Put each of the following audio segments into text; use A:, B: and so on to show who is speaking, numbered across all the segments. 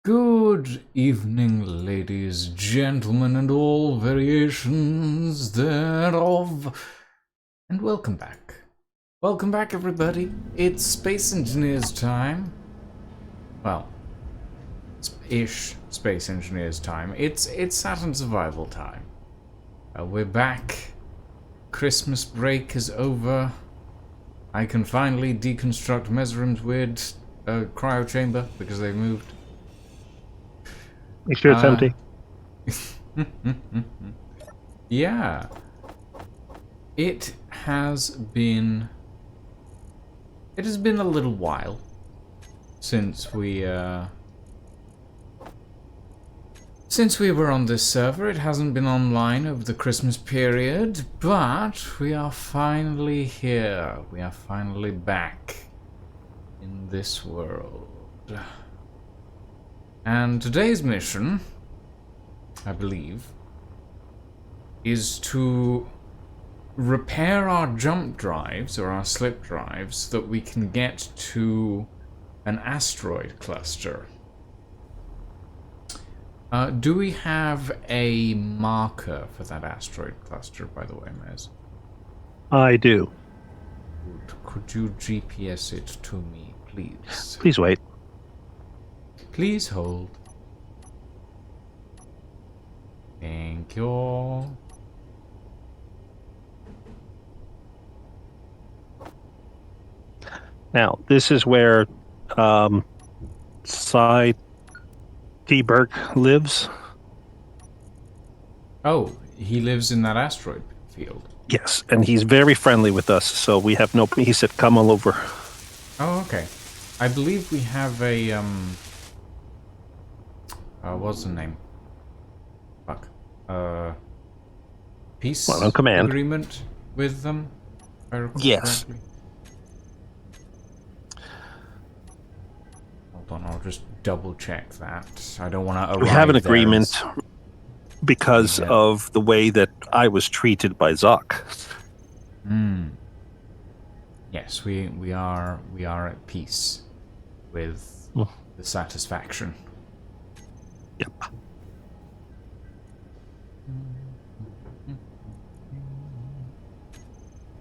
A: Good evening, ladies, gentlemen, and all variations thereof. And welcome back. Welcome back, everybody. It's Space Engineers time. Well, ish Space Engineers time. It's Saturn survival time. We're back. Christmas break is over. I can finally deconstruct Mesrim's weird cryo chamber because they moved.
B: Make sure it's empty.
A: Yeah. It has been a little while since we were on this server. It hasn't been online over the Christmas period, but we are finally here. We are finally back in this world. And today's mission, I believe, is to repair our jump drives or our slip drives so that we can get to an asteroid cluster. Do we have a marker for that asteroid cluster, by the way, Mez?
B: I do.
A: Could you GPS it to me, please?
B: Please wait.
A: Please hold. Thank you.
B: Now, this is where Cy T. Burke lives.
A: Oh, he lives in that asteroid field.
B: Yes, and he's very friendly with us, so we have no... He said, come all over.
A: Oh, okay. I believe we have a, what's the name? Fuck. Peace agreement with them, if I recall correctly. Hold on, I'll just double check that. I don't want to arrive.
B: We have an agreement because of the way that I was treated by Zoc.
A: Yes, we are at peace with the satisfaction.
B: Yep.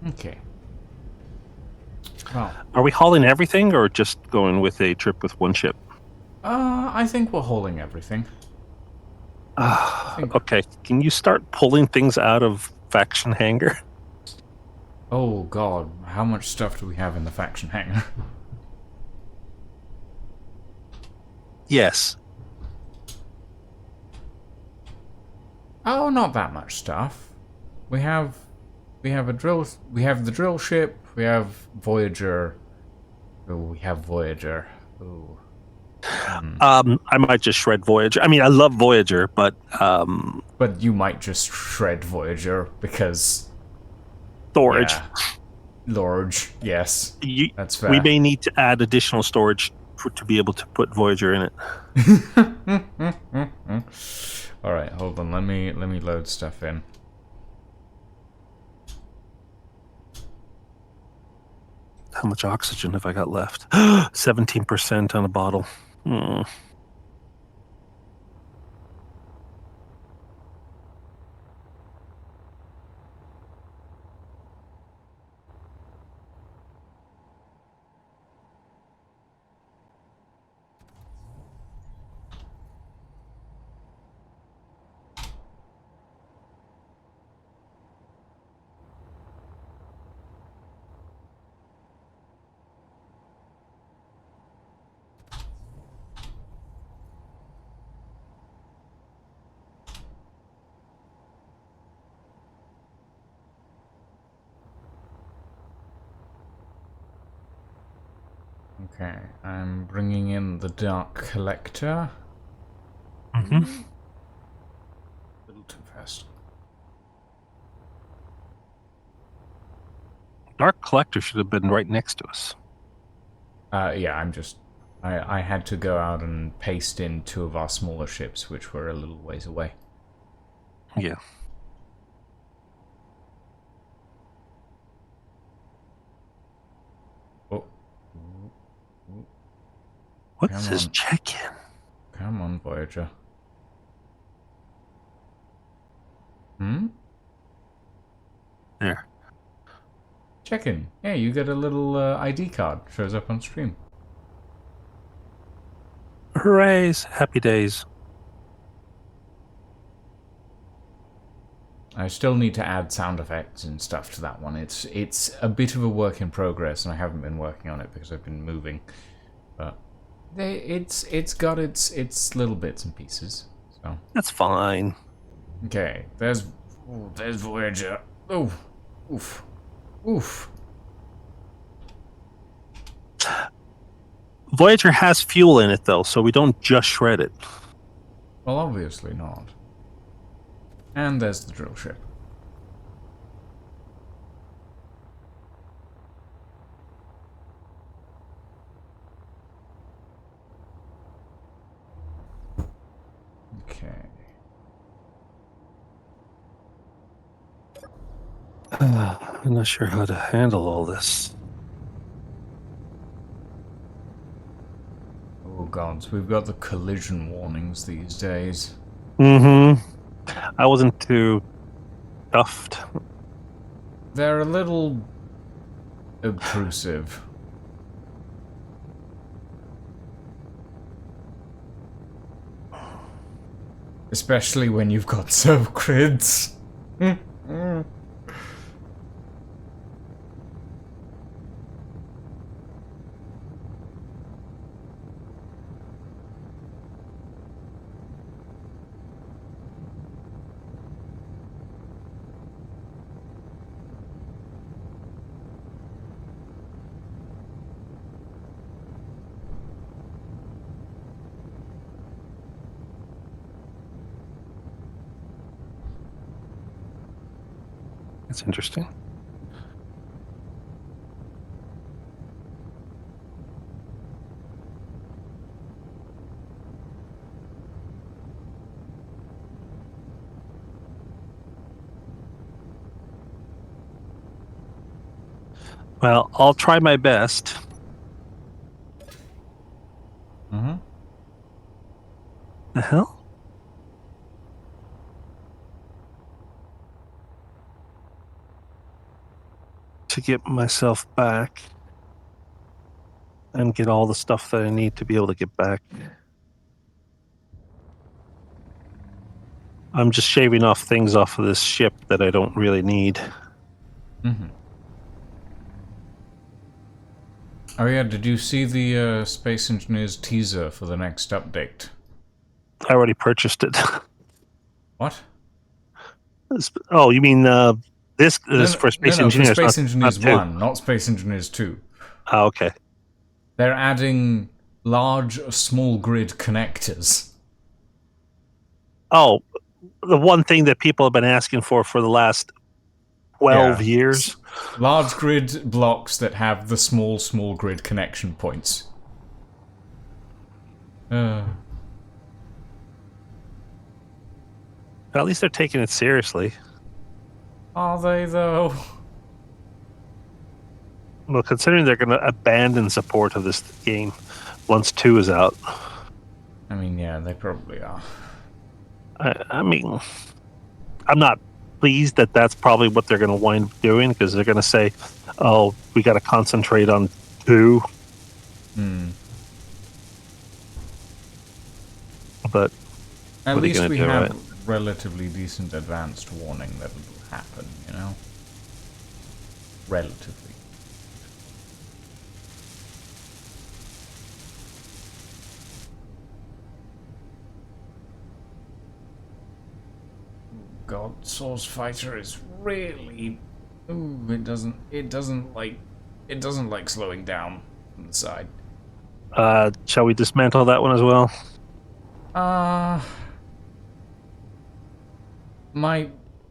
A: Okay. Well,
B: are we hauling everything or just going with a trip with one ship?
A: I think we're hauling everything.
B: Okay, can you start pulling things out of faction hangar?
A: Oh god, how much stuff do we have in the faction hangar?
B: Yes.
A: Oh, not that much stuff. We have a drill. We have the drill ship. We have Voyager. Oh, we have Voyager. Oh.
B: I might just shred Voyager. I mean, I love Voyager, but
A: you might just shred Voyager because
B: storage.
A: Yeah. Large, yes. That's fair.
B: We may need to add additional storage to be able to put Voyager in it.
A: All right, hold on. Let me load stuff in.
B: How much oxygen have I got left? 17% on a bottle.
A: Okay, I'm bringing in the Dark Collector. A little too fast.
B: Dark Collector should have been right next to us.
A: Yeah, I had to go out and paste in 2 of our smaller ships, which were a little ways away.
B: Yeah.
A: Oh.
B: What's this check-in?
A: Come on, Voyager. Hmm?
B: There.
A: Check in. Yeah, you get a little ID card. Shows up on stream.
B: Hoorays! Happy days.
A: I still need to add sound effects and stuff to that one. It's a bit of a work in progress, and I haven't been working on it because I've been moving. But it's got its little bits and pieces. So
B: That's fine.
A: okay, there's Voyager. Oh, oof, oof.
B: Voyager has fuel in it, though, so we don't just shred it.
A: Well, obviously not. And there's the drill ship. Okay.
B: I'm not sure how to handle all this.
A: Oh gods, we've got the collision warnings these days.
B: Mm-hmm. I wasn't too stuffed.
A: They're a little obtrusive. Especially when you've got server grids.
B: That's interesting. Well, I'll try my best.
A: Mm-hmm.
B: The hell? To get myself back and get all the stuff that I need to be able to get back. I'm just shaving off things off of this ship that I don't really need.
A: Mm-hmm. Oh yeah, did you see the Space Engineers teaser for the next update?
B: I already purchased it.
A: What?
B: Oh, you mean this is for Space Engineers?
A: For Space Engineers
B: not
A: 1, not Space Engineers 2.
B: Oh, okay.
A: They're adding large, small grid connectors.
B: Oh, the one thing that people have been asking for the last 12 years.
A: Large grid blocks that have the small grid connection points.
B: At least they're taking it seriously.
A: Are they, though?
B: Well, considering they're going to abandon support of this game once 2 is out.
A: I mean, yeah, they probably are.
B: I mean, I'm not pleased that that's probably what they're going to wind up doing, because they're going to say, oh, we got to concentrate on 2. But
A: at least we have relatively decent advanced warning that it'll happen, you know? Relatively. God, Source Fighter is really... Ooh, it doesn't like slowing down on the side.
B: Shall we dismantle that one as well?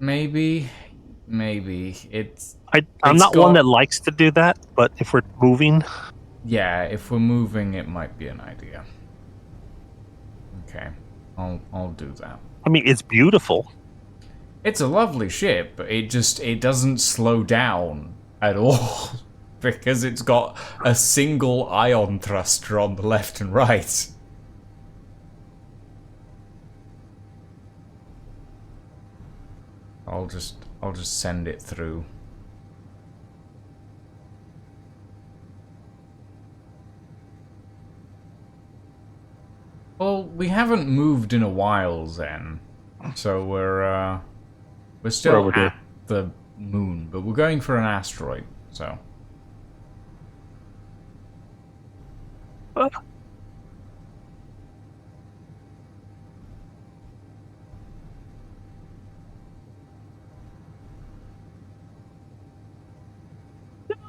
A: Maybe.
B: I'm not one that likes to do that, but if we're moving...
A: Yeah, if we're moving, it might be an idea. Okay, I'll do that.
B: I mean, it's beautiful.
A: It's a lovely ship, but it doesn't slow down at all. Because it's got a single ion thruster on the left and right. I'll just send it through. Well, we haven't moved in a while, Zen. So we're still
B: over there.
A: at the moon, but we're going for an asteroid, so.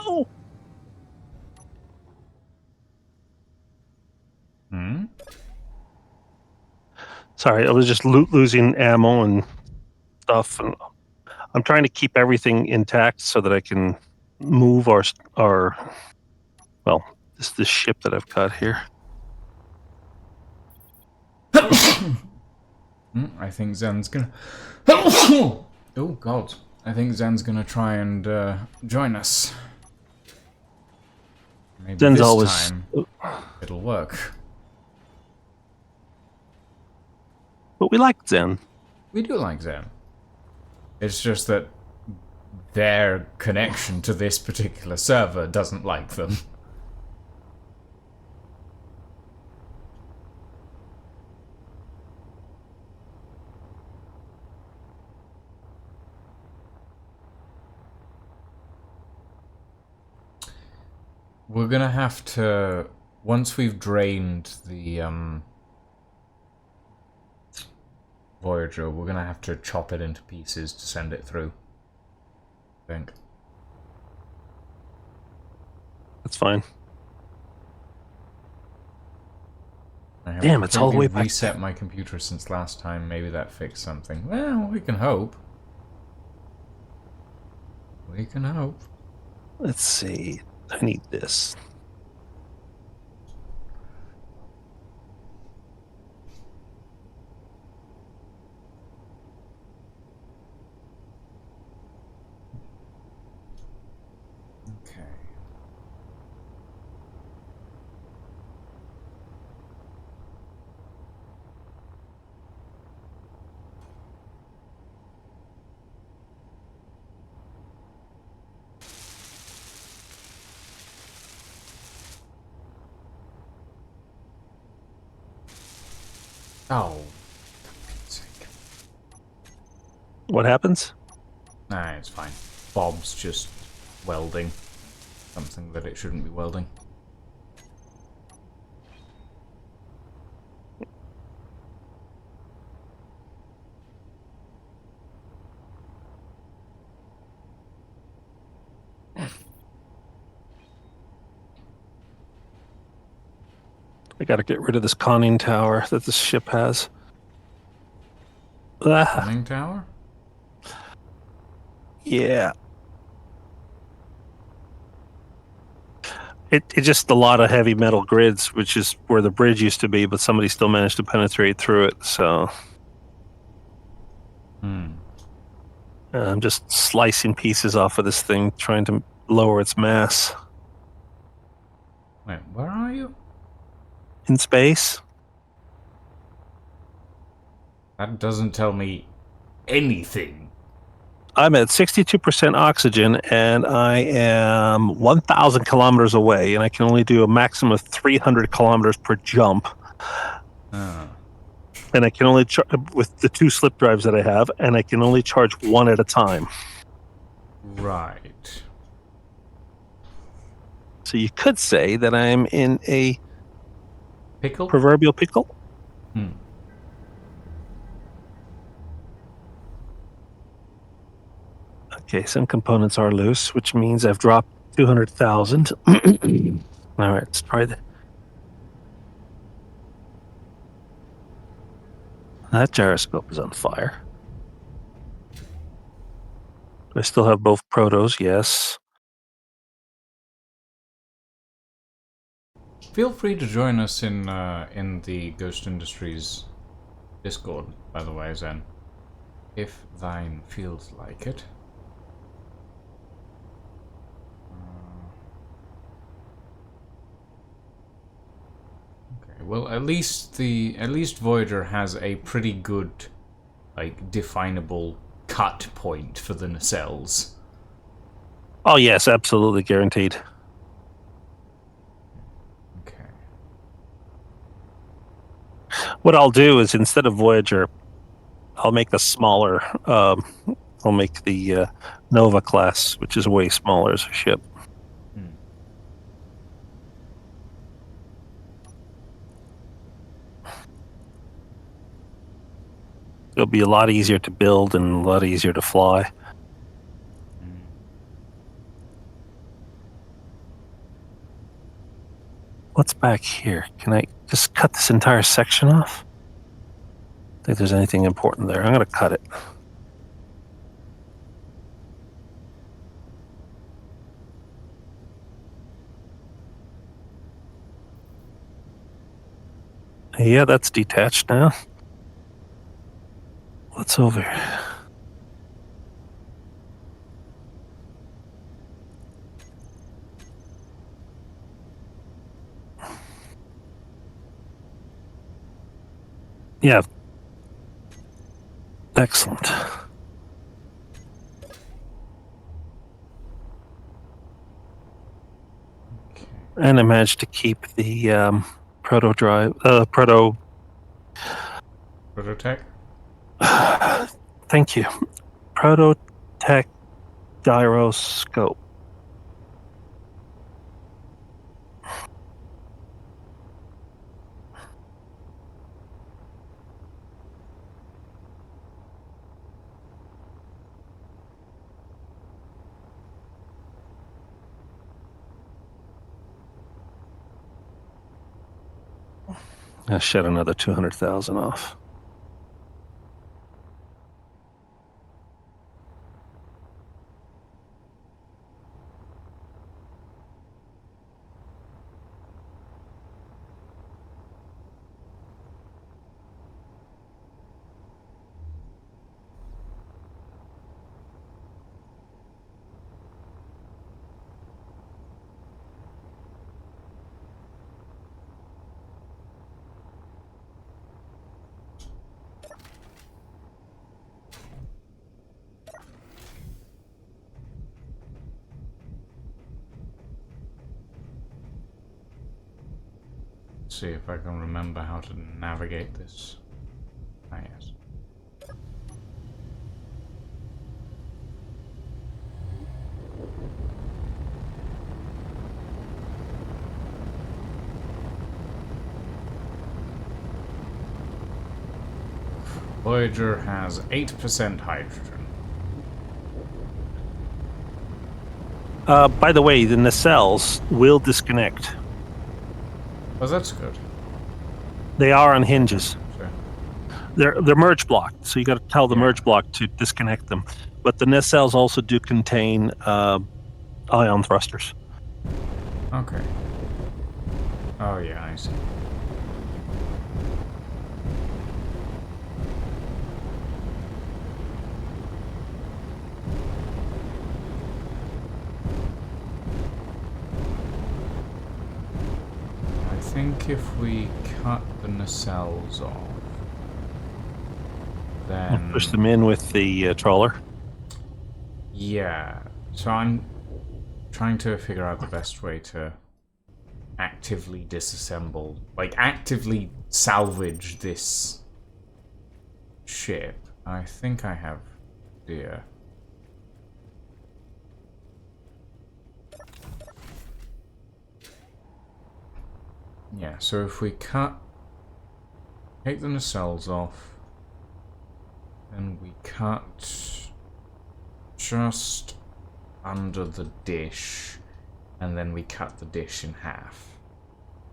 B: No.
A: Hmm?
B: Sorry, I was just losing ammo and stuff, and I'm trying to keep everything intact so that I can move our well, this ship that I've got here.
A: I think Zen's gonna... Oh, God. I think Zen's gonna try and join us. Maybe
B: Zen's
A: this
B: always
A: time it'll work.
B: But we like Zen.
A: We do like Zen. It's just that their connection to this particular server doesn't like them. We're gonna have to... Once we've drained the, Voyager, we're gonna have to chop it into pieces to send it through. I think.
B: That's fine.
A: I have
B: Damn, it's all the way back
A: reset my computer since last time. Maybe that fixed something. Well, we can hope. We can hope.
B: Let's see. I need this.
A: Okay. Oh. For Pete's sake.
B: What happens?
A: Nah, it's fine. Bob's just welding. Something that it shouldn't be welding.
B: I gotta get rid of this conning tower that this ship has.
A: Conning tower?
B: Yeah. It's just a lot of heavy metal grids, which is where the bridge used to be, but somebody still managed to penetrate through it, so... I'm just slicing pieces off of this thing, trying to lower its mass.
A: Wait, where are you?
B: In space?
A: That doesn't tell me anything.
B: I'm at 62% oxygen, and I am 1,000 kilometers away, and I can only do a maximum of 300 kilometers per jump. And I can only with the 2 slip drives that I have, and I can only charge one at a time.
A: Right.
B: So you could say that I'm in a
A: Pickle?
B: proverbial pickle. Okay, some components are loose, which means I've dropped 200,000. All right, let's try that. That gyroscope is on fire. Do I still have both protos? Yes.
A: Feel free to join us in the Ghost Industries Discord, by the way, Zen. If thine feels like it. Okay, well, at least Voyager has a pretty good, like, definable cut point for the nacelles.
B: Oh yes, absolutely guaranteed.
A: Okay.
B: What I'll do is instead of Voyager, I'll make the smaller. I'll make the Nova class, which is way smaller as a ship.
A: Hmm.
B: It'll be a lot easier to build and a lot easier to fly.
A: Hmm.
B: What's back here? Can I just cut this entire section off? I think there's anything important there. I'm going to cut it. Yeah, that's detached now. What's over here? Yeah. Excellent.
A: Okay.
B: And I managed to keep the proto drive,
A: Prototech?
B: thank you. Prototech gyroscope. I shed another 200,000 off.
A: Let's see if I can remember how to navigate this. Ah, yes. Voyager has 8% hydrogen.
B: By the way, the nacelles will disconnect.
A: Oh, that's good.
B: They are on hinges.
A: Sure.
B: They're merge blocked, so you got to tell the
A: Yeah.
B: merge block to disconnect them. But the nacelles also do contain ion thrusters.
A: Okay. Oh, yeah, I see. I think if we cut the nacelles off, then...
B: Push them in with the trawler.
A: Yeah. So I'm trying to figure out the best way to actively disassemble, like actively salvage this ship. I think I have an idea. Yeah, so if we take the nacelles off, then we cut just under the dish, and then we cut the dish in half.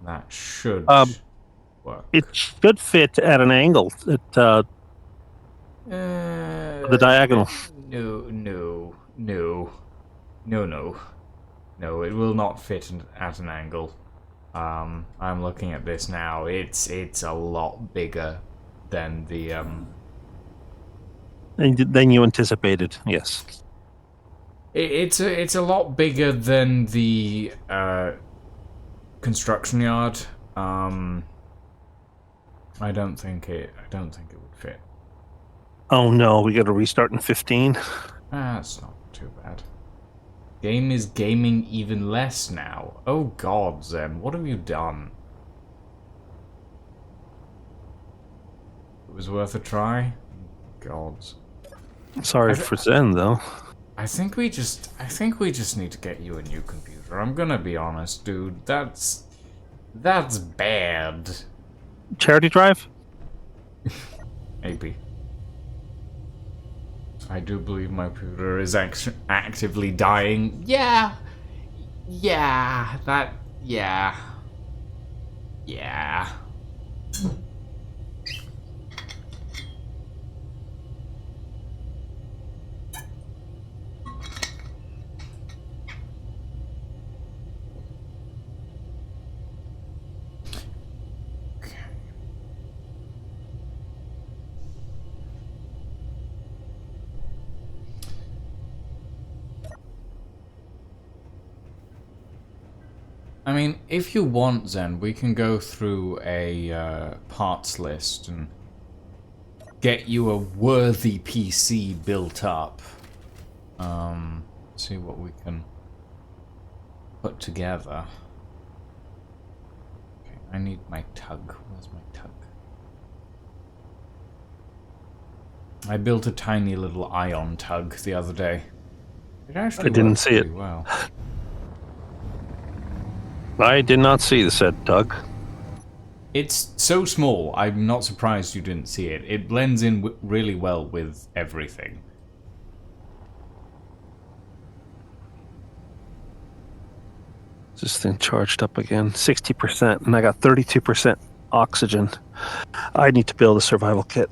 A: That should work.
B: It should fit at an angle at the diagonal.
A: No, it will not fit at an angle. I'm looking at this now. It's a lot bigger than the
B: Than you anticipated, yes.
A: It's a lot bigger than the construction yard. I don't think it would fit.
B: Oh no, we got to restart in 15.
A: That's not too bad. Game is gaming even less now. Oh god, Zen, what have you done? It was worth a try? Gods.
B: Sorry for Zen though.
A: I think we just need to get you a new computer. I'm gonna be honest, dude. That's bad.
B: Charity drive?
A: Maybe. I do believe my computer is actively dying. Yeah. Yeah. That. Yeah. Yeah. I mean, if you want, Zen, we can go through a parts list and get you a worthy PC built up. See what we can put together. Okay, I need my tug. Where's my tug? I built a tiny little ion tug the other day. It actually
B: I didn't
A: works
B: see it.
A: pretty well.
B: I did not see the said tug.
A: It's so small, I'm not surprised you didn't see it. It blends in really well with everything.
B: This thing charged up again, 60%, and I got 32% oxygen. I need to build a survival kit.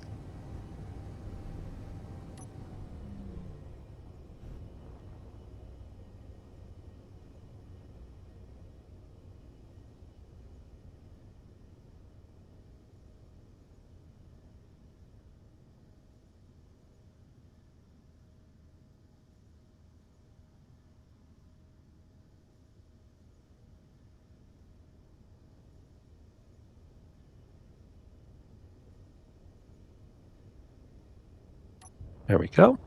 B: There we go.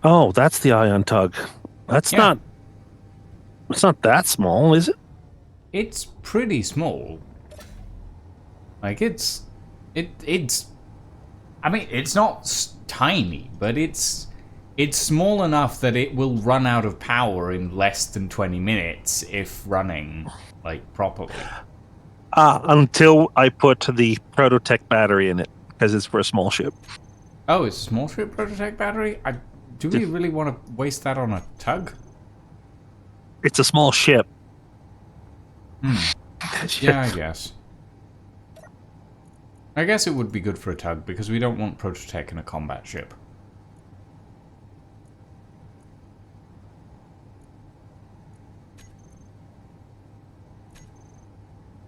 B: Oh, that's the ion tug. That's
A: Yeah.
B: not. It's not that small, is it?
A: It's pretty small. Like, it's... I mean, it's not tiny, but it's small enough that it will run out of power in less than 20 minutes if running, like, properly.
B: Until I put the Prototech battery in it, because it's for a small ship.
A: Oh, it's a small ship Prototech battery? Do we really want to waste that on a tug?
B: It's a small ship.
A: Yeah, I guess. I guess it would be good for a tug, because we don't want Prototech in a combat ship.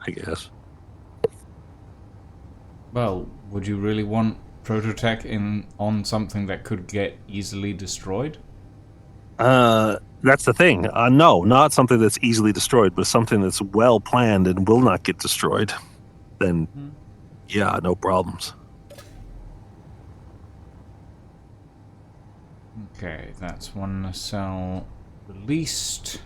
B: I guess.
A: Well, would you really want Prototech on something that could get easily destroyed?
B: That's the thing. No, not something that's easily destroyed, but something that's well planned and will not get destroyed. Then, yeah, no problems.
A: Okay, that's one cell released.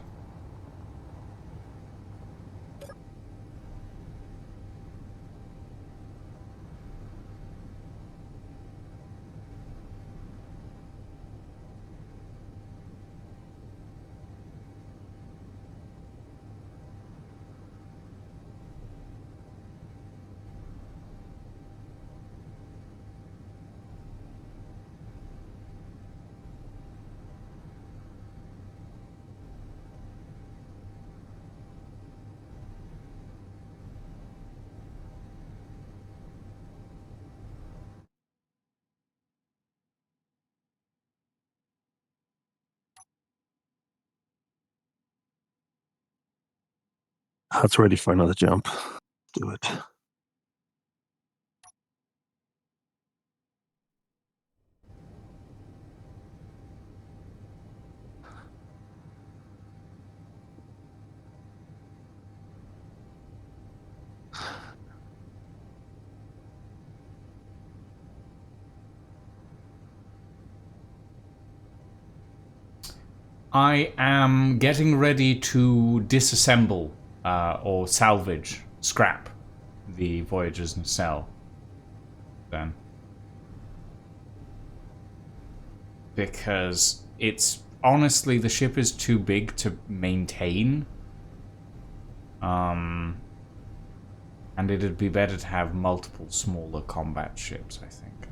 B: It's ready for another jump. Do it.
A: I am getting ready to disassemble or salvage, scrap the Voyager's nacelle. Then. Because it's honestly, the ship is too big to maintain. And it'd be better to have multiple smaller combat ships, I think.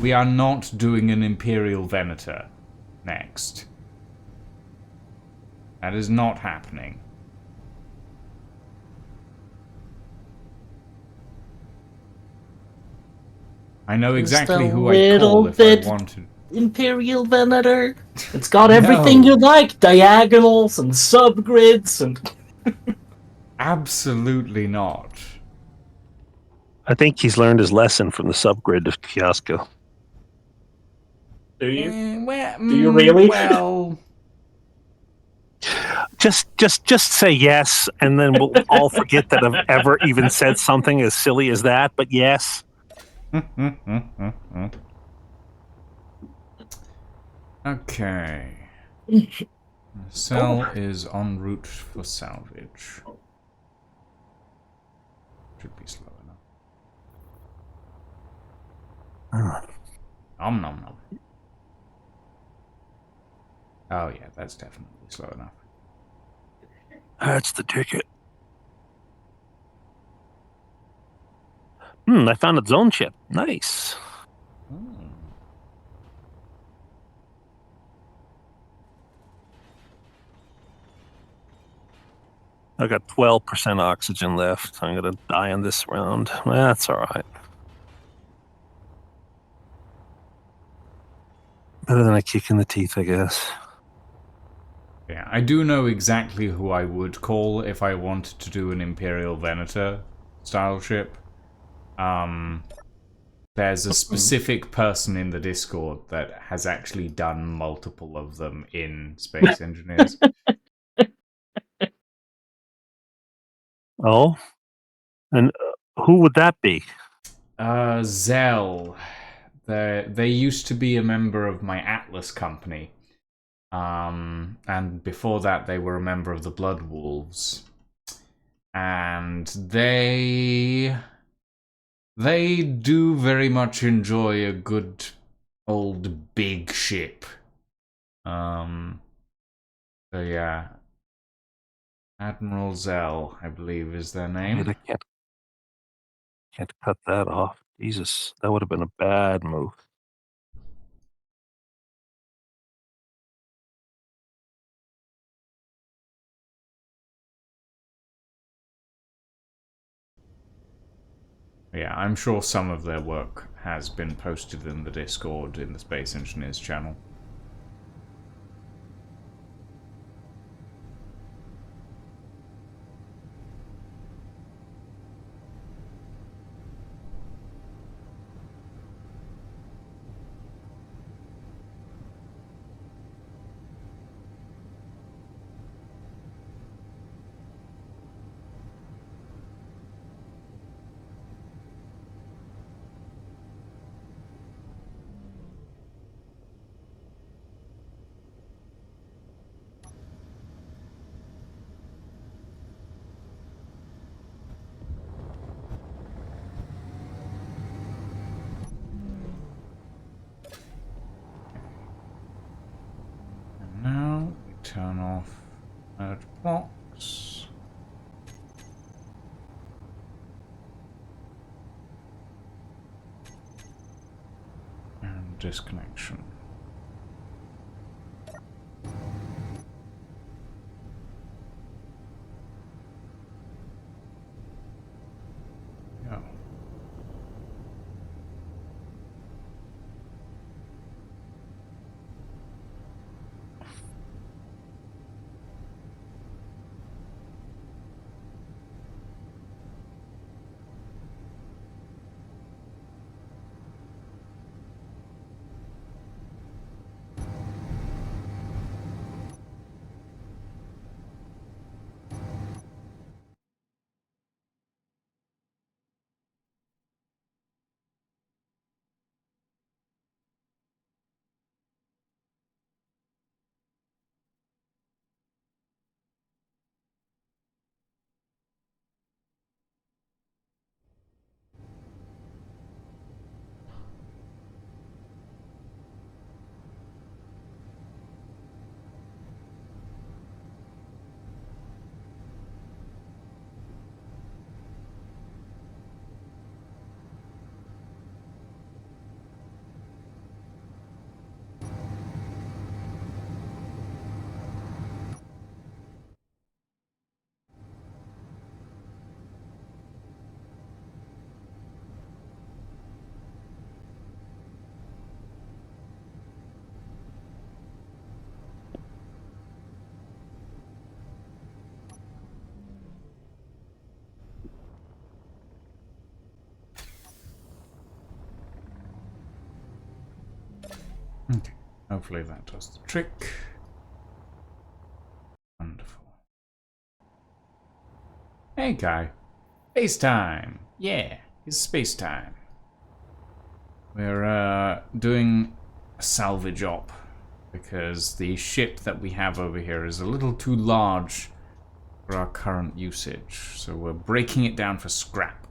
A: We are not doing an Imperial Venator next. That is not happening. I know exactly who I'd call if I wanted.
C: Imperial Venator. It's got everything you like. Diagonals and subgrids and...
A: Absolutely not.
B: I think he's learned his lesson from the subgrid of Fiasco.
C: Do you?
A: Do
C: you really?
A: Well...
B: Just say yes, and then we'll all forget that I've ever even said something as silly as that, but yes.
A: Okay. The cell is en route for salvage. Should be slow enough. Nom nom nom. Oh yeah, that's definitely slow enough.
B: That's the ticket. I found a zone chip. Nice. I got 12% oxygen left. I'm gonna die on this round. That's all right. Better than a kick in the teeth, I guess.
A: Yeah, I do know exactly who I would call if I wanted to do an Imperial Venator style ship. There's a specific person in the Discord that has actually done multiple of them in Space Engineers.
B: Oh? And who would that be?
A: Zell. They used to be a member of my Atlas company. And before that, they were a member of the Blood Wolves. And they do very much enjoy a good old big ship. So yeah. Admiral Zell, I believe, is their name.
B: I can't cut that off. Jesus, that would have been a bad move.
A: Yeah, I'm sure some of their work has been posted in the Discord in the Space Engineers channel. And now we turn off that box. And disconnection. Go. Okay. Hopefully that does the trick. Wonderful. Hey, guy. Space time. Yeah, it's space time. We're doing a salvage op because the ship that we have over here is a little too large for our current usage. So we're breaking it down for scrap.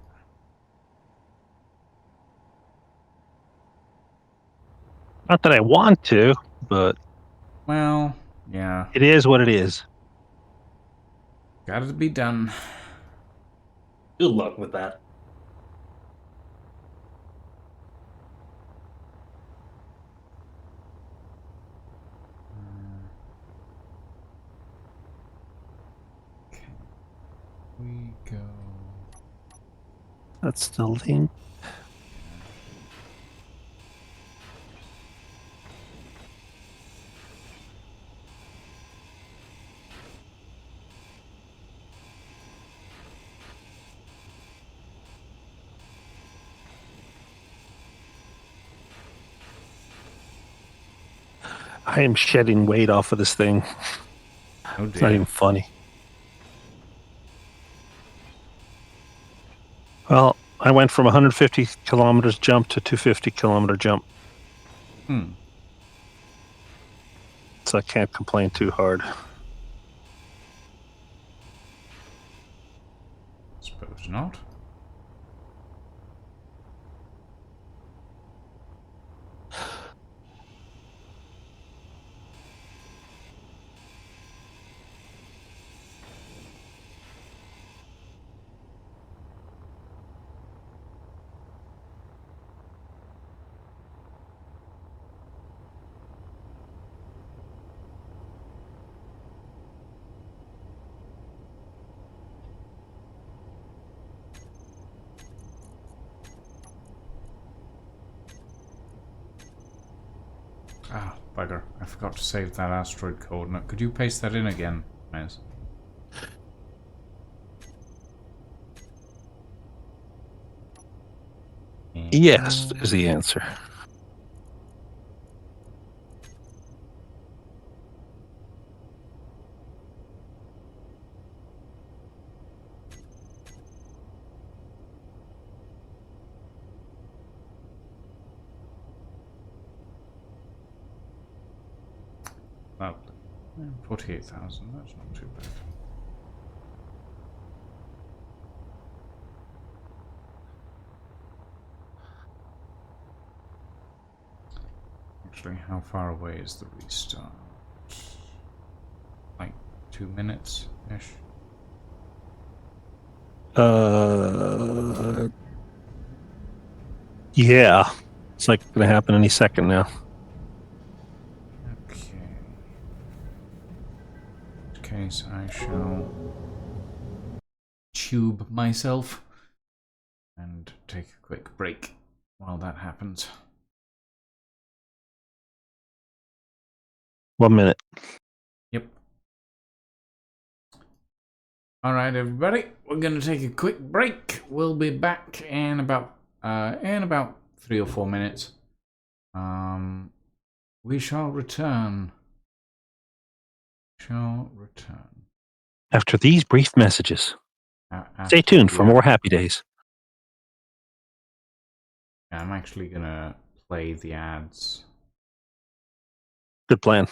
B: Not that I want to, but
A: Well, yeah,
B: it is what it is.
A: gotta be done.
C: Good luck with that.
A: Okay, we go.
B: That's the link. I am shedding weight off of this thing.
A: Oh
B: It's not
A: dear.
B: even funny. Well, I went from 150 kilometers jump to 250-kilometer jump,
A: Hmm.
B: so I can't complain too hard.
A: Suppose not. Ah, bugger. I forgot to save that asteroid coordinate. Could you paste that in again, Miz?
B: Yes, is the answer.
A: Lovely. 48,000, that's not too bad. Actually, how far away is the restart? Like 2 minutes-ish?
B: Yeah, it's like going to happen any second now.
A: Okay. In which case, I shall tube myself and take a quick break while that happens.
B: 1 minute.
A: Yep. Alright, everybody, we're gonna take a quick break. We'll be back in about 3 or 4 minutes. We shall return.
B: After these brief messages,
A: After,
B: stay tuned for
A: yeah.
B: more happy days.
A: Yeah, I'm actually gonna play the ads.
B: Good plan.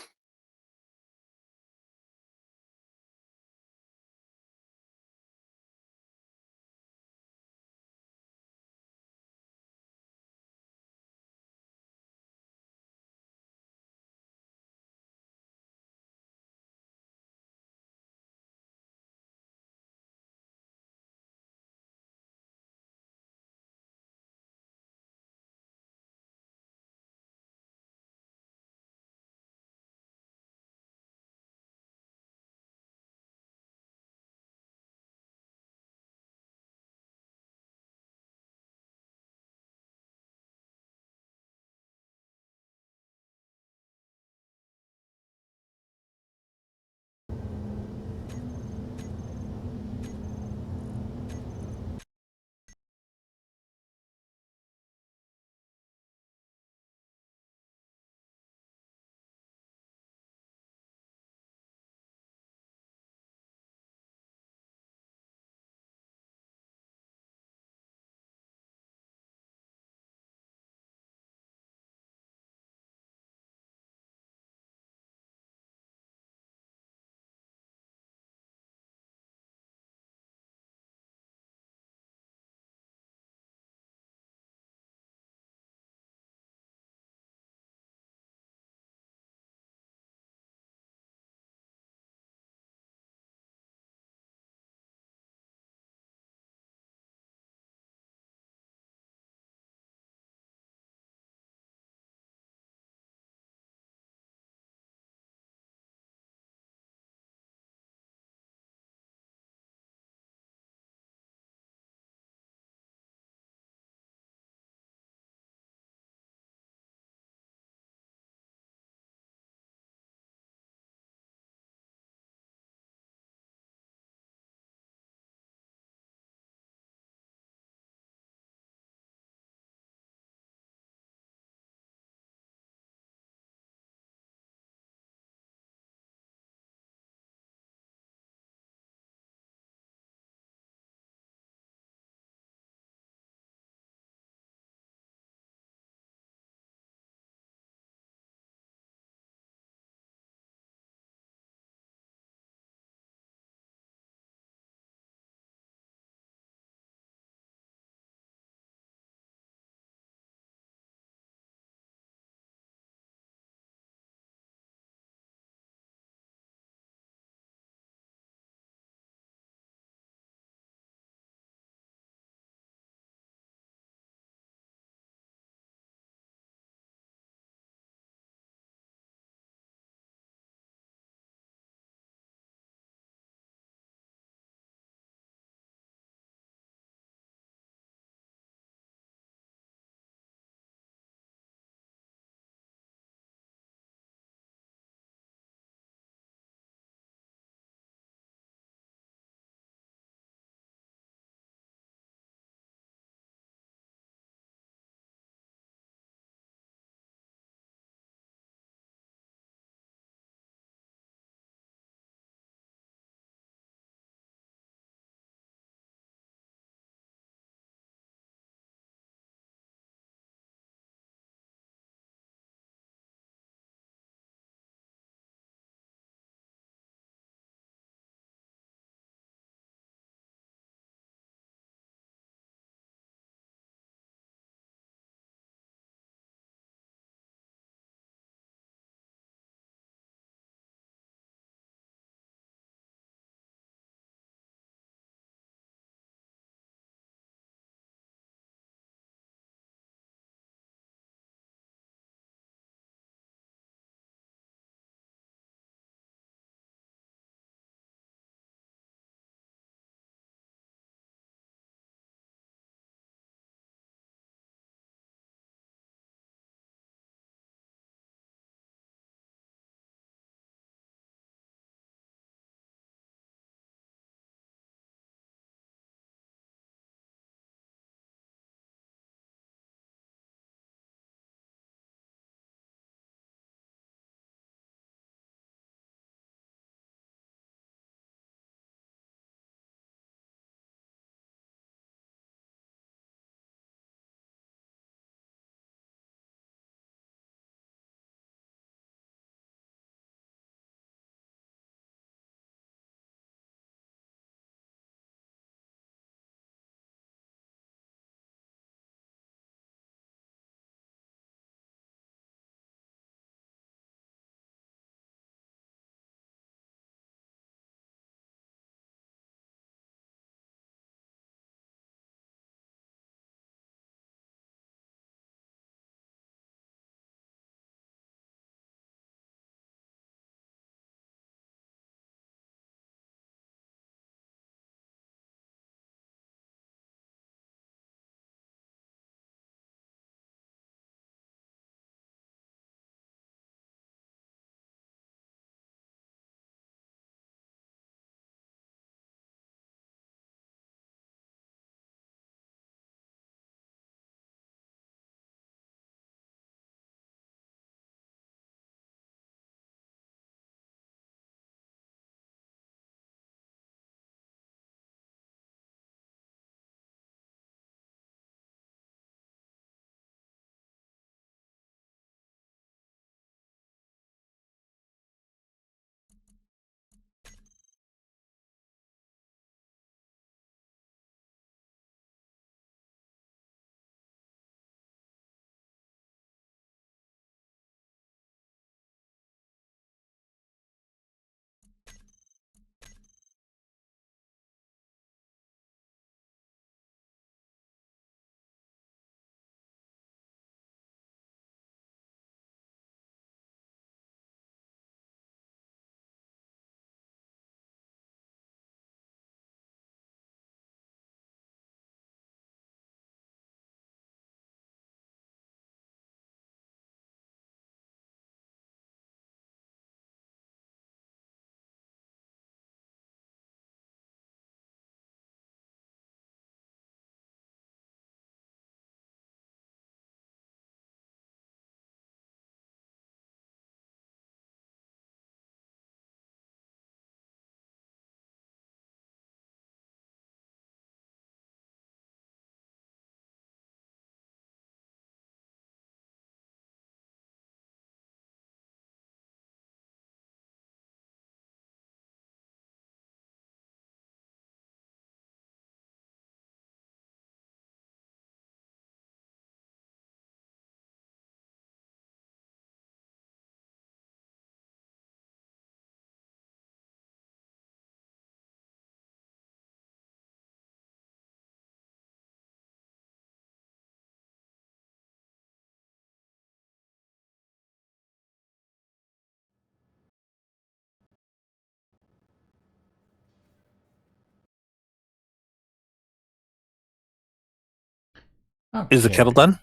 A: Okay.
B: Is the kettle done?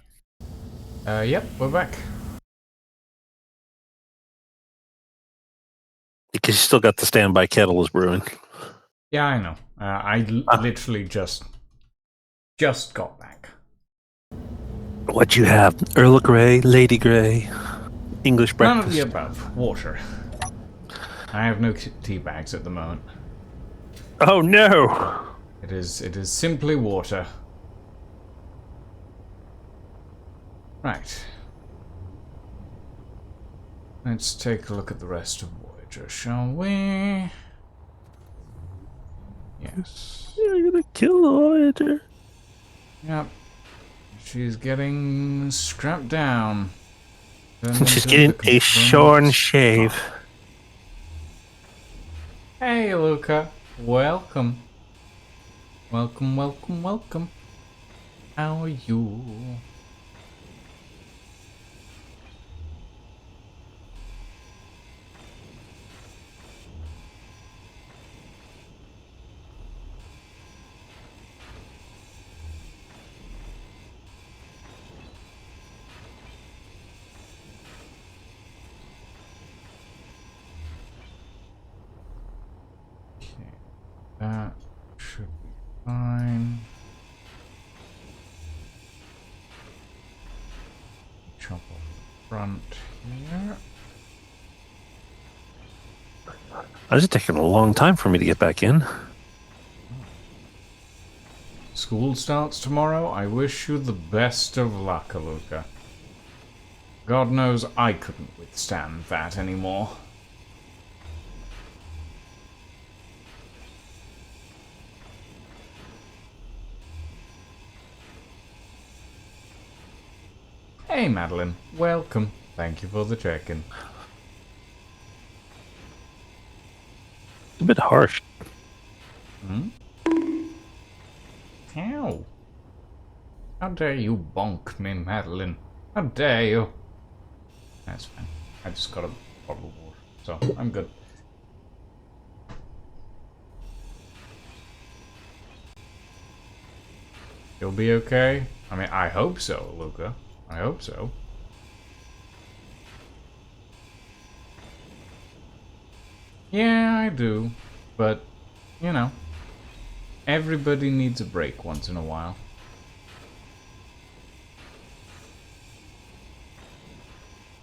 A: Yep, we're back.
B: Because you still got the standby kettle is brewing.
A: Yeah, I know. Literally just got back.
B: What you have? Earl Grey, Lady Grey, English breakfast.
A: None of the above. Water. I have no tea bags at the moment.
B: Oh no!
A: It is simply water. Right. Let's take a look at the rest of Voyager, shall we? Yes.
B: You're gonna kill the Voyager.
A: Yep. She's getting strapped down.
B: She's getting a shorn shave.
A: Hey, Luca. Welcome. Welcome, welcome, welcome. How are you? Okay. That should be fine. Chop off the front here.
B: This is taking a long time for me to get back in.
A: School starts tomorrow. I wish you the best of luck, Aluka. God knows I couldn't withstand that anymore. Hey, Madeline. Welcome. Thank you for the check-in.
B: It's a bit harsh.
A: Hmm? How? How dare you bonk me, Madeline? How dare you? That's fine. I just got a bottle of water, so I'm good. You'll be okay? I mean, I hope so, Luca. I hope so. Yeah, I do. But, you know, everybody needs a break once in a while.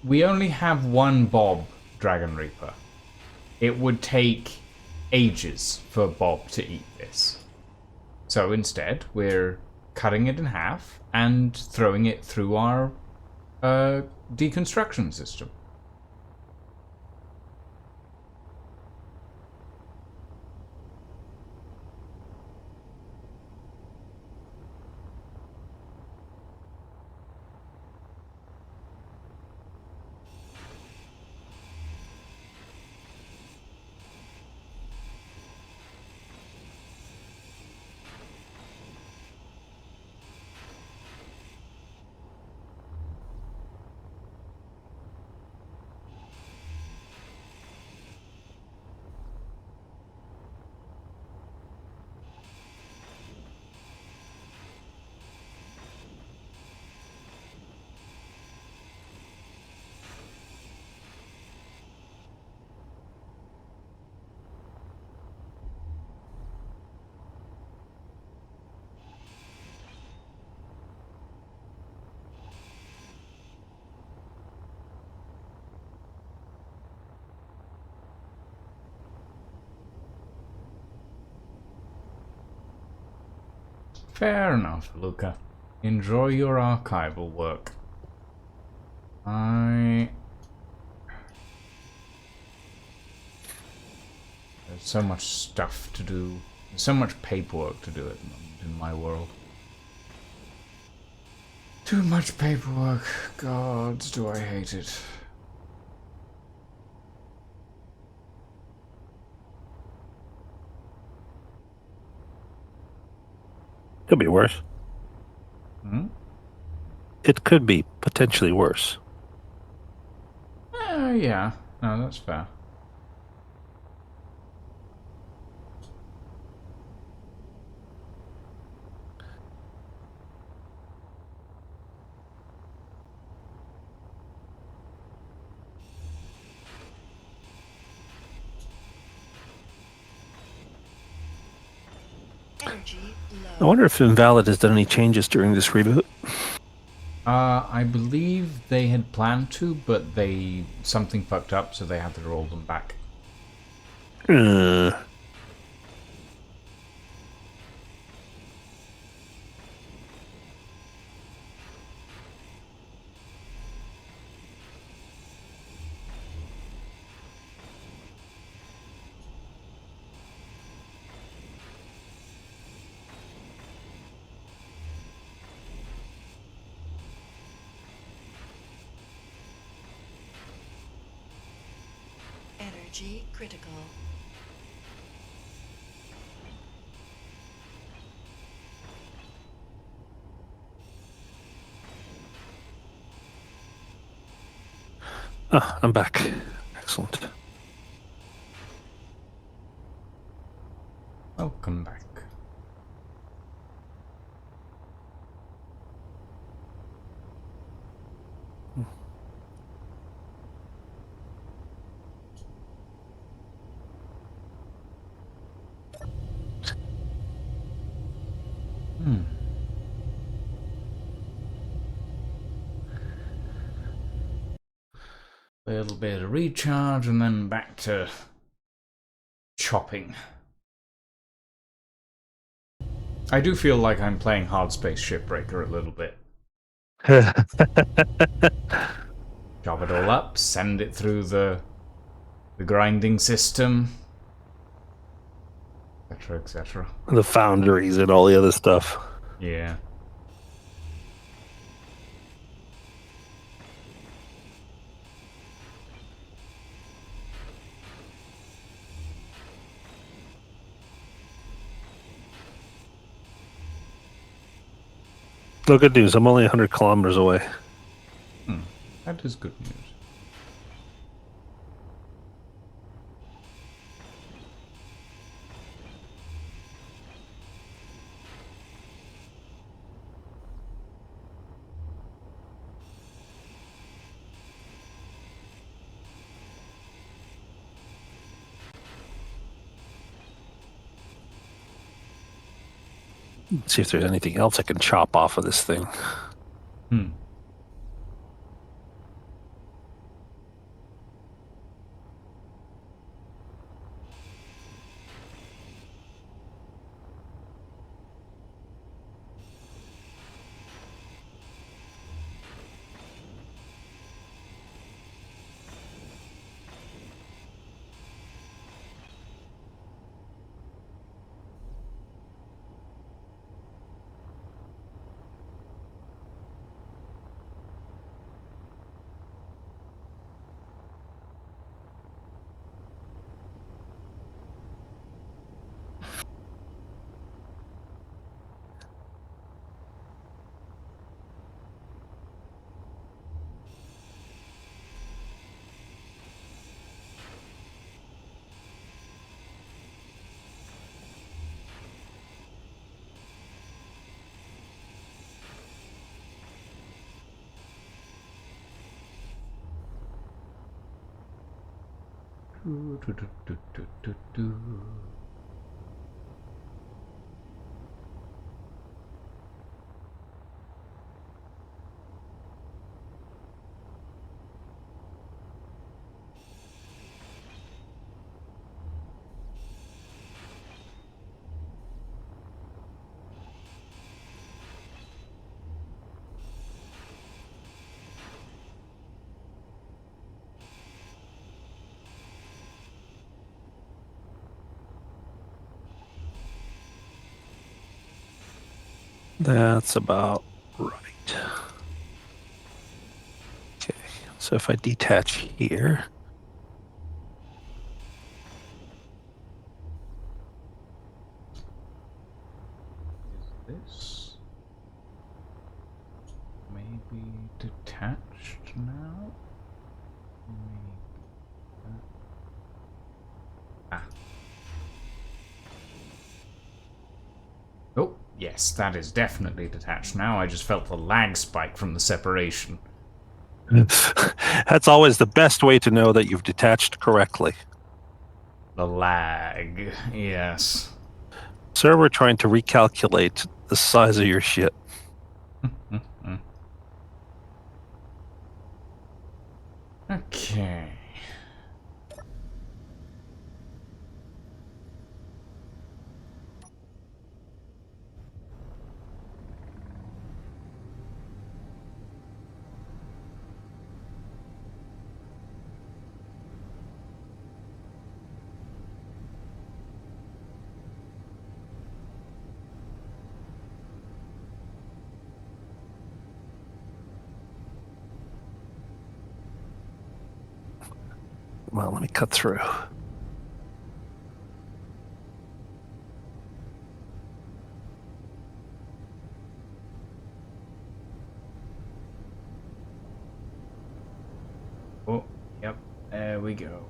A: We only have one Bob Dragon Reaper. It would take ages for Bob to eat this. So instead, we're cutting it in half and throwing it through our deconstruction system. Fair enough, Luca. Enjoy your archival work. There's so much stuff to do. There's so much paperwork to do at the moment in my world. Too much paperwork. God, do I hate it.
B: Could be worse.
A: Hmm?
B: It could be potentially worse.
A: Yeah. No, that's fair.
B: I wonder if Invalid has done any changes during this reboot.
A: I believe they had planned to, but something fucked up, so they had to roll them back.
D: Energy critical.
B: Ah, I'm back. Excellent.
A: Welcome back. A little bit of recharge and then back to chopping. I do feel like I'm playing Hard Space Shipbreaker a little bit. Chop it all up, send it through the grinding system, etc., etc.
B: The foundries and all the other stuff.
A: Yeah.
B: No good news. I'm only 100 kilometers away.
A: That is good news.
B: Let's see if there's anything else I can chop off of this thing. That's about right. Okay, so if I detach here,
A: Is this maybe detached now? Maybe. Ah. Oh, yes, that is definitely detached now. I just felt the lag spike from the separation.
B: that's always the best way to know that you've detached correctly.
A: The lag, yes.
B: Server trying to recalculate the size of your ship.
A: Okay.
B: Well, let me cut through.
A: Oh, yep. There we go.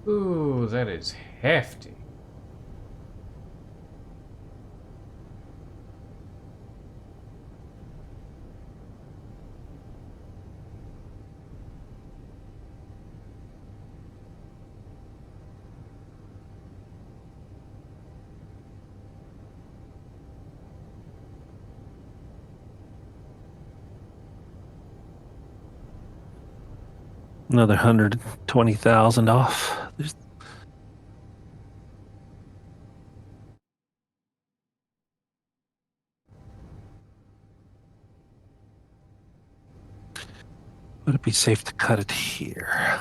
A: Ooh, that is hefty.
B: Another 120,000 off. Would it be safe to cut it here?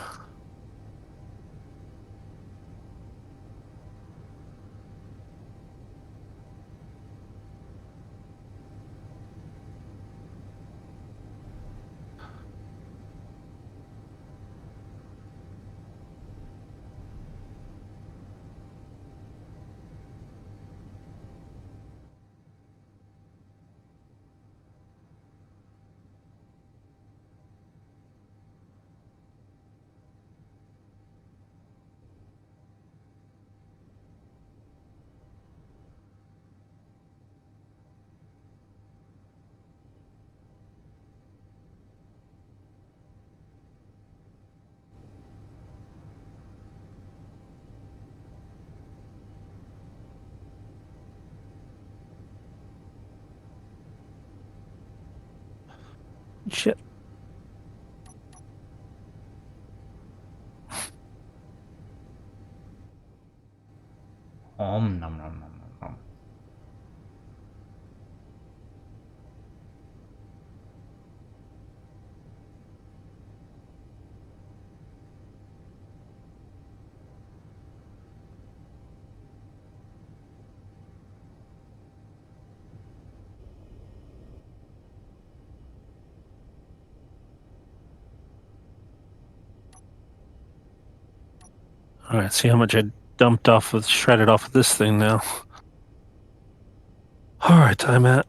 B: Shit.
A: Nom nom nom nom nom.
B: All right, see how much I dumped off with shredded off of this thing now. All right, I'm at.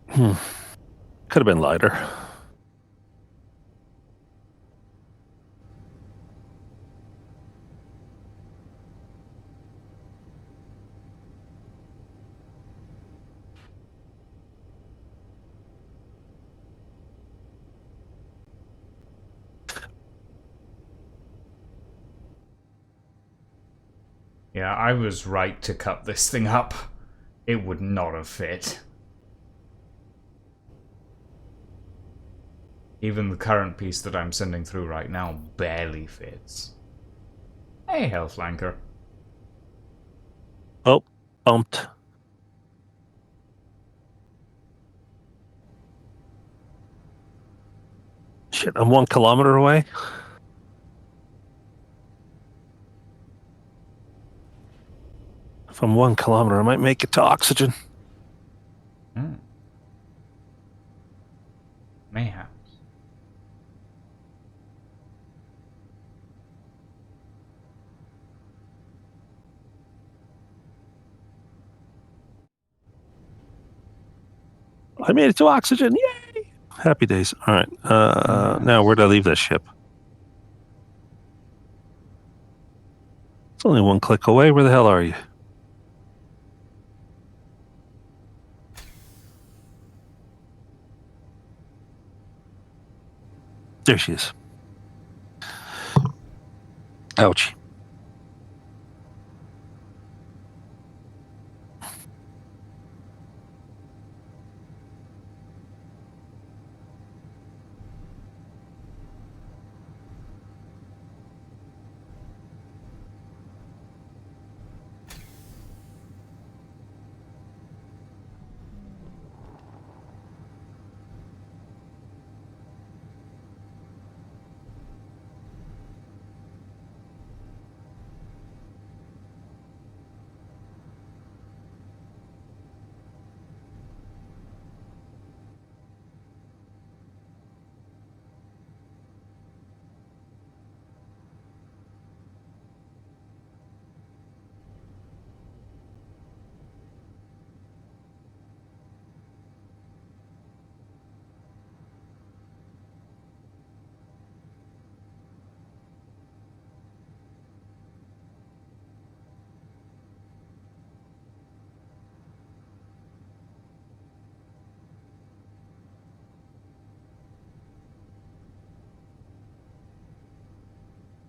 B: Could have been lighter.
A: Yeah, I was right to cut this thing up. It would not have fit. Even the current piece that I'm sending through right now barely fits. Hey, Hellflanker.
B: Oh, bumped. Shit, I'm 1 kilometer away. If I'm 1 kilometer, I might make it to oxygen.
A: Mayhaps.
B: I made it to oxygen. Yay! Happy days. All right. Now, where did I leave this ship? It's only 1 click away. Where the hell are you? There she is. Ouch.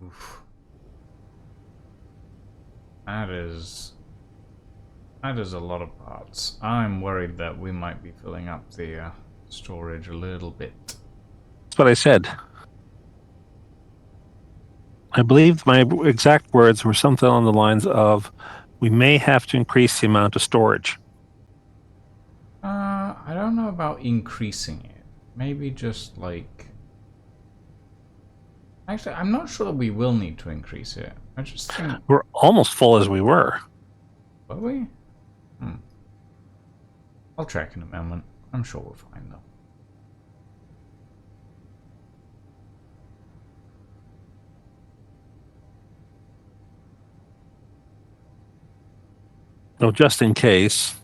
A: Oof. That is a lot of parts. I'm worried that we might be filling up the storage a little bit.
B: That's what I said. I believe my exact words were something on the lines of, we may have to increase the amount of storage.
A: I don't know about increasing it. Maybe just like... Actually, I'm not sure that we will need to increase it. I just think...
B: We're almost full as we were.
A: Will we? I'll check in a moment. I'm sure we're fine though.
B: No, just in case.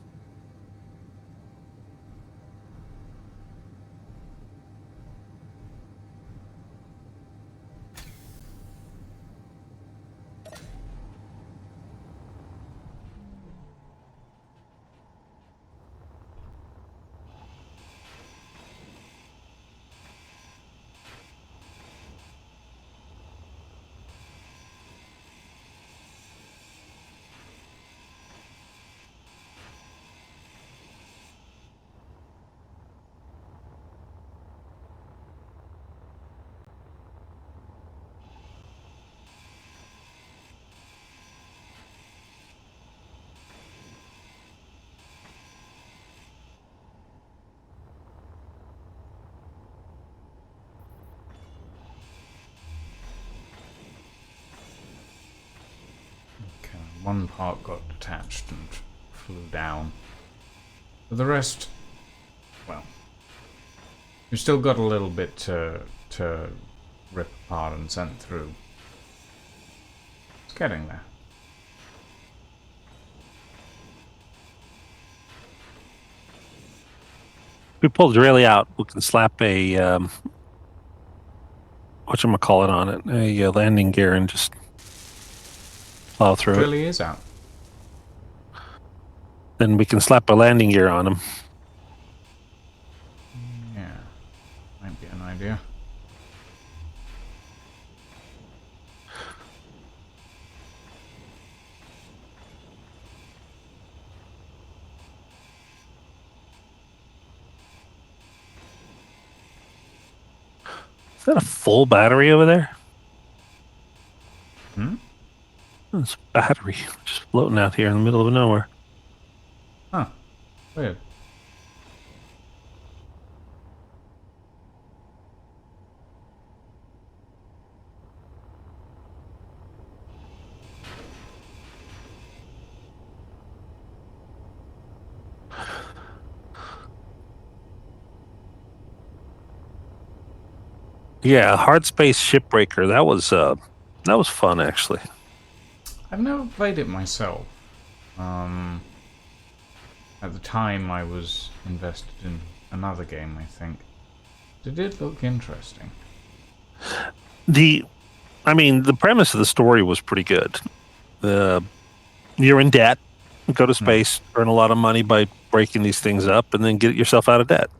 A: Okay, one part got detached and flew down. For the rest, well, we've still got a little bit to rip apart and send through. It's getting there.
B: We pull the really out. We can slap a whatchamacallit on it, a landing gear, and just plow through it.
A: Really is out.
B: Then we can slap a landing gear on him.
A: Yeah, might be an idea.
B: Is that a full battery over there? It's a battery just floating out here in the middle of nowhere.
A: Huh. Weird.
B: Yeah, hard space shipbreaker. That was fun actually.
A: I've never played it myself. At the time, I was invested in another game, I think. It did look interesting.
B: The premise of the story was pretty good. You're in debt, go to space, earn a lot of money by breaking these things up, and then get yourself out of debt.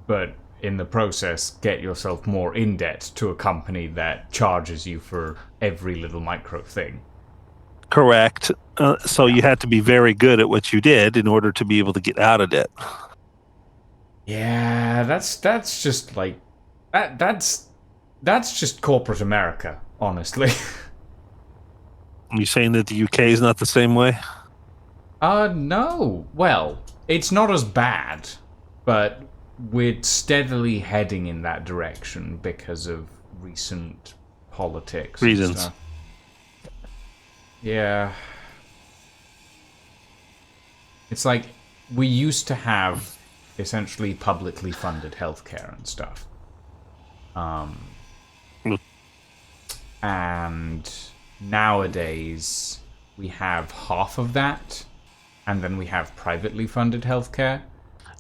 A: But in the process get yourself more in debt to a company that charges you for every little micro thing.
B: Correct. So you had to be very good at what you did in order to be able to get out of debt.
A: Yeah, that's just like that's just corporate America, honestly.
B: You saying that the UK is not the same way?
A: No. Well, it's not as bad, but we're steadily heading in that direction because of recent politics
B: Reasons.
A: and stuff. Yeah. It's like we used to have essentially publicly funded healthcare and stuff. And nowadays we have half of that, and then we have privately funded healthcare.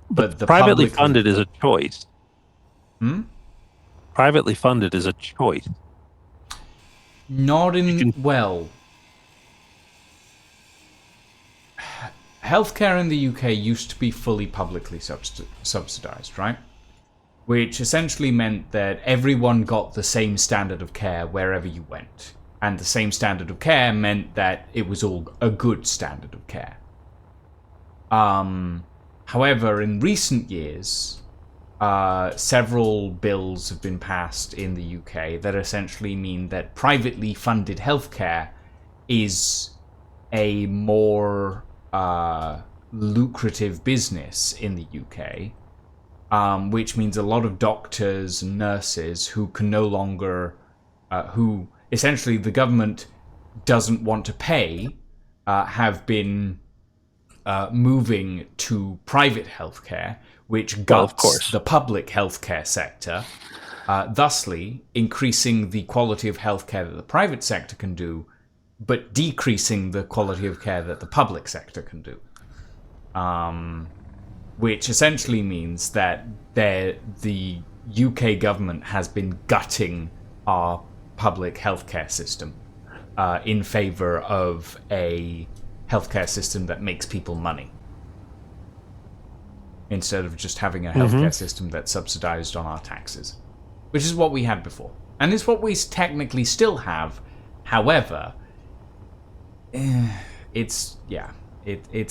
A: But the
B: privately funded is a choice. Privately funded is a choice.
A: Not in... Well... Healthcare in the UK used to be fully publicly subsidized, right? Which essentially meant that everyone got the same standard of care wherever you went. And the same standard of care meant that it was all a good standard of care. However, in recent years, several bills have been passed in the UK that essentially mean that privately funded healthcare is a more lucrative business in the UK, which means a lot of doctors and nurses who can no longer, who essentially the government doesn't want to pay, have been moving to private healthcare, which guts the public healthcare sector, thusly increasing the quality of healthcare that the private sector can do, but decreasing the quality of care that the public sector can do. Which essentially means that the UK government has been gutting our public healthcare system in favor of a healthcare system that makes people money, instead of just having a healthcare system that's subsidized on our taxes, which is what we had before, and it's what we technically still have. However, it's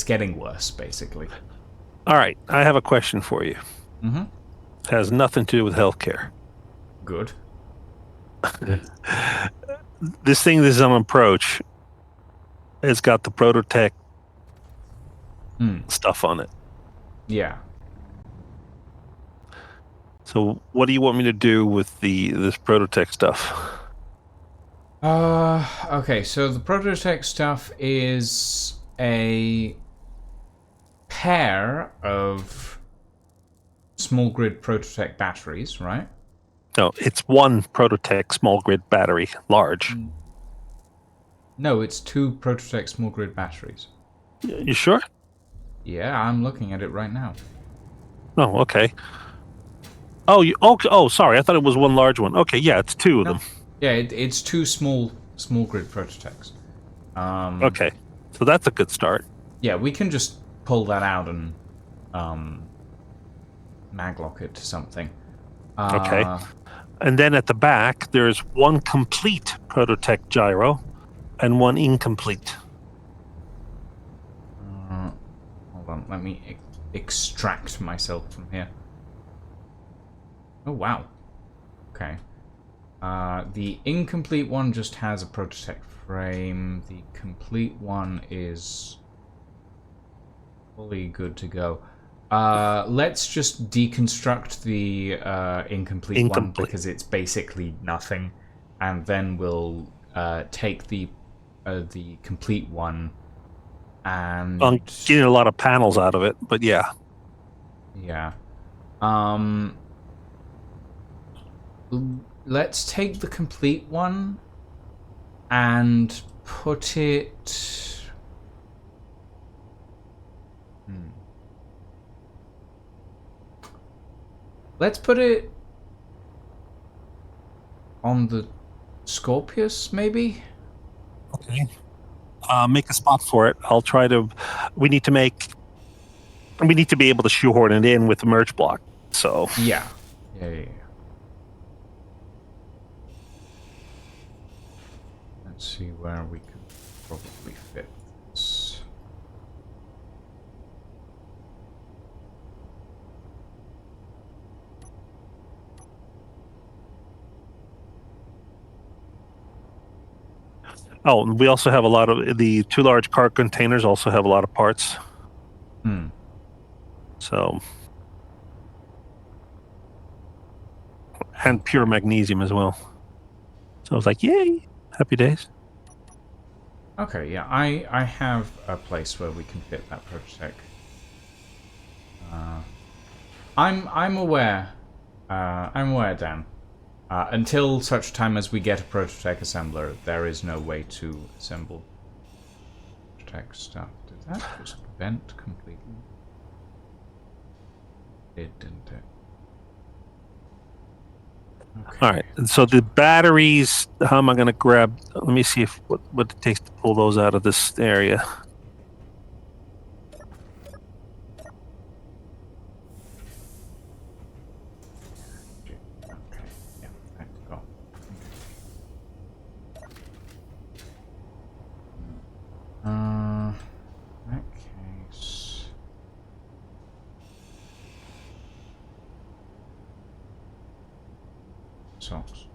A: getting worse, basically.
B: All right, I have a question for you.
A: Mm-hmm.
B: It has nothing to do with healthcare.
A: Good.
B: This thing, this is on approach. It's got the Prototech stuff on it.
A: Yeah.
B: So, what do you want me to do with this Prototech stuff?
A: Okay, so the Prototech stuff is a pair of small grid Prototech batteries, right?
B: No, it's one Prototech small grid battery, large.
A: No, it's two Prototech small grid batteries.
B: You sure?
A: Yeah, I'm looking at it right now.
B: Oh, okay. Oh, sorry. I thought it was one large one. Okay, yeah, it's two of them.
A: Yeah, it's two small grid Prototechs.
B: Okay, so that's a good start.
A: Yeah, we can just pull that out and maglock it to something.
B: Okay. And then at the back, there's one complete Prototech gyro and one incomplete.
A: Hold on, let me extract myself from here. Oh, wow. Okay. The incomplete one just has a Prototech frame. The complete one is fully good to go. Let's just deconstruct the incomplete one because it's basically nothing, and then we'll take the complete one and...
B: I'm getting a lot of panels out of it, but yeah.
A: Yeah. Let's take the complete one and put it... Let's put it on the Scorpius, maybe?
B: Okay. Make a spot for it. I'll try to... We need to be able to shoehorn it in with the merge block, so...
A: Yeah. Okay. Let's see where we could probably fit this.
B: Oh, and we also have a lot of the 2 large car containers. Also have a lot of parts.
A: Hmm.
B: So, and pure magnesium as well. So I was like, yay, happy days.
A: Okay, yeah, I have a place where we can fit that prototech. I'm aware. I'm aware, Dan. Until such time as we get a prototech assembler, there is no way to assemble prototech stuff. Did that just vent completely? It didn't it? Okay.
B: All right. And so the batteries, how am I going to grab? Let me see if what it takes to pull those out of this area.
A: Okay. Yeah, I forgot. In that case. Socks.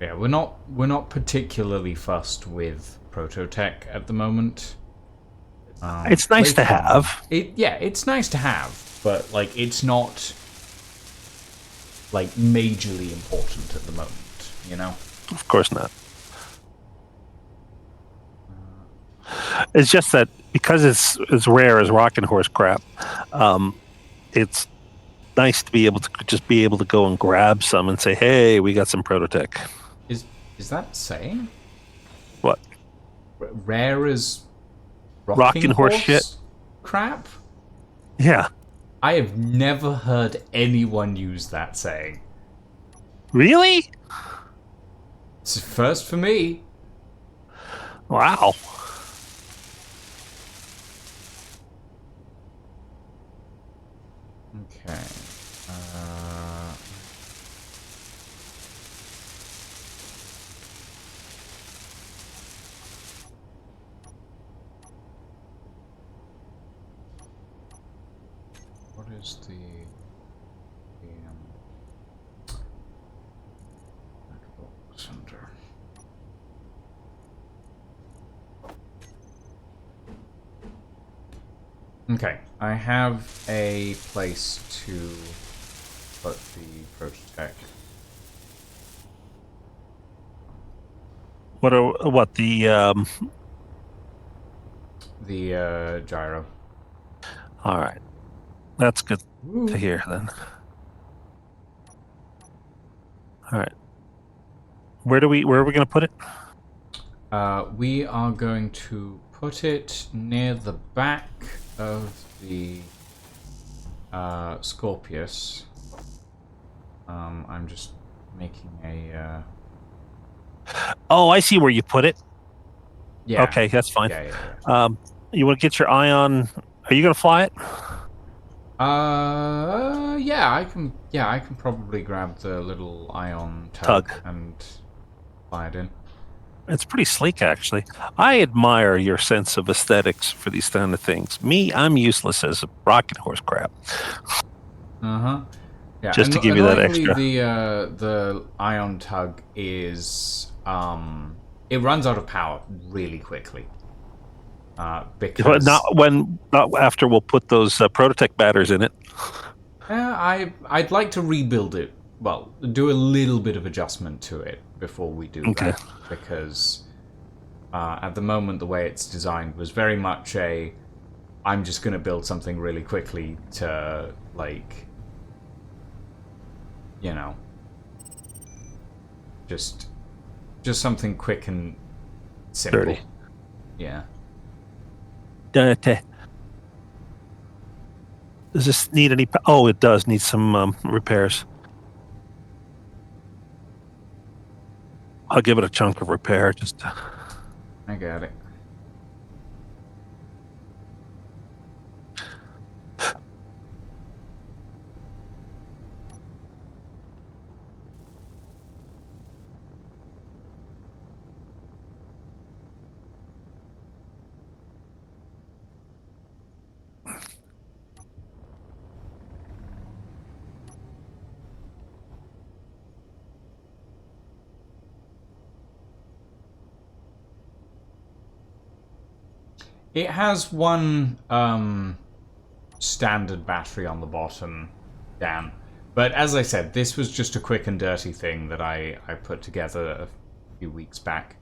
A: Yeah, we're not particularly fussed with prototech at the moment.
B: It's nice to have.
A: It's nice to have, but like it's not like majorly important at the moment, you know?
B: Of course not. It's just that because it's as rare as rocking horse crap, it's nice to be able to just be able to go and grab some and say, "Hey, we got some prototech."
A: Is that saying?
B: What?
A: Rare as
B: Rocking horse shit?
A: crap?
B: Yeah.
A: I have never heard anyone use that saying.
B: Really?
A: It's a first for me.
B: Wow.
A: Okay. What is the box under? Okay, I have a place to put the prototech. The gyro.
B: All right. That's good to hear then. All right. Where are we going to put it?
A: We are going to put it near the back of the Scorpius. I'm just making a.
B: Oh, I see where you put it.
A: Yeah.
B: Okay, that's fine.
A: Yeah.
B: You want to get your eye on? Are you going to fly it?
A: Yeah, I can. Yeah, I can probably grab the little ion tug and fly it in.
B: It's pretty sleek, actually. I admire your sense of aesthetics for these kind of things. Me, I'm useless as a rocket horse crap.
A: Yeah,
B: just to give you that extra.
A: The ion tug is it runs out of power really quickly. Because
B: not after we'll put those prototech batters in it.
A: I'd like to rebuild it. Well, do a little bit of adjustment to it before we do that, because at the moment the way it's designed was very much I'm just going to build something really quickly to like, you know, just something quick and simple.
B: Dirty.
A: Yeah.
B: Dirty. Does this need any? Oh, it does need some repairs. I'll give it a chunk of repair. Just
A: I got it. It has one standard battery on the bottom, Dan. But as I said, this was just a quick and dirty thing that I put together a few weeks back.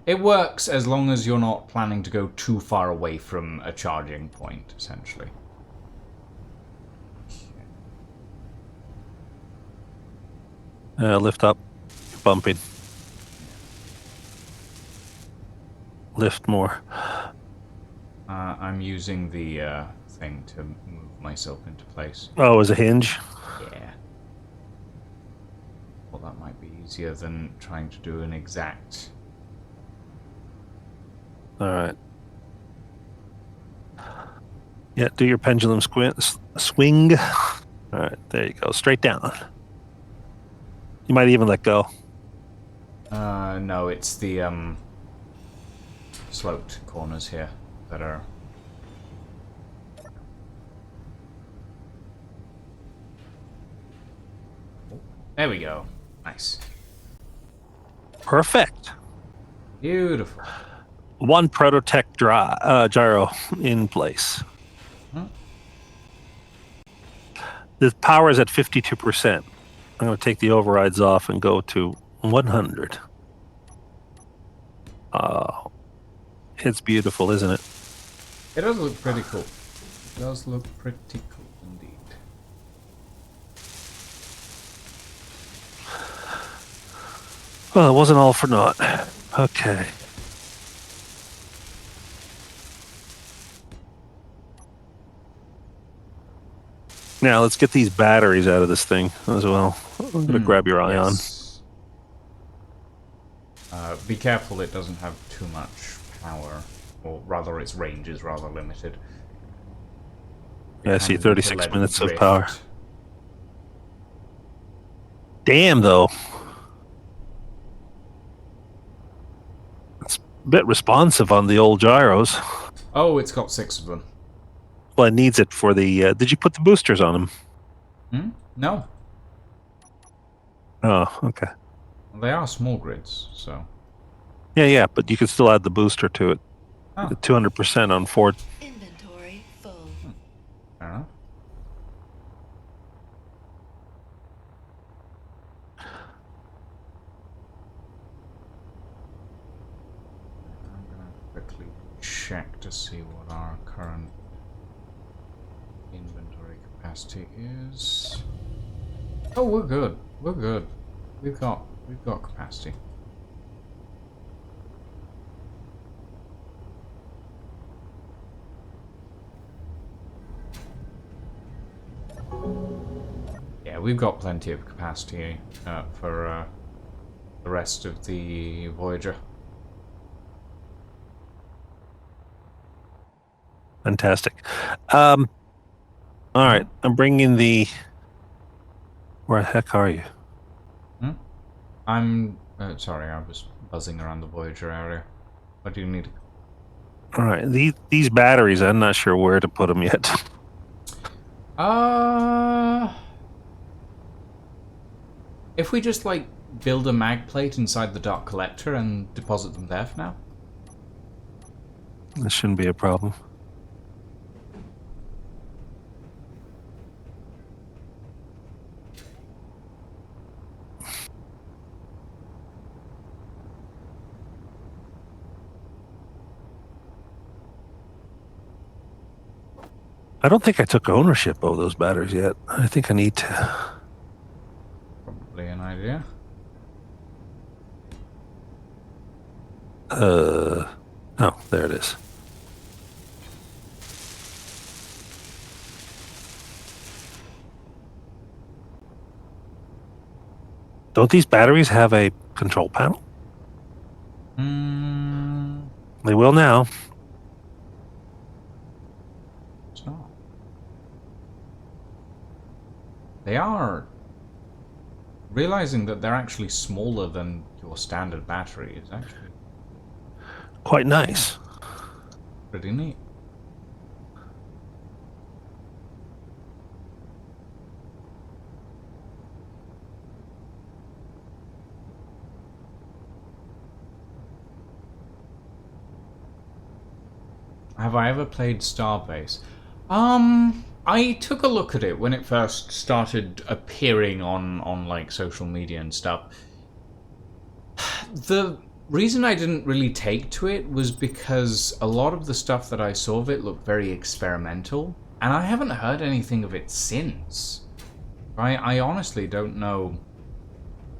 A: It works as long as you're not planning to go too far away from a charging point, essentially.
B: lift up, bumping. Lift more.
A: I'm using the thing to move myself into place.
B: Oh, as a hinge?
A: Yeah. Well, that might be easier than trying to do an exact...
B: All right. Yeah, do your pendulum swing. All right, there you go. Straight down. You might even let go.
A: No, it's the sloped corners here that are... There we go. Nice.
B: Perfect.
A: Beautiful.
B: One Prototech gyro in place.
A: Huh?
B: The power is at 52%. I'm going to take the overrides off and go to 100. Oh, it's beautiful, isn't it?
A: It does look pretty cool. It does look pretty cool indeed.
B: Well, it wasn't all for naught. Okay. Now let's get these batteries out of this thing as well. I'm going to grab your ion.
A: Yes. Be careful it doesn't have too much power, or rather its range is rather limited.
B: Yeah, I see
A: And
B: 36
A: let it
B: minutes of
A: drift.
B: power. Damn, though. It's a bit responsive on the old gyros.
A: Oh, it's got 6 of them.
B: Well, it needs it for the... did you put the boosters on them?
A: Hmm? No.
B: Oh, okay.
A: Well, they are small grids, so...
B: Yeah, but you can still add the booster to it.
A: Oh,
B: 200% on Ford.
D: Inventory full.
A: fair enough. I'm gonna quickly check to see what our current inventory capacity is. Oh, we're good. We're good. We've got capacity. Yeah, we've got plenty of capacity for the rest of the Voyager.
B: Fantastic. All right, I'm bringing the... Where the heck are you?
A: I'm sorry, I was buzzing around the Voyager area. What do you need?
B: All right, these batteries, I'm not sure where to put them yet.
A: If we just like build a mag plate inside the Dark Collector and deposit them there for now.
B: This shouldn't be a problem. I don't think I took ownership of those batteries yet. I think I need to.
A: Probably an idea.
B: Oh, there it is. Don't these batteries have a control panel? They will now.
A: It's not. They are realizing that they're actually smaller than your standard battery is actually
B: Quite nice.
A: pretty neat. Have I ever played Starbase? I took a look at it when it first started appearing on like social media and stuff. The reason I didn't really take to it was because a lot of the stuff that I saw of it looked very experimental, and I haven't heard anything of it since. I honestly don't know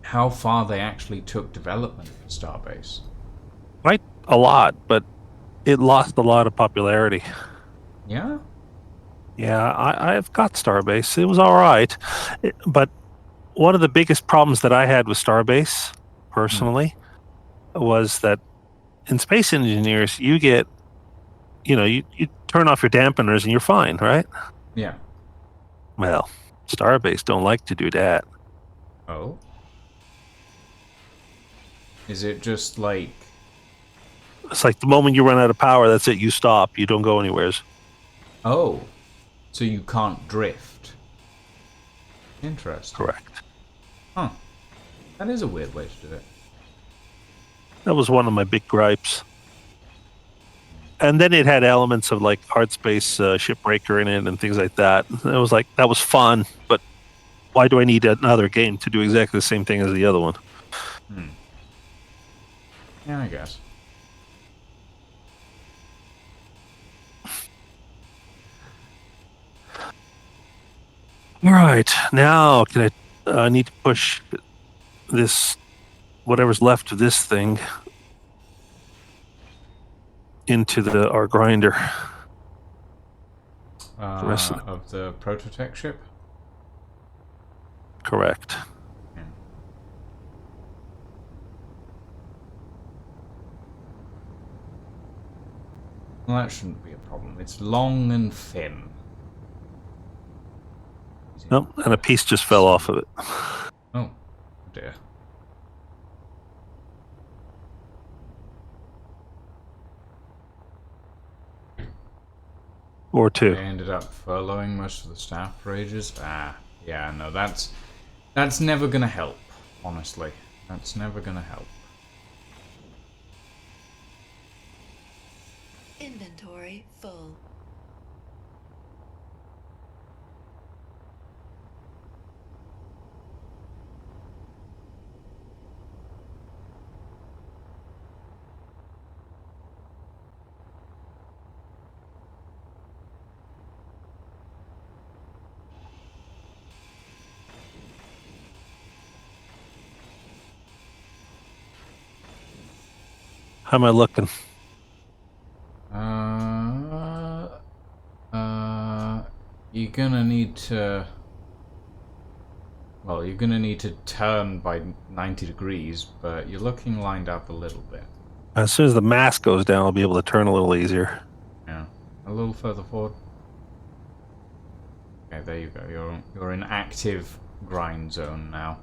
A: how far they actually took development for Starbase.
B: Quite a lot, but it lost a lot of popularity.
A: Yeah?
B: Yeah, I've got Starbase. It was all right. But one of the biggest problems that I had with Starbase, personally, was that in Space Engineers, you get, you turn off your dampeners and you're fine, right?
A: Yeah.
B: Well, Starbase don't like to do that.
A: Oh? Is it just like...
B: It's like the moment you run out of power, that's it. You stop. You don't go anywheres.
A: Oh, so you can't drift. Interesting.
B: Correct.
A: Huh. That is a weird way to do it.
B: That was one of my big gripes. And then it had elements of like hard space shipbreaker in it and things like that. It was like, that was fun, but why do I need another game to do exactly the same thing as the other one?
A: Yeah, I guess.
B: All right, now can I need to push this, whatever's left of this thing, into our grinder. The rest
A: Of the Prototech ship?
B: Correct.
A: Yeah. Well, that shouldn't be a problem. It's long and thin.
B: Nope, and a piece just fell off of it.
A: Oh, dear.
B: Or two.
A: They ended up furloughing most of the staff for ages. Ah, yeah, no, that's never gonna help, honestly. That's never gonna help.
D: Inventory full.
B: How am I looking?
A: You're gonna need to... Well, you're gonna need to turn by 90 degrees, but you're looking lined up a little bit.
B: As soon as the mask goes down, I'll be able to turn a little easier.
A: Yeah. A little further forward. Okay, there you go. You're in active grind zone now.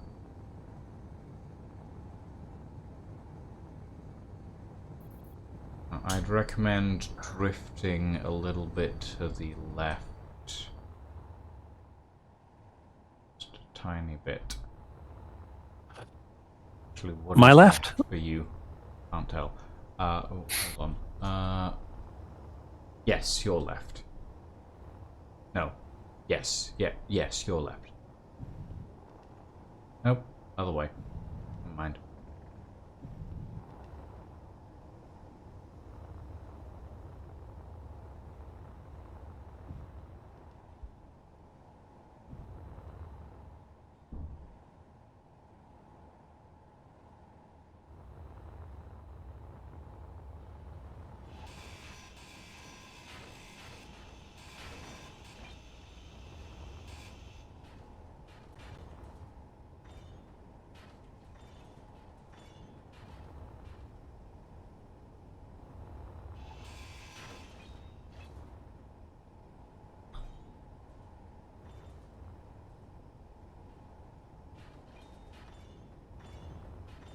A: I'd recommend drifting a little bit to the left. Just a tiny bit. Actually, what
B: My
A: is
B: left?
A: for you? Can't tell. Oh, hold on. Yes, your left. No. Yes, yes, your left. Nope, other way. Never mind.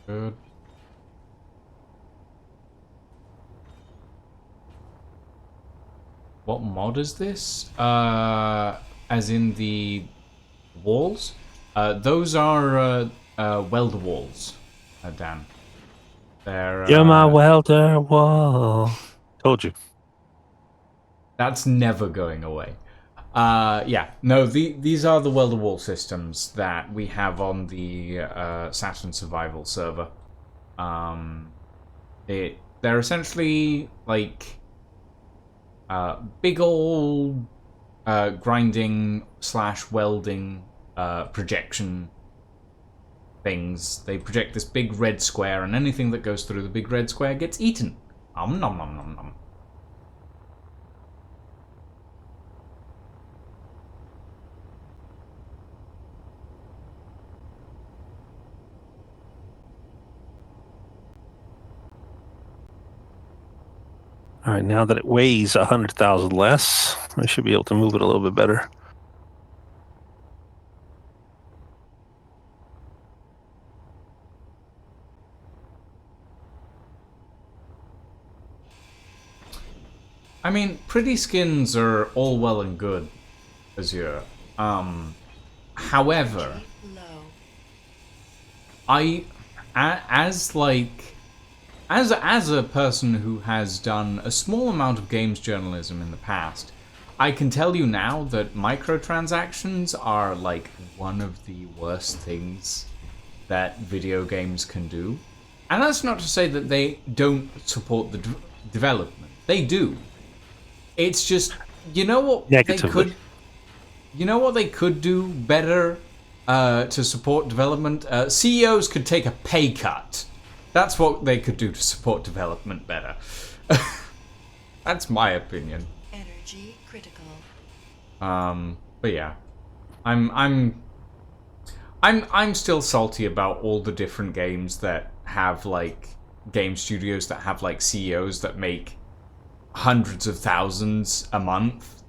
A: Good. What mod is this? As in the walls? Those are welder walls, Dan. They're
B: You're my welder wall. Told you.
A: that's never going away. Yeah, no, these are the welder wall systems that we have on the Saturn survival server. They're essentially like big old grinding / welding projection things. They project this big red square, and anything that goes through the big red square gets eaten. Nom nom nom nom nom.
B: All right, now that it weighs 100,000 less, I should be able to move it a little bit better.
A: I mean, pretty skins are all well and good, Azure. However,
D: Low.
A: As a person who has done a small amount of games journalism in the past, I can tell you now that microtransactions are like one of the worst things that video games can do. And that's not to say that they don't support the development. They do. It's just, you know what they could do better to support development? CEOs could take a pay cut. That's what they could do to support development better. That's my opinion.
D: Energy critical.
A: But yeah, I'm still salty about all the different games that have like game studios that have like CEOs that make hundreds of thousands a month,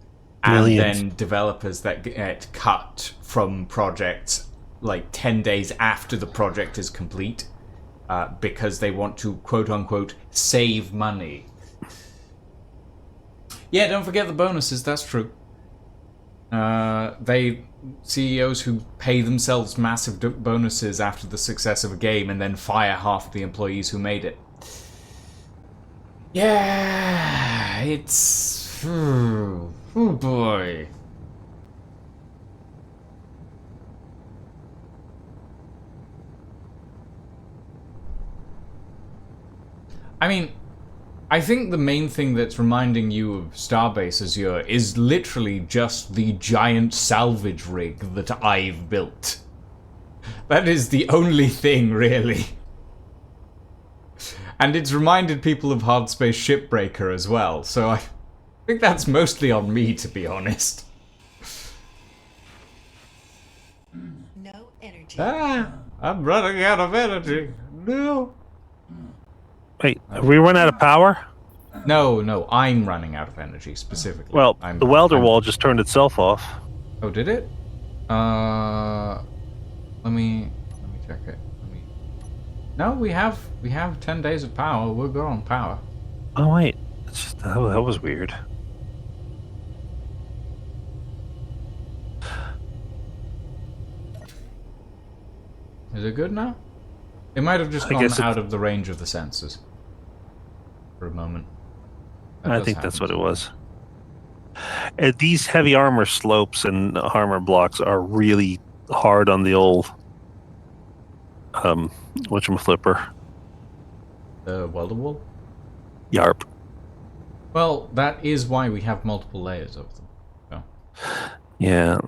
A: and
B: Millions.
A: then developers that get cut from projects like 10 days after the project is complete. Because they want to, quote-unquote, save money. Yeah, don't forget the bonuses, that's true. CEOs who pay themselves massive bonuses after the success of a game and then fire half of the employees who made it. Yeah, it's... Oh boy. I mean, I think the main thing that's reminding you of Starbase Azure is literally just the giant salvage rig that I've built. That is the only thing, really. And it's reminded people of Hard Space Shipbreaker as well, so I think that's mostly on me, to be honest.
D: No energy.
A: I'm running out of energy. No.
B: Wait, have we run out of power?
A: No, I'm running out of energy specifically.
B: Well, the welder wall just turned itself off.
A: Oh, did it? Let me check it. No, we have 10 days of power. We're good on power.
B: Oh wait, that was weird.
A: Is it good now? It might have just gone out of the range of the sensors for a moment.
B: I think that's what it was. These heavy armor slopes and armor blocks are really hard on the old whatchamaflipper.
A: The welder wall?
B: Yarp.
A: Well, that is why we have multiple layers of them. So.
B: Yeah.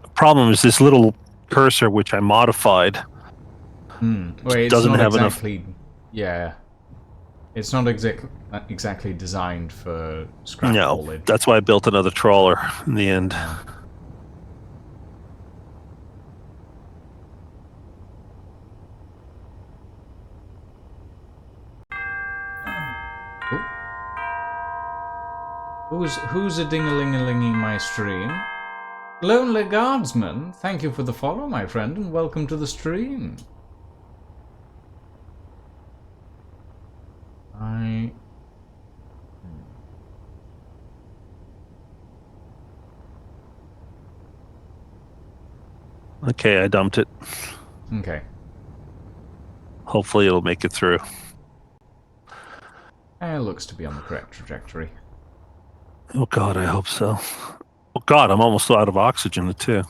B: The problem is this little cursor, which I modified,
A: Wait,
B: doesn't have
A: exactly,
B: enough.
A: Yeah. It's not exactly designed for scrap
B: No,
A: haulage.
B: that's why I built another trawler in the end.
A: Who's a ding-a-ling-a-linging my stream? Lonely Guardsman, thank you for the follow, my friend, and welcome to the stream.
B: Okay, I dumped it.
A: Okay.
B: Hopefully it'll make it through.
A: It looks to be on the correct trajectory.
B: Oh God, I hope so. Oh God, I'm almost out of oxygen too.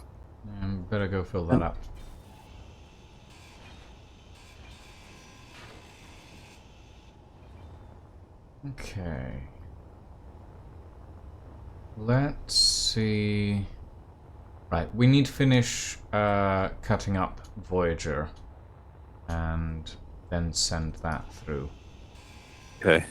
A: Better go fill that up. Okay. Let's see. Right, we need to finish cutting up Voyager and then send that through.
B: Okay.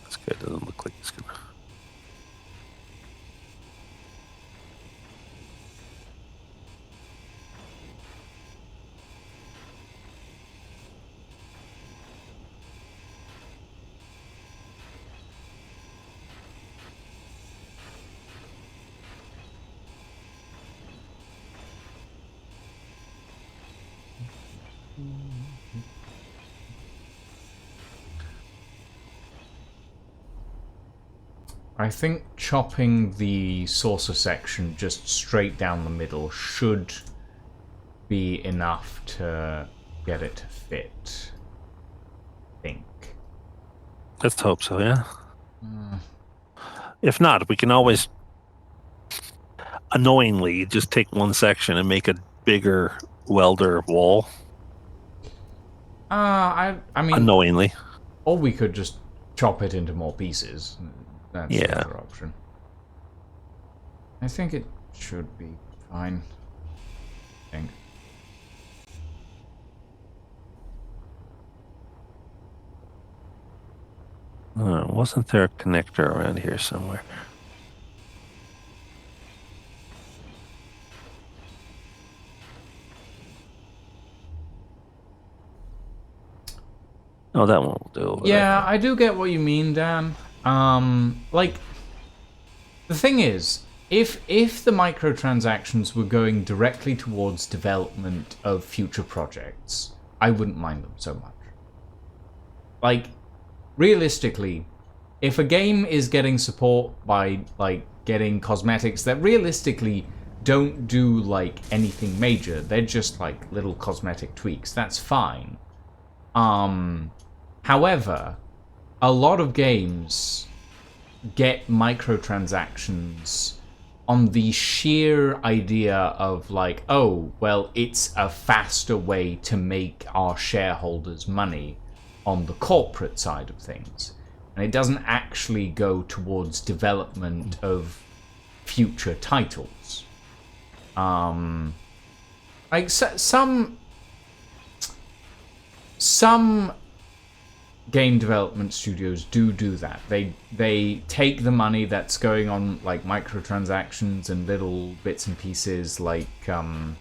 B: This guy doesn't look like he's gonna.
A: I think chopping the saucer section just straight down the middle should be enough to get it to fit. I think.
B: Let's hope so. Yeah. If not, we can always annoyingly just take one section and make a bigger welder wall.
A: I mean,
B: Unknowingly.
A: or we could just chop it into more pieces. That's the
B: Yeah.
A: other option. I think it should be fine. I think.
B: Wasn't there a connector around here somewhere? Oh, that one will do over
A: Yeah,
B: there.
A: I do get what you mean, Dan. Like, the thing is, if the microtransactions were going directly towards development of future projects, I wouldn't mind them so much. Like, realistically, if a game is getting support by, like, getting cosmetics that realistically don't do, like, anything major, they're just, like, little cosmetic tweaks, that's fine. However, a lot of games get microtransactions on the sheer idea of like, oh, well, it's a faster way to make our shareholders money on the corporate side of things. And it doesn't actually go towards development of future titles. Like some game development studios do that. They take the money that's going on like microtransactions and little bits and pieces like all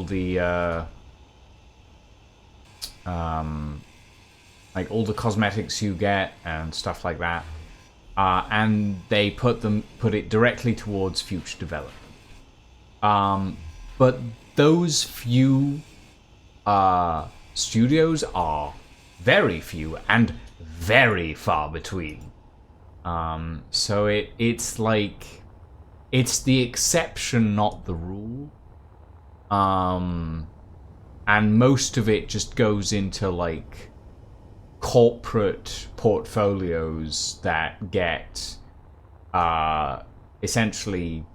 A: the like all the cosmetics you get and stuff like that, and they put it directly towards future development. But those few studios are very few and very far between. So it's like it's the exception, not the rule. And most of it just goes into like corporate portfolios that get essentially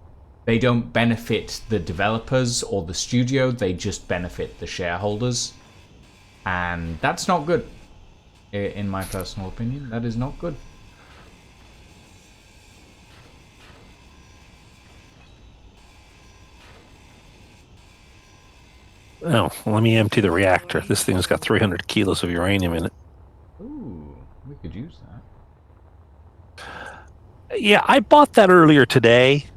A: they don't benefit the developers or the studio, they just benefit the shareholders. And that's not good. In my personal opinion, that is not good.
B: Oh, let me empty the reactor. This thing's got 300 kilos of uranium in it.
A: Ooh, we could use that.
B: Yeah, I bought that earlier today.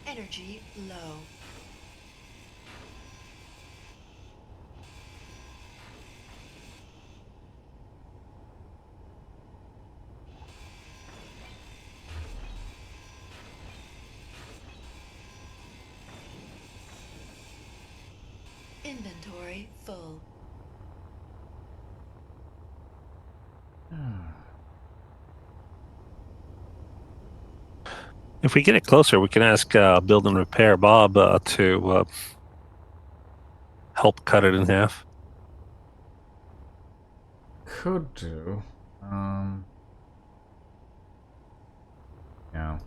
D: Energy low. Inventory full.
B: If we get it closer, we can ask Build and Repair Bob to help cut it in half.
A: Could do. Yeah.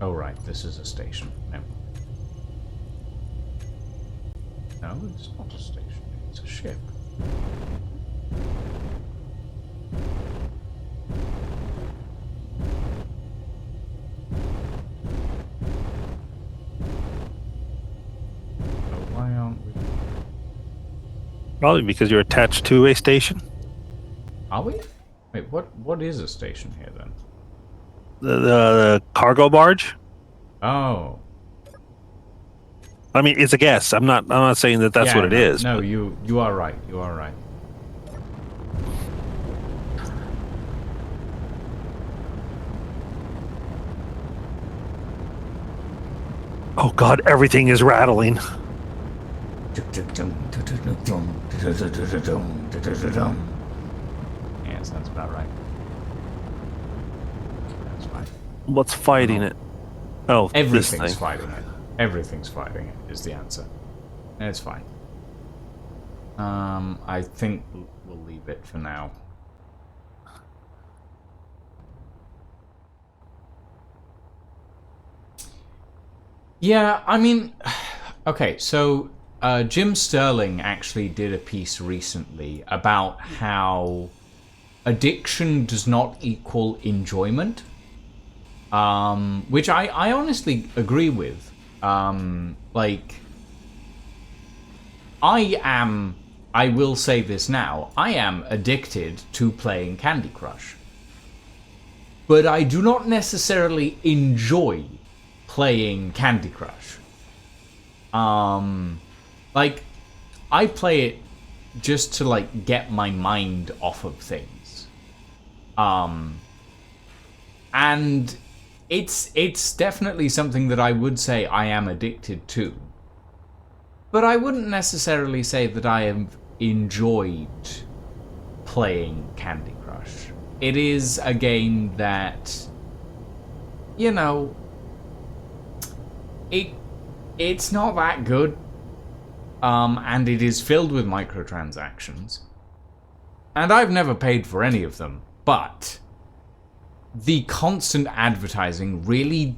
A: Oh, right, this is a station. No, it's not a station. It's a ship. Oh, why aren't we?
B: Probably because you're attached to a station.
A: Are we? Wait, what is a station here then?
B: The cargo barge.
A: Oh.
B: I mean, it's a guess. I'm not saying that that's
A: Yeah,
B: what it is.
A: No,
B: but-
A: you are right. You are right.
B: Oh God, everything is rattling.
A: Yeah, sounds about right. That's fine.
B: What's fighting it? Oh, this
A: Everything's
B: thing.
A: fighting it. Everything's fighting it is the answer. And it's fine. I think we'll leave it for now. Yeah, I mean, okay, so Jim Sterling actually did a piece recently about how addiction does not equal enjoyment, which I honestly agree with. Like, I will say this now, I am addicted to playing Candy Crush. But I do not necessarily enjoy playing Candy Crush. Like, I play it just to, like, get my mind off of things. And it's definitely something that I would say I am addicted to. But I wouldn't necessarily say that I have enjoyed playing Candy Crush. It is a game that, you know, it's not that good. And it is filled with microtransactions. And I've never paid for any of them, but the constant advertising really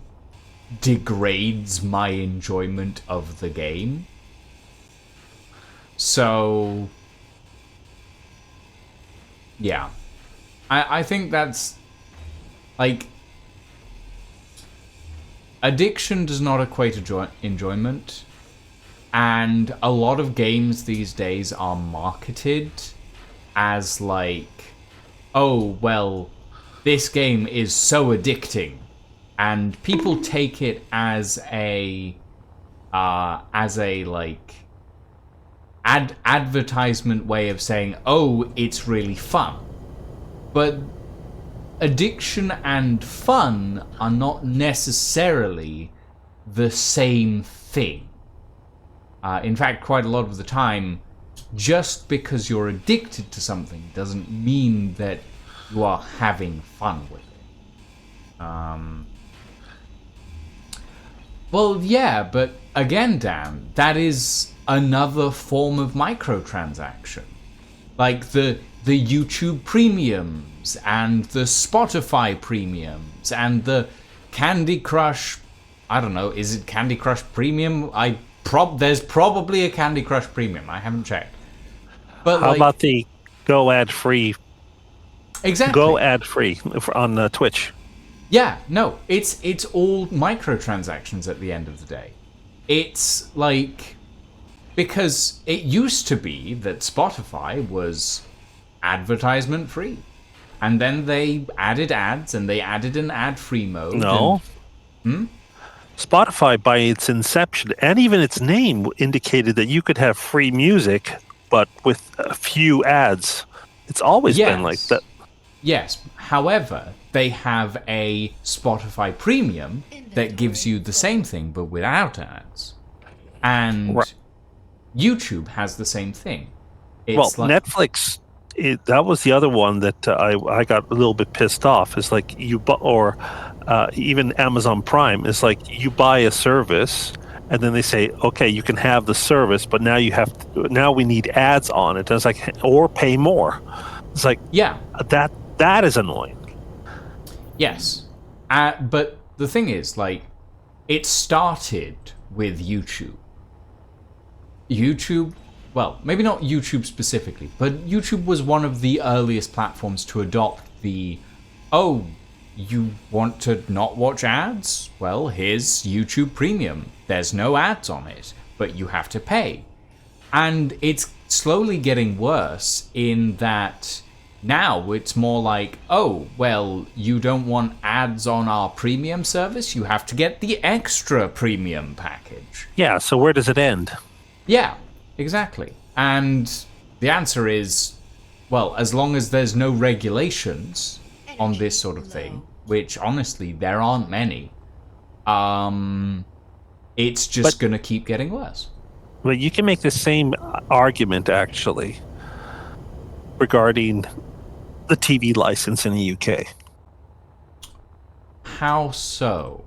A: degrades my enjoyment of the game. So, yeah. I think that's, like, addiction does not equate to enjoyment. And a lot of games these days are marketed as, like, oh, well, this game is so addicting. And people take it as a like, advertisement way of saying, oh, it's really fun. But addiction and fun are not necessarily the same thing. In fact, quite a lot of the time, just because you're addicted to something doesn't mean that you are having fun with it. Well, yeah, but again, Dan, that is another form of microtransaction. Like the YouTube premiums and the Spotify premiums and the Candy Crush, I don't know, is it Candy Crush Premium? There's probably a Candy Crush Premium. I haven't checked. But
B: how about the go ad free?
A: Exactly.
B: Go ad free on Twitch.
A: Yeah, no, it's all microtransactions at the end of the day. It's like, because it used to be that Spotify was advertisement free. And then they added ads and they added an ad-free mode.
B: No, Spotify, by its inception and even its name, indicated that you could have free music, but with a few ads. It's always been like that.
A: Yes. However, they have a Spotify Premium that gives you the same thing but without ads. And
B: Right.
A: YouTube has the same thing.
B: Well, Netflix, that was the other one that I got a little bit pissed off. Is like even Amazon Prime is like you buy a service and then they say, okay, you can have the service, but now we need ads on it. And it's like, or pay more. It's like,
A: yeah,
B: that is annoying.
A: yes. But the thing is, like, it started with YouTube. Well, maybe not YouTube specifically, but YouTube was one of the earliest platforms to adopt the, oh, you want to not watch ads? Well, here's YouTube Premium. There's no ads on it, but you have to pay. And it's slowly getting worse in that now it's more like, oh, well, you don't want ads on our premium service? You have to get the extra premium package.
B: Yeah, so where does it end?
A: Yeah, exactly. And the answer is, well, as long as there's no regulations on this sort of thing, which honestly there aren't many, it's just going to keep getting worse.
B: Well, you can make the same argument actually regarding the TV license in the UK.
A: How so?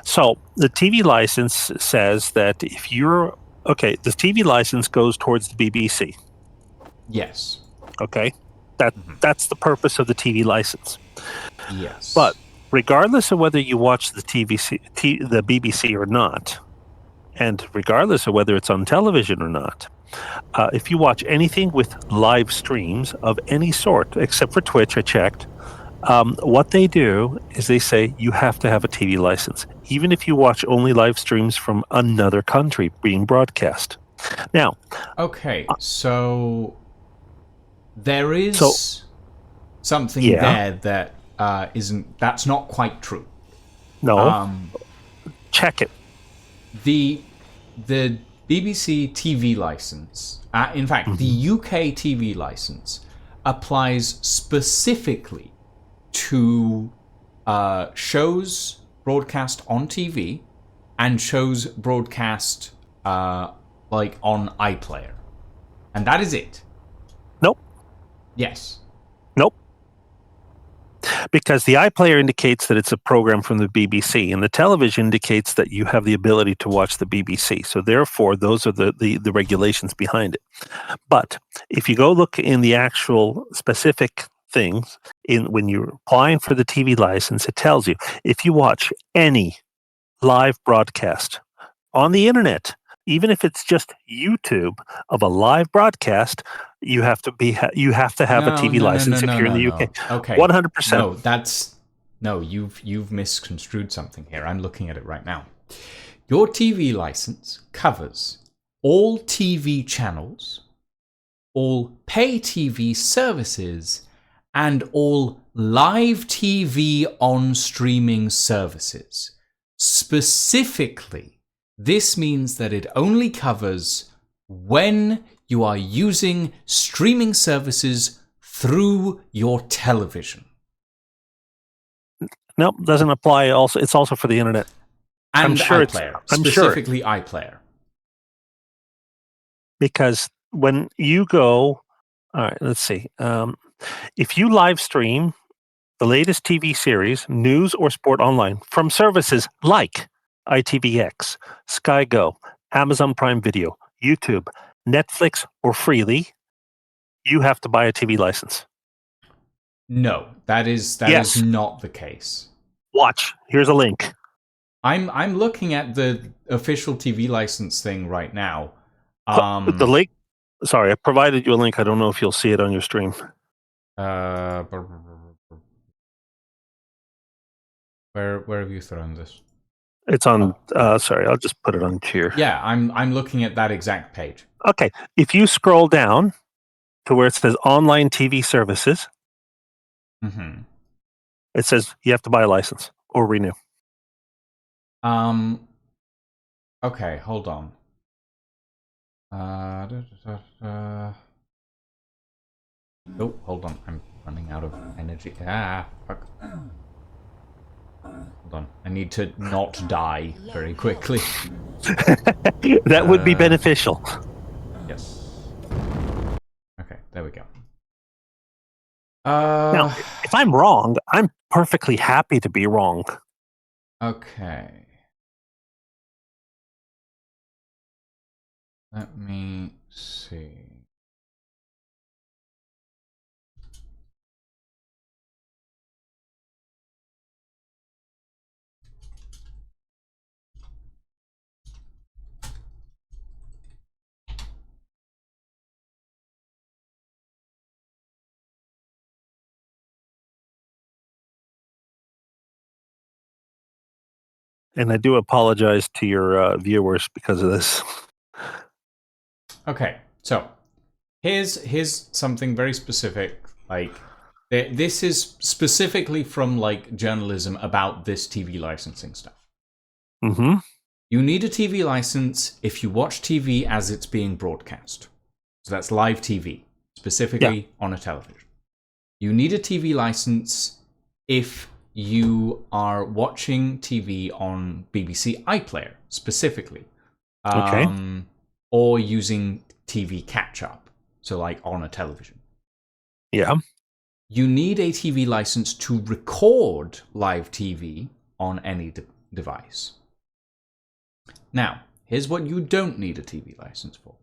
B: So the TV license says that if you're the TV license goes towards the BBC.
A: Yes.
B: Okay, that's the purpose of the TV license.
A: Yes.
B: But regardless of whether you watch the the BBC or not, and regardless of whether it's on television or not, if you watch anything with live streams of any sort, except for Twitch, I checked, what they do is they say you have to have a TV license, even if you watch only live streams from another country being broadcast. Now,
A: okay, so there is something there that that's not quite true.
B: No, check it.
A: The BBC TV license, in fact, the UK TV license applies specifically to shows broadcast on TV and shows broadcast like on iPlayer, and that is it.
B: Nope.
A: Yes.
B: Nope. Because the iPlayer indicates that it's a program from the BBC, and the television indicates that you have the ability to watch the BBC. So therefore, those are the regulations behind it. But if you go look in the actual specific things, when you're applying for the TV license, it tells you if you watch any live broadcast on the internet, even if it's just YouTube of a live broadcast, you have to have a TV license if you're in the UK.
A: Okay,
B: 100%.
A: You've misconstrued something here. I'm looking at it right now. Your TV license covers all TV channels, all pay TV services, and all live TV on streaming services. Specifically, this means that it only covers when you are using streaming services through your television.
B: Nope, doesn't apply. Also, it's also for the internet.
A: And
B: I'm sure
A: iPlayer, specifically iPlayer.
B: Because when you go, all right, let's see. If you live stream the latest TV series, news, or sport online from services like ITVX, Sky Go, Amazon Prime Video, YouTube, Netflix, or Freely, you have to buy a TV license.
A: No, that is not the case.
B: Watch. Here's a link.
A: I'm looking at the official TV license thing right now.
B: The link. Sorry, I provided you a link. I don't know if you'll see it on your stream.
A: Where have you thrown this?
B: It's on. Sorry, I'll just put it on here.
A: Yeah, I'm looking at that exact page.
B: Okay, if you scroll down to where it says online TV services, it says you have to buy a license or renew.
A: Okay, hold on. Oh, hold on. I'm running out of energy. Fuck. Hold on. I need to not die very quickly.
B: That would be beneficial.
A: Yes. Okay, there we go.
B: Now, if I'm wrong, I'm perfectly happy to be wrong.
A: Okay. Let me see.
B: And I do apologize to your viewers because of this.
A: Okay, so here's something very specific. Like this is specifically from like journalism about this TV licensing stuff.
B: Mm-hmm.
A: You need a TV license if you watch TV as it's being broadcast. So that's live TV, specifically on a television. You need a TV license if you are watching TV on BBC iPlayer, specifically.
B: Okay.
A: Or using TV catch-up, so like on a television.
B: Yeah.
A: You need a TV license to record live TV on any device. Now, here's what you don't need a TV license for.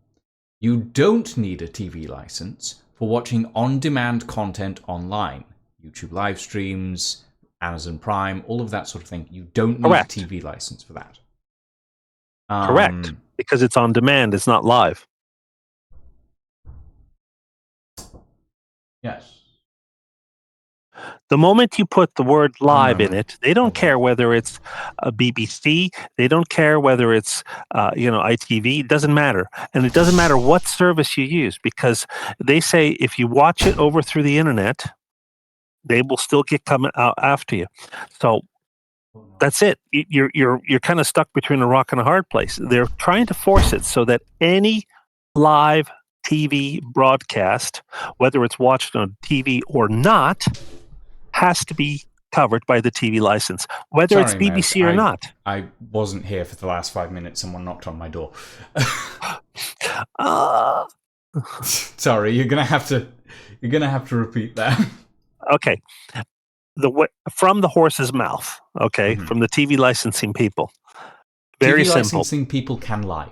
A: You don't need a TV license for watching on-demand content online. YouTube live streams, Amazon Prime, all of that sort of thing. You don't need
B: Correct.
A: a TV license for that.
B: Correct. Because it's on demand, it's not live.
A: Yes.
B: The moment you put the word live in
A: moment.
B: it, they don't care whether it's a BBC, they don't care whether it's ITV, it doesn't matter. And it doesn't matter what service you use, because they say if you watch it over through the internet, they will still get coming out after you. So that's it. You're kind of stuck between a rock and a hard place. They're trying to force it so that any live TV broadcast, whether it's watched on TV or not, has to be covered by the TV license, whether it's
A: Sorry,
B: BBC
A: Mez,
B: or not.
A: I wasn't here for the last 5 minutes. Someone knocked on my door. Sorry, you're gonna have to repeat that.
B: Okay. From the horse's mouth, okay, from the TV licensing people. Very
A: TV
B: simple.
A: licensing people can lie.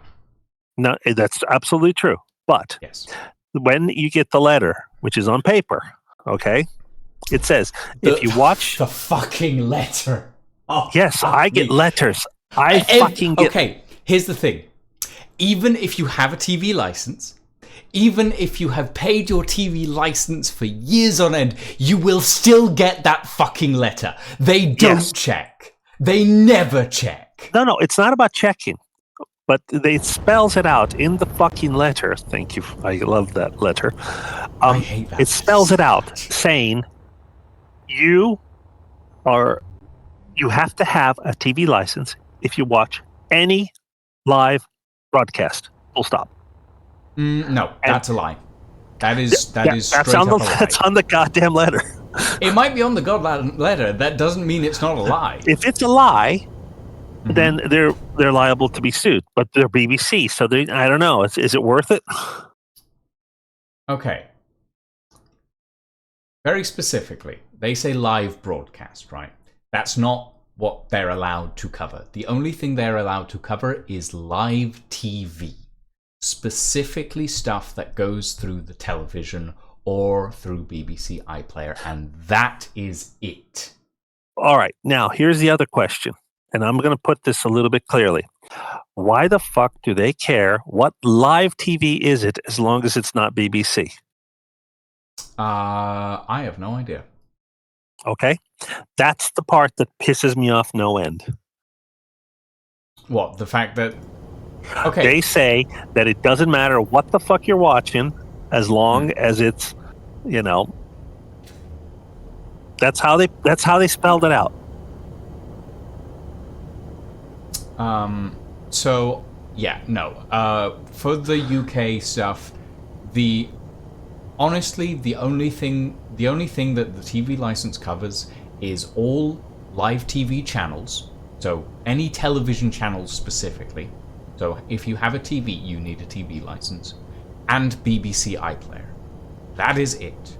B: No, that's absolutely true. But
A: Yes.
B: when you get the letter, which is on paper, okay, it says if you watch
A: the fucking letter. Oh,
B: yes, I get letters.
A: Okay, here's the thing. Even if you have a TV license, even if you have paid your TV license for years on end, you will still get that fucking letter. They don't check. They never check.
B: No, it's not about checking. But it spells it out in the fucking letter. Thank you. I love that letter.
A: I hate that.
B: It spells it out saying you have to have a TV license if you watch any live broadcast. Full stop.
A: No, that's a lie. That is straight
B: that's
A: up a lie.
B: That's on the goddamn letter.
A: It might be on the goddamn letter. That doesn't mean it's not a lie.
B: If it's a lie, then they're liable to be sued. But they're BBC, so I don't know. Is it worth it?
A: Okay. Very specifically, they say live broadcast, right? That's not what they're allowed to cover. The only thing they're allowed to cover is live TV. Specifically stuff that goes through the television or through BBC iPlayer, and that is it.
B: All right. Now, here's the other question, and I'm going to put this a little bit clearly. Why the fuck do they care what live TV is it as long as it's not BBC?
A: I have no idea.
B: Okay? That's the part that pisses me off no end.
A: What? The fact that... Okay.
B: They say that it doesn't matter what the fuck you're watching as long as it's, that's how they spelled it out.
A: So yeah, no. For the UK stuff, honestly, the only thing that the TV license covers is all live TV channels. So any television channels specifically. So if you have a TV, you need a TV license, and BBC iPlayer. That is it.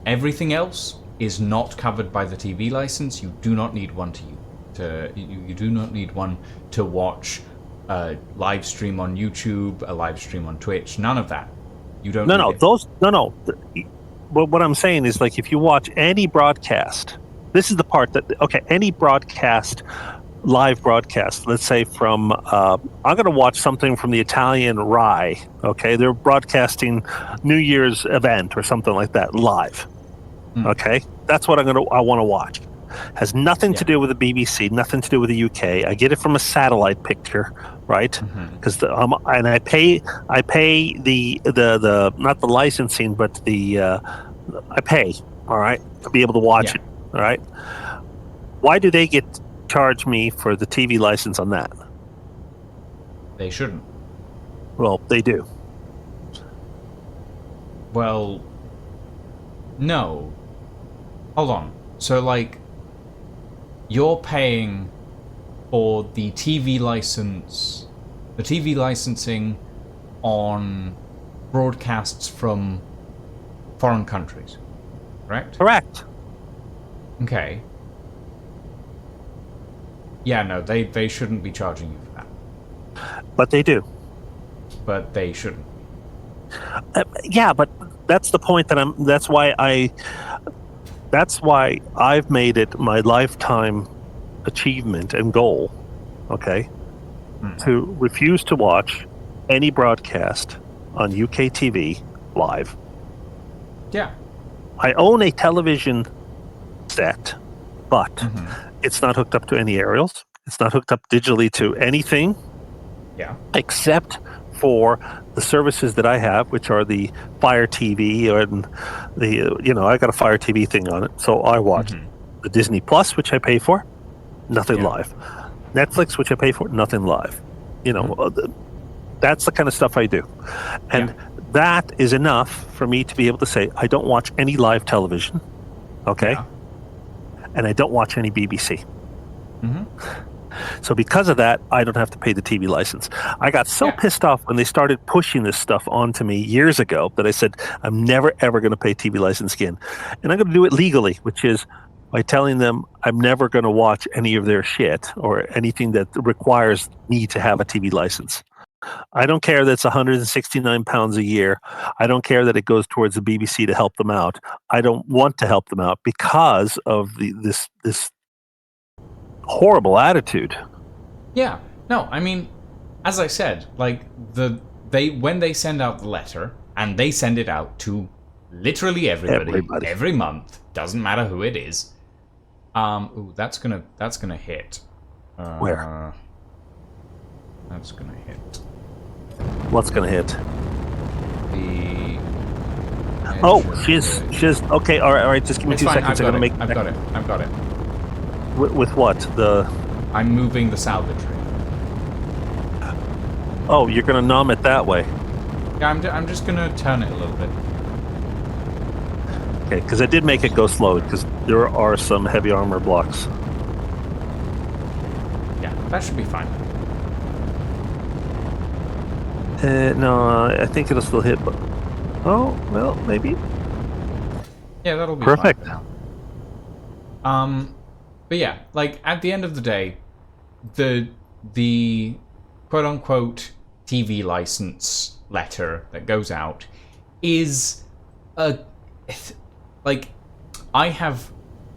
A: Everything else is not covered by the TV license. You do not need one you do not need one to watch a live stream on YouTube, a live stream on Twitch. None of that. You don't.
B: No, no. But what I'm saying is, like, if you watch any broadcast, this is the part that any broadcast, live broadcast. Let's say from I'm going to watch something from the Italian Rai. Okay, they're broadcasting New Year's event or something like that live. Okay, that's what I want to watch. Has nothing to do with the BBC, nothing to do with the UK. I get it from a satellite picture, right? Because and I pay the not the licensing, but I pay, all right, to be able to watch it, all right. Why do they get charge me for the TV license on that?
A: They shouldn't.
B: Well, they do.
A: Well, no. Hold on. So, like, you're paying for the TV license, the TV licensing on broadcasts from foreign countries, correct?
B: Correct.
A: Okay. Yeah, no, they shouldn't be charging you for that.
B: But they do.
A: But they shouldn't.
B: Yeah, but that's the point that's why I've made it my lifetime achievement and goal, okay, to refuse to watch any broadcast on UK TV live.
A: Yeah.
B: I own a television set, but it's not hooked up to any aerials. It's not hooked up digitally to anything.
A: Yeah.
B: Except for the services that I have, which are the Fire TV and I got a Fire TV thing on it, so I watch the Disney Plus, which I pay for, nothing live. Netflix, which I pay for, nothing live. That's the kind of stuff I do, and that is enough for me to be able to say I don't watch any live television, okay, and I don't watch any BBC. So because of that, I don't have to pay the TV license. I got so pissed off when they started pushing this stuff onto me years ago that I said, I'm never, ever going to pay TV license again. And I'm going to do it legally, which is by telling them I'm never going to watch any of their shit or anything that requires me to have a TV license. I don't care that it's £169 a year. I don't care that it goes towards the BBC to help them out. I don't want to help them out because of this horrible attitude.
A: Yeah. No, I mean, as I said, like when they send out the letter, and they send it out to literally everybody. Every month, doesn't matter who it is. That's gonna hit.
B: Where?
A: That's gonna hit.
B: What's gonna hit?
A: The.
B: She's okay. All right. Just give me 2 seconds.
A: I've got it.
B: With what?
A: I'm moving the salvage rig.
B: Oh, you're gonna numb it that way.
A: Yeah, I'm just gonna turn it a little bit.
B: Okay, because I did make it go slow because there are some heavy armor blocks.
A: Yeah, that should be fine.
B: No, I think it'll still hit. But well, maybe.
A: Yeah, that'll be
B: perfect.
A: Fine for now. But yeah, like at the end of the day, the quote unquote TV license letter that goes out is like I have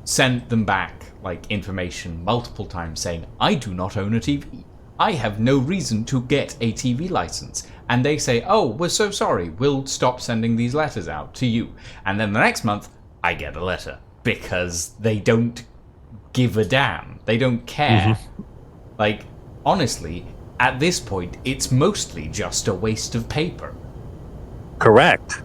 A: sent them back like information multiple times saying I do not own a TV. I have no reason to get a TV license. And they say, oh, we're so sorry, we'll stop sending these letters out to you. And then the next month, I get a letter because they don't give a damn. They don't care. Like, honestly, at this point, it's mostly just a waste of paper.
B: Correct.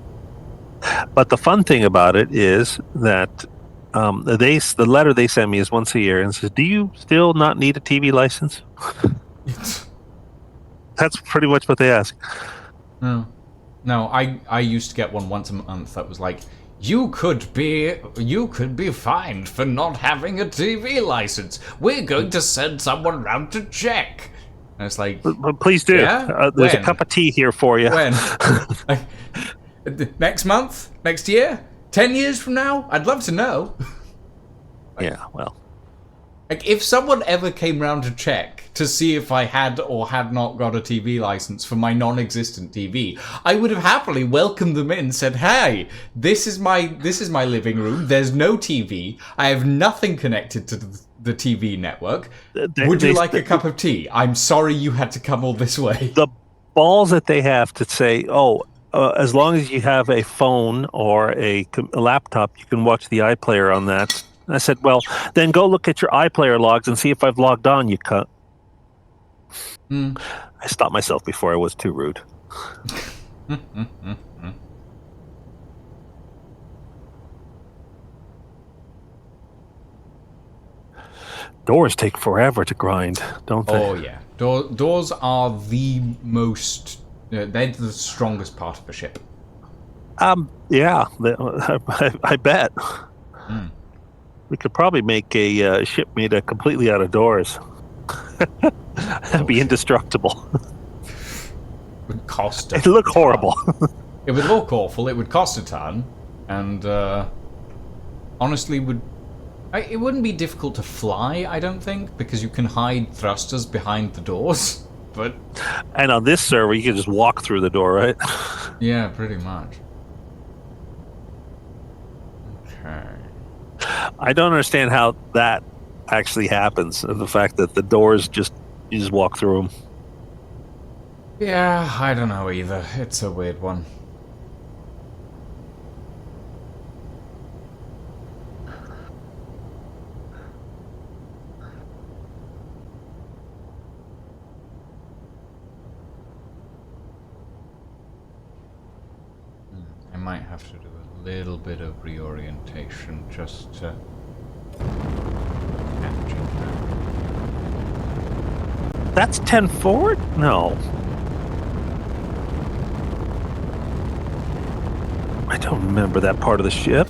B: But the fun thing about it is that The letter they send me is once a year and says, "Do you still not need a TV license?" That's pretty much what they ask.
A: No. No, I used to get one once a month that was like, you could be fined for not having a TV license. We're going to send someone round to check. And it's like,
B: But please do.
A: yeah?
B: There's a
A: When?
B: cup of tea here for you.
A: When? Next month? Next year? 10 years from now? I'd love to know.
B: Yeah, well.
A: Like, if someone ever came round to check to see if I had or had not got a TV license for my non-existent TV, I would have happily welcomed them in, said, "Hey, this is my living room. There's no TV. I have nothing connected to the TV network. Would you like a cup of tea? I'm sorry you had to come all this way."
B: The balls that they have to say, "Oh, as long as you have a phone or a laptop, you can watch the iPlayer on that." I said, "Well, then go look at your iPlayer logs and see if I've logged on, you cunt." I stopped myself before I was too rude. Doors take forever to grind, don't they?
A: Oh yeah, doors are the most. They're the strongest part of a ship.
B: Yeah, I bet. We could probably make a ship made completely out of doors. That'd be indestructible.
A: Would cost.
B: It'd look horrible.
A: It would look awful. It would cost a ton, and honestly, it wouldn't be difficult to fly. I don't think, because you can hide thrusters behind the doors. But
B: and on this server, you can just walk through the door, right?
A: Yeah, pretty much. Okay.
B: I don't understand how that actually happens. The fact that the doors you just walk through them.
A: Yeah, I don't know either. It's a weird one. I might have to do a little bit of reorientation just to capture that.
B: That's 10 forward? No. I don't remember that part of the ship.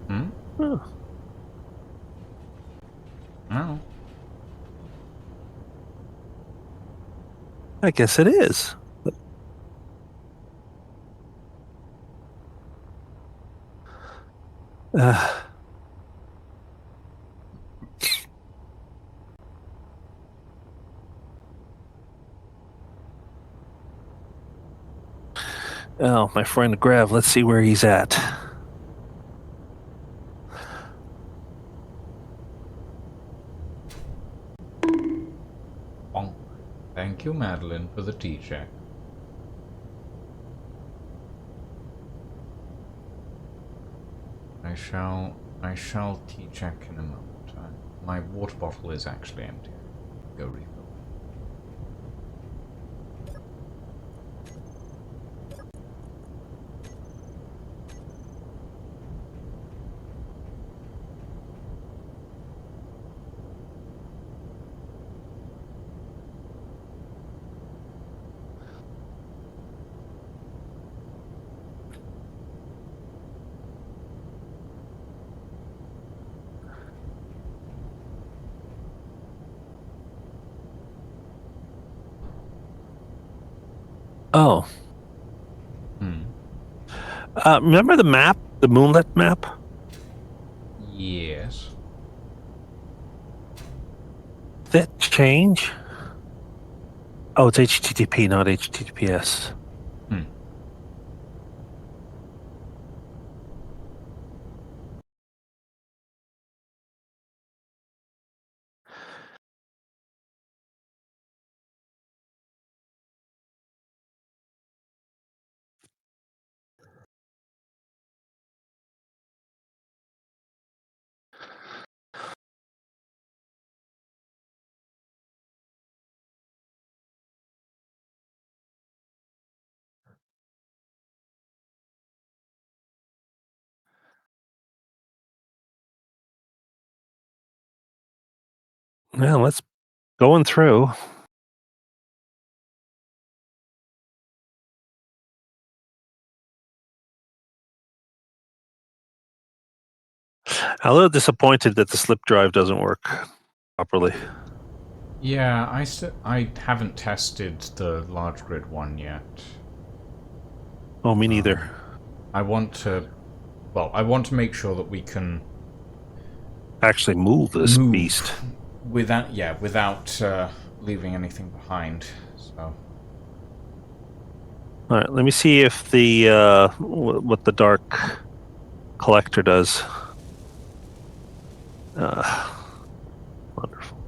B: Huh.
A: No.
B: I guess it is. Oh, my friend Grev, let's see where he's at.
A: Bonk. Thank you, Madeline, for the tea check. I shall tea check in a moment. My water bottle is actually empty. Go refill.
B: Oh. Remember the map? The moonlit map?
A: Yes.
B: Did that change? Oh, it's HTTP, not HTTPS. Well, let's going through. I'm a little disappointed that the slip drive doesn't work properly.
A: Yeah, I haven't tested the large grid one yet.
B: Oh, me neither.
A: I want to, well, I want to make sure that we can
B: Actually, move this
A: move
B: beast.
A: without leaving anything behind. So
B: All right, let me see if the what the dark collector does. Wonderful.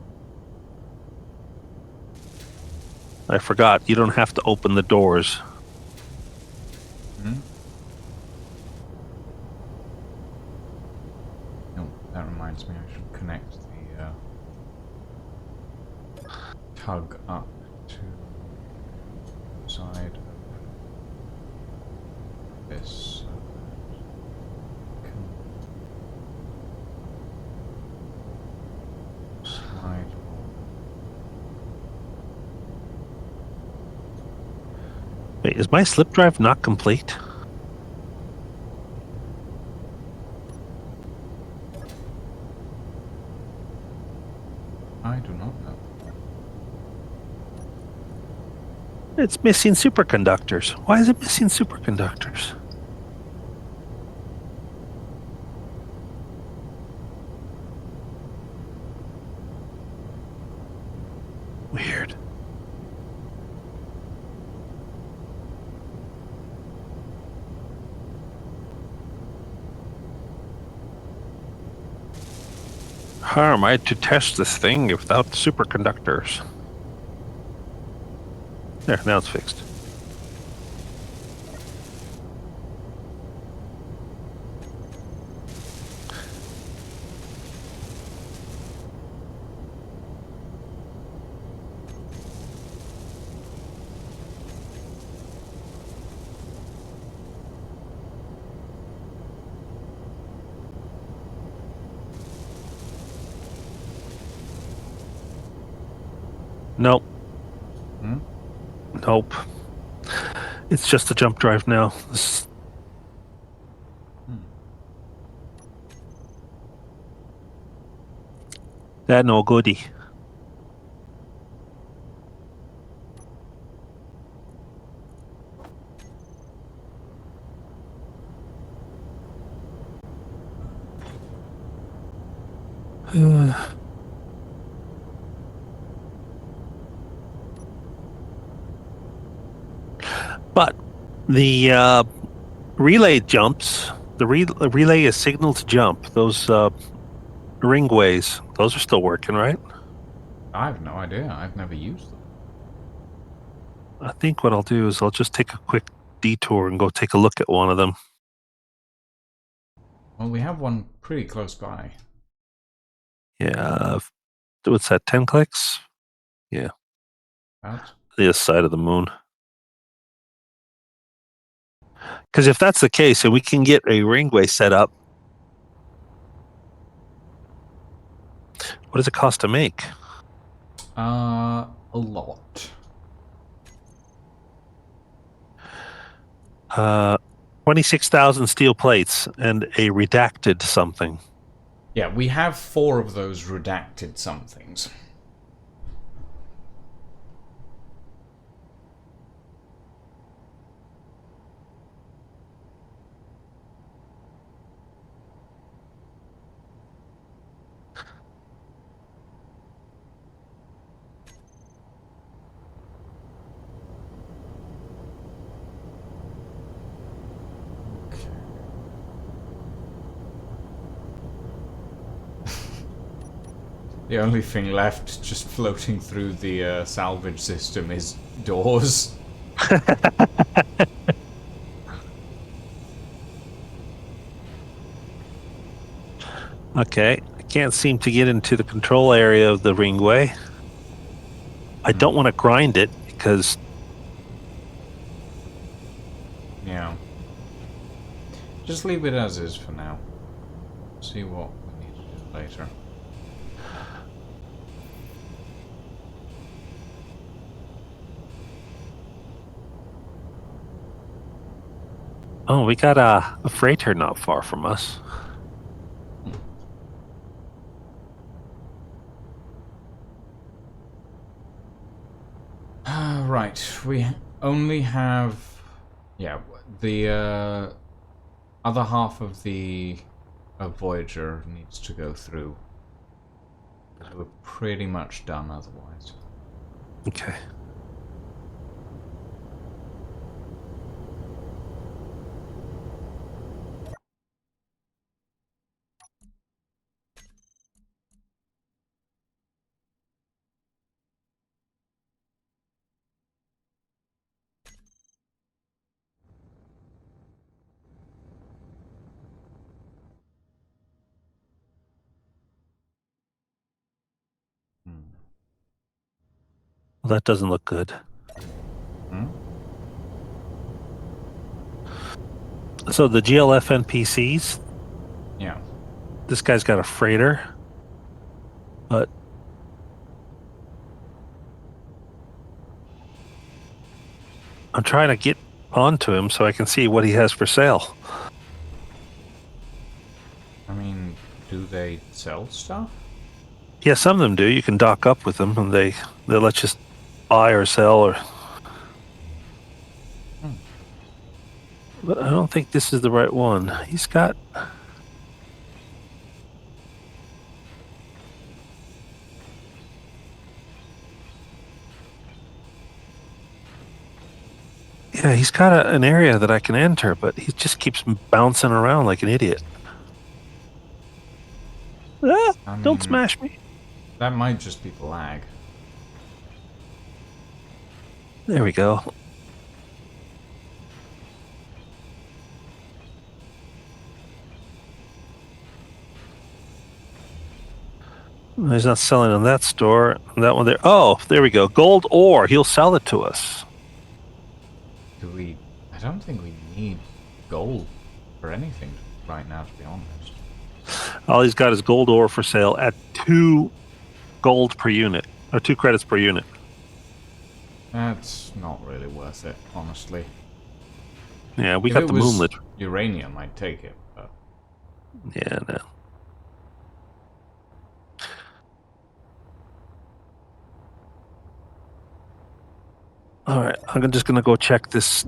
B: I forgot. You don't have to open the doors.
A: oh, that reminds me, I should connect the tug up to the side of this. Slide.
B: Wait, is my slip drive not complete?
A: I do not know.
B: It's missing superconductors. Why is it missing superconductors? Weird. How am I to test this thing without superconductors? There, now it's fixed. Nope. Nope. It's just a jump drive now. That no goodie. But the relay jumps. The relay is signal to jump. Those ringways, those are still working, right?
A: I have no idea. I've never used them.
B: I think what I'll do is I'll just take a quick detour and go take a look at one of them.
A: Well, we have one pretty close by.
B: Yeah. What's that, 10 clicks? Yeah.
A: About.
B: The other side of the moon. Because if that's the case, and we can get a ringway set up, what does it cost to make?
A: A lot.
B: 26,000 steel plates and a redacted something.
A: Yeah, we have 4 of those redacted somethings. The only thing left just floating through the salvage system is doors.
B: Okay, I can't seem to get into the control area of the ringway. I don't want to grind it because...
A: Yeah. Just leave it as is for now. See what we need to do later.
B: Oh, we got a freighter not far from us.
A: Right, we only have... Yeah, the other half of the Voyager needs to go through. We're pretty much done otherwise.
B: Okay. Well, that doesn't look good.
A: Hmm?
B: So the GLF NPCs,
A: Yeah.
B: this guy's got a freighter, but I'm trying to get onto him so I can see what he has for sale.
A: I mean, do they sell stuff?
B: Yeah, some of them do. You can dock up with them, and they'll let you buy or sell, or. But I don't think this is the right one. He's got. Yeah, he's got an area that I can enter, but he just keeps bouncing around like an idiot. Ah,
A: I mean,
B: don't smash me.
A: that might just be the lag.
B: There we go. He's not selling in that store. That one there. Oh, there we go. Gold ore. He'll sell it to us.
A: Do we... I don't think we need gold for anything right now, to be honest.
B: All he's got is gold ore for sale at 2 gold per unit, or 2 credits per unit.
A: That's not really worth it, honestly.
B: Yeah, we
A: If
B: got
A: it
B: the
A: was
B: moonlit.
A: uranium, I'd take it, but...
B: Yeah, no. All right, I'm just gonna go check this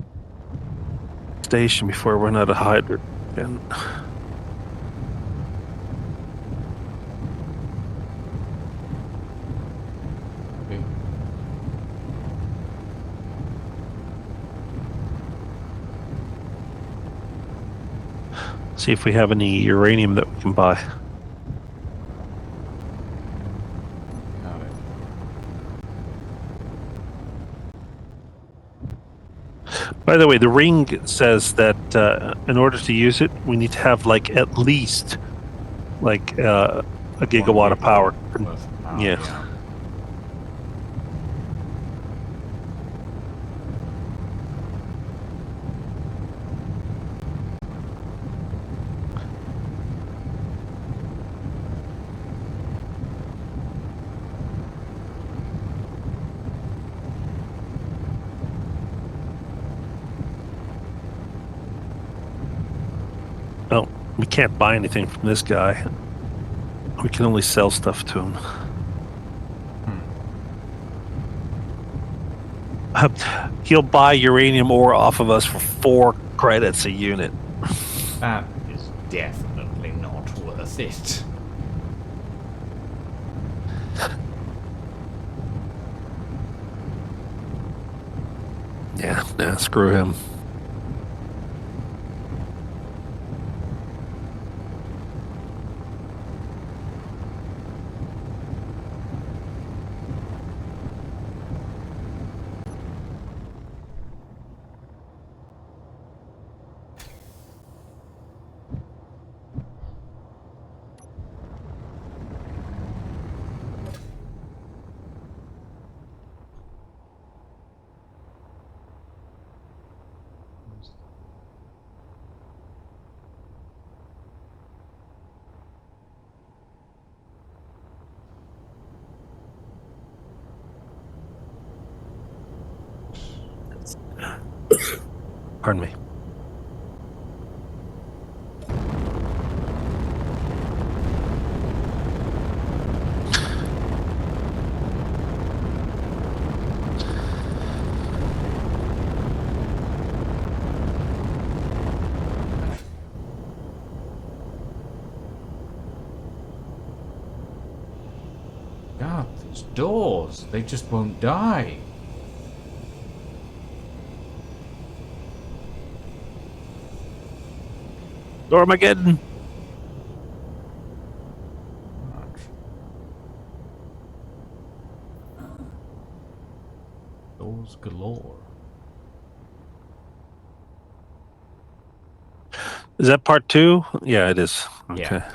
B: station before I run out of hydrogen.
A: Okay.
B: See if we have any uranium that we can buy.
A: Got it.
B: By the way, the ring says that in order to use it, we need to have like at least like a gigawatt of power.
A: Worth of power,
B: Yeah.
A: yeah.
B: Oh, we can't buy anything from this guy. We can only sell stuff to him. He'll buy uranium ore off of us for 4 credits a unit.
A: That is definitely not worth it.
B: Yeah, nah, screw him. Pardon me.
A: God, these doors, they just won't die.
B: Armageddon.
A: Doors galore.
B: Is that part 2? Yeah, it is. Okay.
A: Yeah.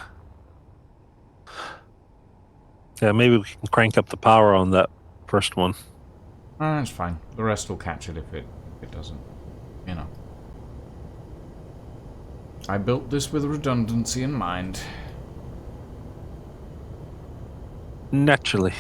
B: Yeah, maybe we can crank up the power on that first one.
A: That's fine. The rest will catch it if it doesn't. You know. I built this with redundancy in mind.
B: Naturally.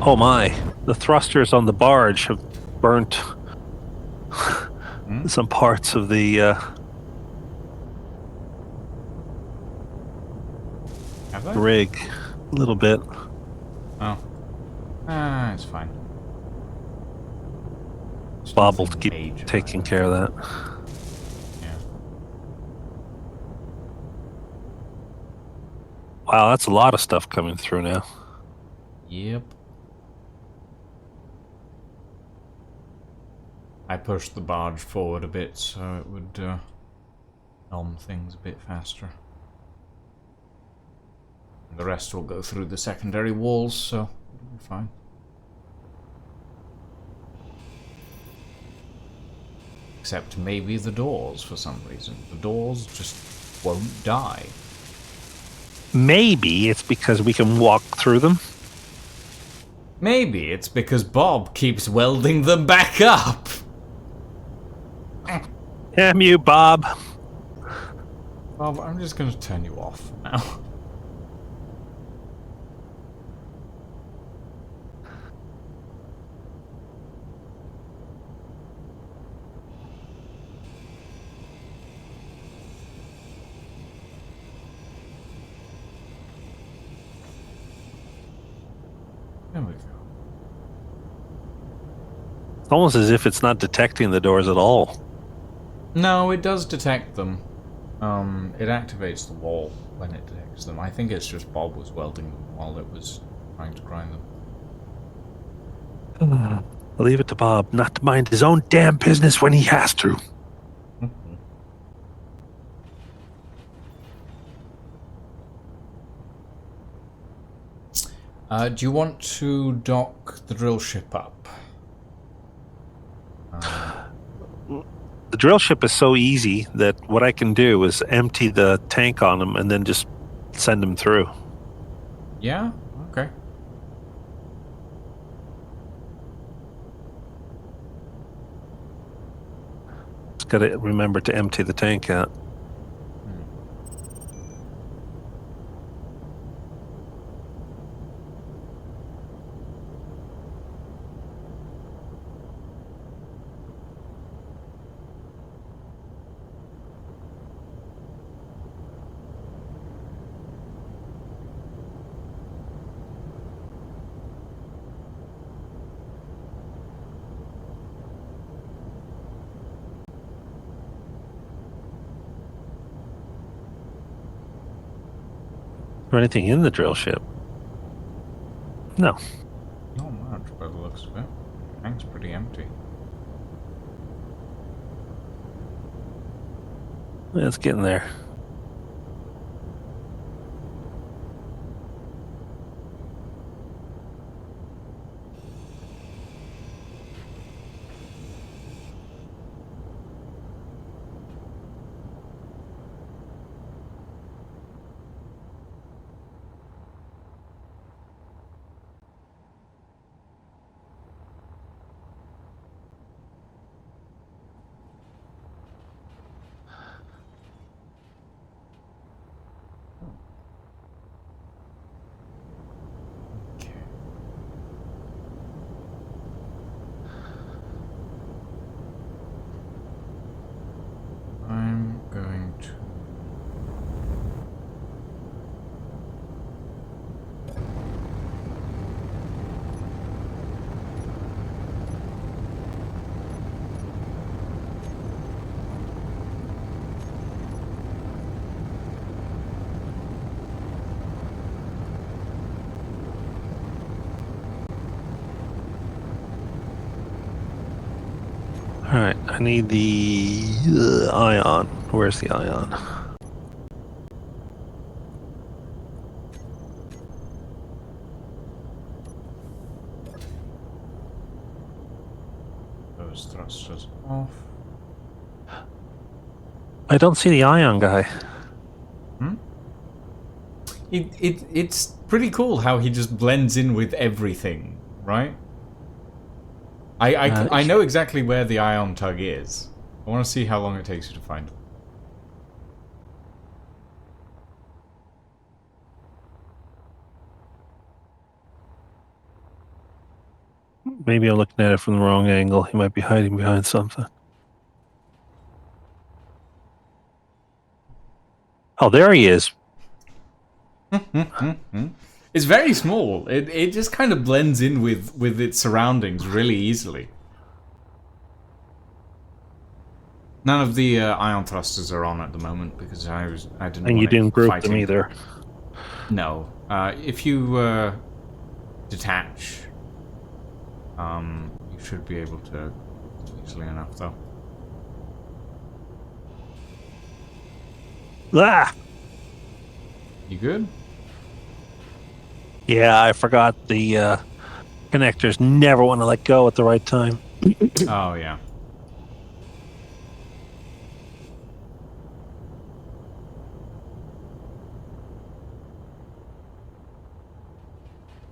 B: Oh my, the thrusters on the barge have burnt some parts of the
A: Have they?
B: rig a little bit.
A: Oh. It's fine. It's
B: Bob will
A: nothing
B: keep
A: major,
B: taking
A: I
B: care of that.
A: Yeah.
B: Wow, that's a lot of stuff coming through now.
A: Yep. I pushed the barge forward a bit so it would helm things a bit faster. The rest will go through the secondary walls, so it'll be fine. Except maybe the doors for some reason. The doors just won't die.
B: Maybe it's because we can walk through them.
A: Maybe it's because Bob keeps welding them back up.
B: Damn you, Bob.
A: Bob, I'm just going to turn you off now. There we go.
B: It's almost as if it's not detecting the doors at all.
A: No, it does detect them. It activates the wall when it detects them. I think it's just Bob was welding them while it was trying to grind them.
B: I'll leave it to Bob not to mind his own damn business when he has to.
A: Do you want to dock the drill ship up?
B: The drill ship is so easy that what I can do is empty the tank on them and then just send them through.
A: Yeah? Okay.
B: Just gotta remember to empty the tank out. Or anything in the drill ship? No.
A: Not much by the looks of it. Tank's pretty empty.
B: It's getting there. Alright, I need the ion. Where's the ion?
A: Those thrusters off.
B: I don't see the ion guy.
A: It's pretty cool how he just blends in with everything, right? I know exactly where the ion tug is. I want to see how long it takes you to find it.
B: Maybe I'm looking at it from the wrong angle. He might be hiding behind something. Oh, there he is.
A: It's very small. It just kind of blends in with its surroundings really easily. None of the ion thrusters are on at the moment because I didn't.
B: And
A: want
B: you
A: it
B: didn't group
A: fighting.
B: them either.
A: No. If you detach, you should be able to easily enough, though.
B: Ah!
A: You good?
B: Yeah, I forgot the connectors never want to let go at the right time.
A: Oh yeah.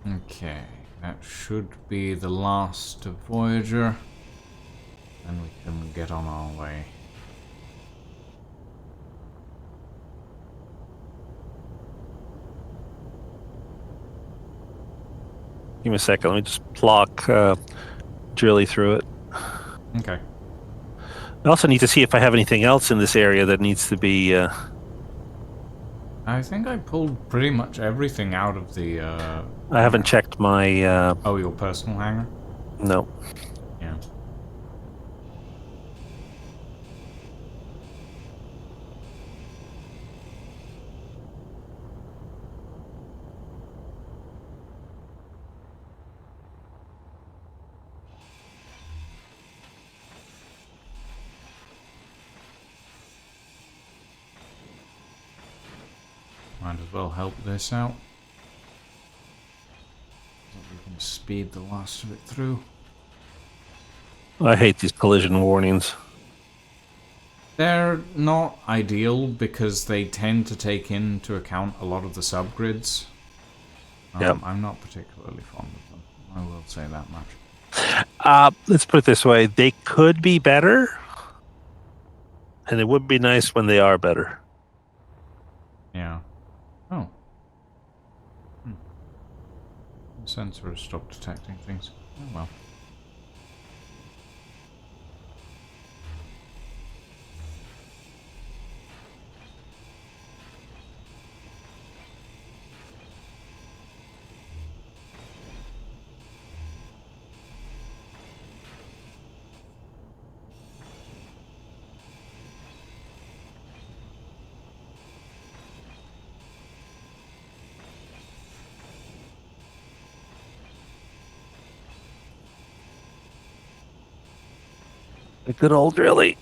A: Okay, that should be the last of Voyager. Then we can get on our way.
B: Give me a second. Let me just block Drilly through it.
A: Okay.
B: I also need to see if I have anything else in this area that needs to be...
A: I think I pulled pretty much everything out of the...
B: I haven't checked my...
A: Oh, your personal hangar?
B: No.
A: Yeah. Might as well help this out. So we can speed the last of it through.
B: I hate these collision warnings.
A: They're not ideal because they tend to take into account a lot of the subgrids.
B: Yep.
A: I'm not particularly fond of them. I will say that much.
B: Let's put it this way. They could be better. And it would be nice when they are better.
A: Yeah. Oh. The sensor has stopped detecting things. Oh well.
B: A good old Drilly.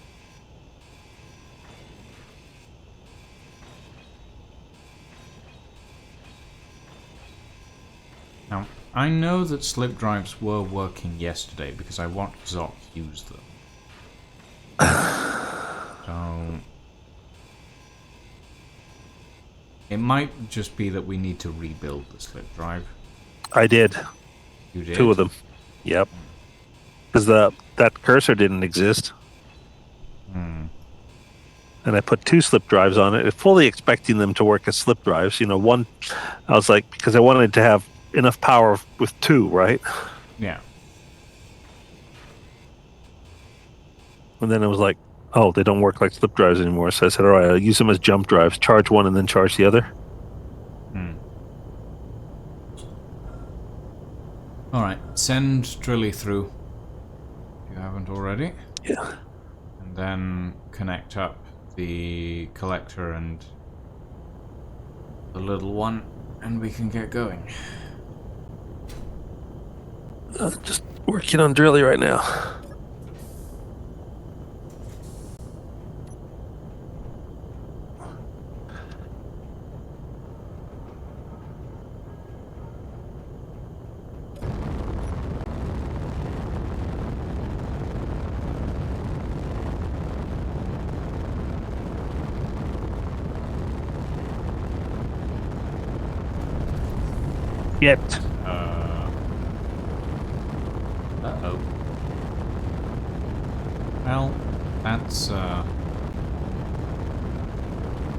A: Now, I know that slip drives were working yesterday because I watched Zoc use them. So... it might just be that we need to rebuild the slip drive.
B: I did.
A: You did?
B: 2 of them. Yep. Because that cursor didn't exist.
A: Hmm.
B: And I put 2 slip drives on it, fully expecting them to work as slip drives. You know, one, I was like, because I wanted to have enough power with 2, right?
A: Yeah.
B: And then it was like, oh, they don't work like slip drives anymore. So I said, all right, I'll use them as jump drives. Charge one and then charge the other.
A: Hmm. Alright, send Drilly through. If you haven't already.
B: Yeah.
A: And then connect up the collector and the little one, and we can get going.
B: Just working on Drilly right now. Shit.
A: Uh-oh. Well, that's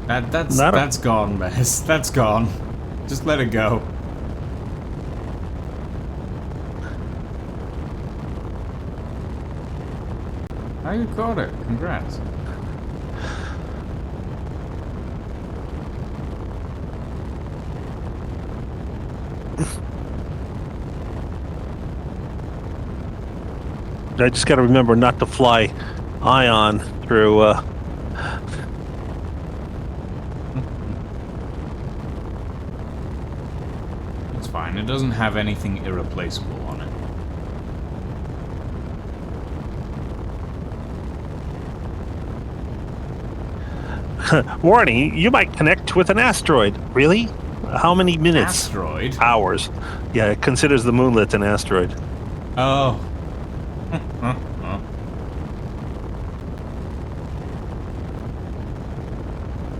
A: that's gone, Mess. That's gone. Just let it go. How you caught it? Congrats.
B: I just got to remember not to fly ion through.
A: It's fine. It doesn't have anything irreplaceable on it.
B: Warning, you might connect with an asteroid. Really? How many minutes?
A: Asteroid?
B: Hours. Yeah, it considers the moonlet an asteroid.
A: Oh.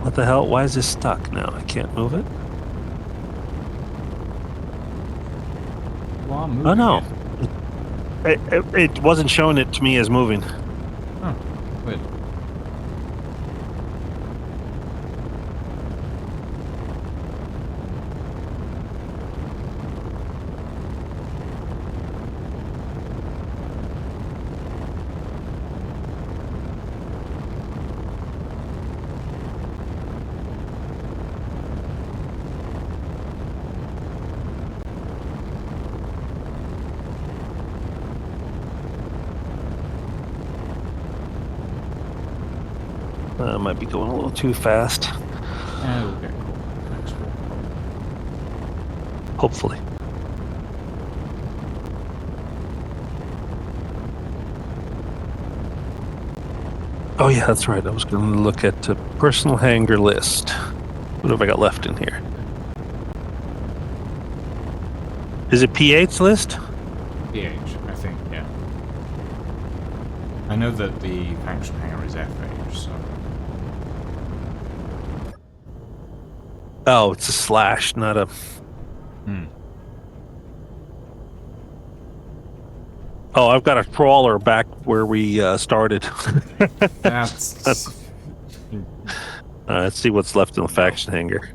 B: What the hell? Why is this stuck now? I can't move it?
A: Well, I'm
B: Oh,
A: moving
B: no.
A: it.
B: It wasn't showing it to me as moving.
A: Oh, weird.
B: I might be going a little too fast.
A: Yeah, we'll get caught next one.
B: Hopefully. Oh yeah, that's right. I was going to look at the personal hangar list. What have I got left in here? Is it P8's list?
A: PH, I think, yeah. I know that the faction hangar is FH, so...
B: Oh, it's a slash, not a... Oh, I've got a crawler back where we started.
A: That's...
B: Let's see what's left in the faction hangar.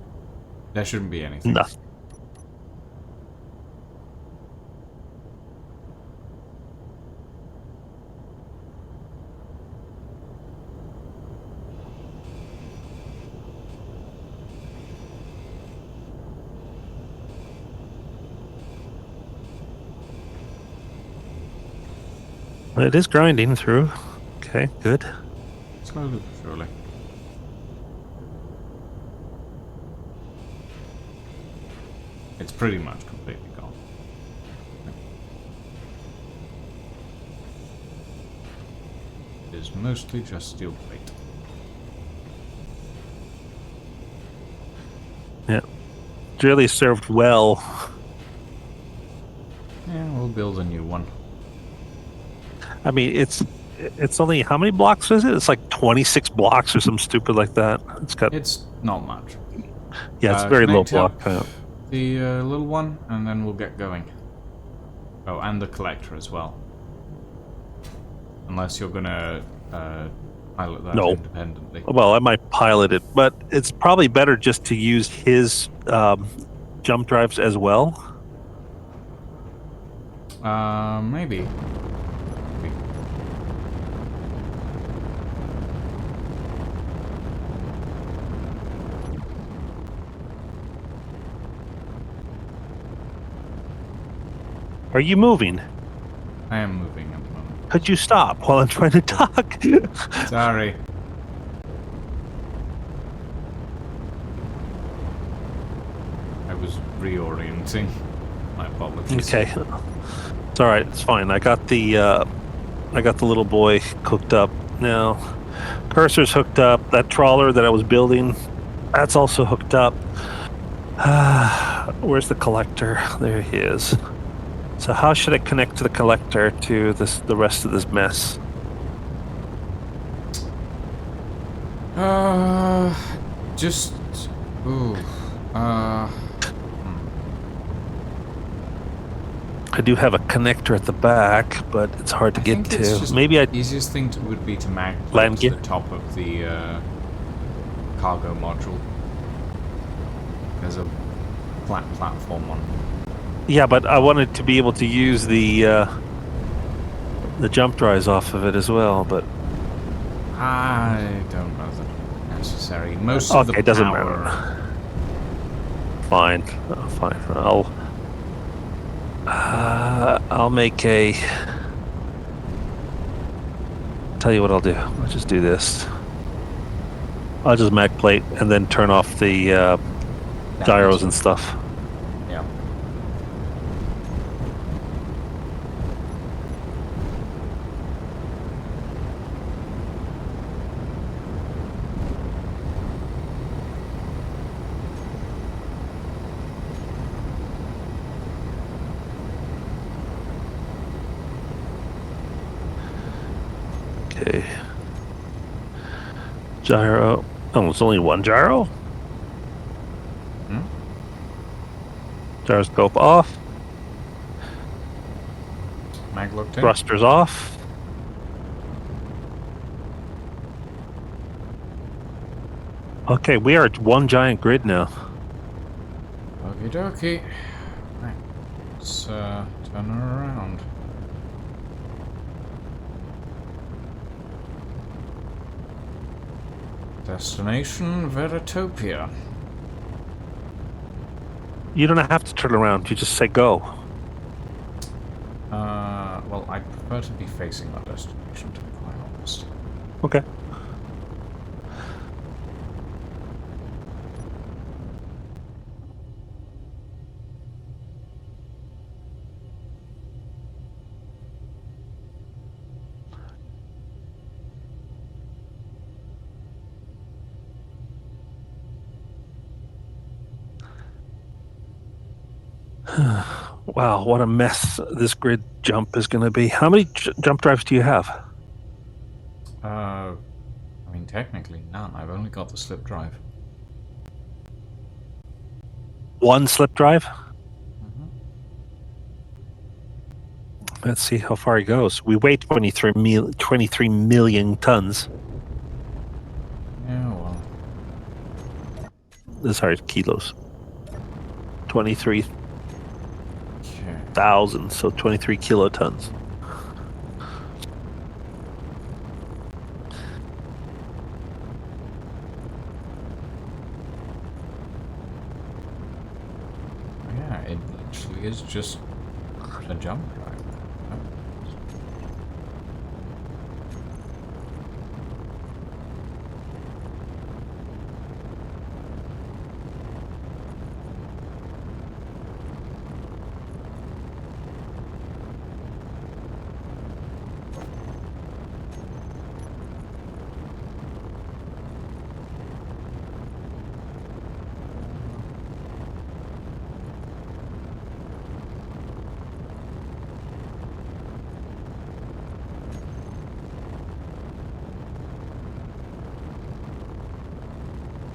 A: There shouldn't be anything.
B: Nothing. It is grinding through. Okay, good.
A: Slowly but surely. It's pretty much completely gone. It is mostly just steel plate.
B: Yeah. It's really served well.
A: Yeah, we'll build a new one.
B: I mean, it's only, how many blocks is it? It's like 26 blocks or something stupid like that.
A: It's not much.
B: Yeah, it's very low
A: connect
B: block
A: up
B: count.
A: the little one, and then we'll get going. Oh, and the collector as well. Unless you're gonna pilot that
B: No.
A: independently.
B: Well, I might pilot it, but it's probably better just to use his jump drives as well.
A: Maybe.
B: Are you moving?
A: I am moving at the moment.
B: Could you stop while I'm trying to talk?
A: Sorry. I was reorienting. My apologies.
B: Okay. It's all right. It's fine. I got the little boy hooked up now. Cursor's hooked up. That trawler that I was building, that's also hooked up. Where's the collector? There he is. So how should I connect to the collector to the rest of this mess?
A: Just... Ooh.
B: I do have a connector at the back, but it's hard to
A: I
B: get
A: think it's
B: to.
A: just
B: Maybe I
A: easiest thing would be to mag
B: Land
A: to
B: gear?
A: the top of the cargo module. There's a flat platform on.
B: Yeah, but I wanted to be able to use the jump drives off of it as well. But
A: I don't know that necessary. Most of the
B: okay, it doesn't
A: power.
B: matter. Fine, fine. I'll make a. Tell you what I'll do. I'll just do this. I'll just mag plate and then turn off the gyros and stuff.
A: Yeah.
B: Okay. Gyro. Oh, it's only one gyro?
A: Hmm?
B: Gyroscope off.
A: Mag looked in.
B: Thrusters off. Okay, we are one giant grid now.
A: Okie dokie. Right. Let's turn her around. Destination Veritopia.
B: You don't have to turn around. You just say go.
A: Well, I prefer to be facing our destination, to be quite honest.
B: Okay. Wow, what a mess this grid jump is going to be. How many jump drives do you have?
A: I mean, technically none. I've only got the slip drive.
B: One slip drive?
A: Mm-hmm.
B: Let's see how far he goes. We weigh 23 million tons.
A: Yeah, well.
B: Sorry, kilos. 23,000,
A: Okay.
B: so 23 kilotons.
A: Yeah, it literally is just a jump drive.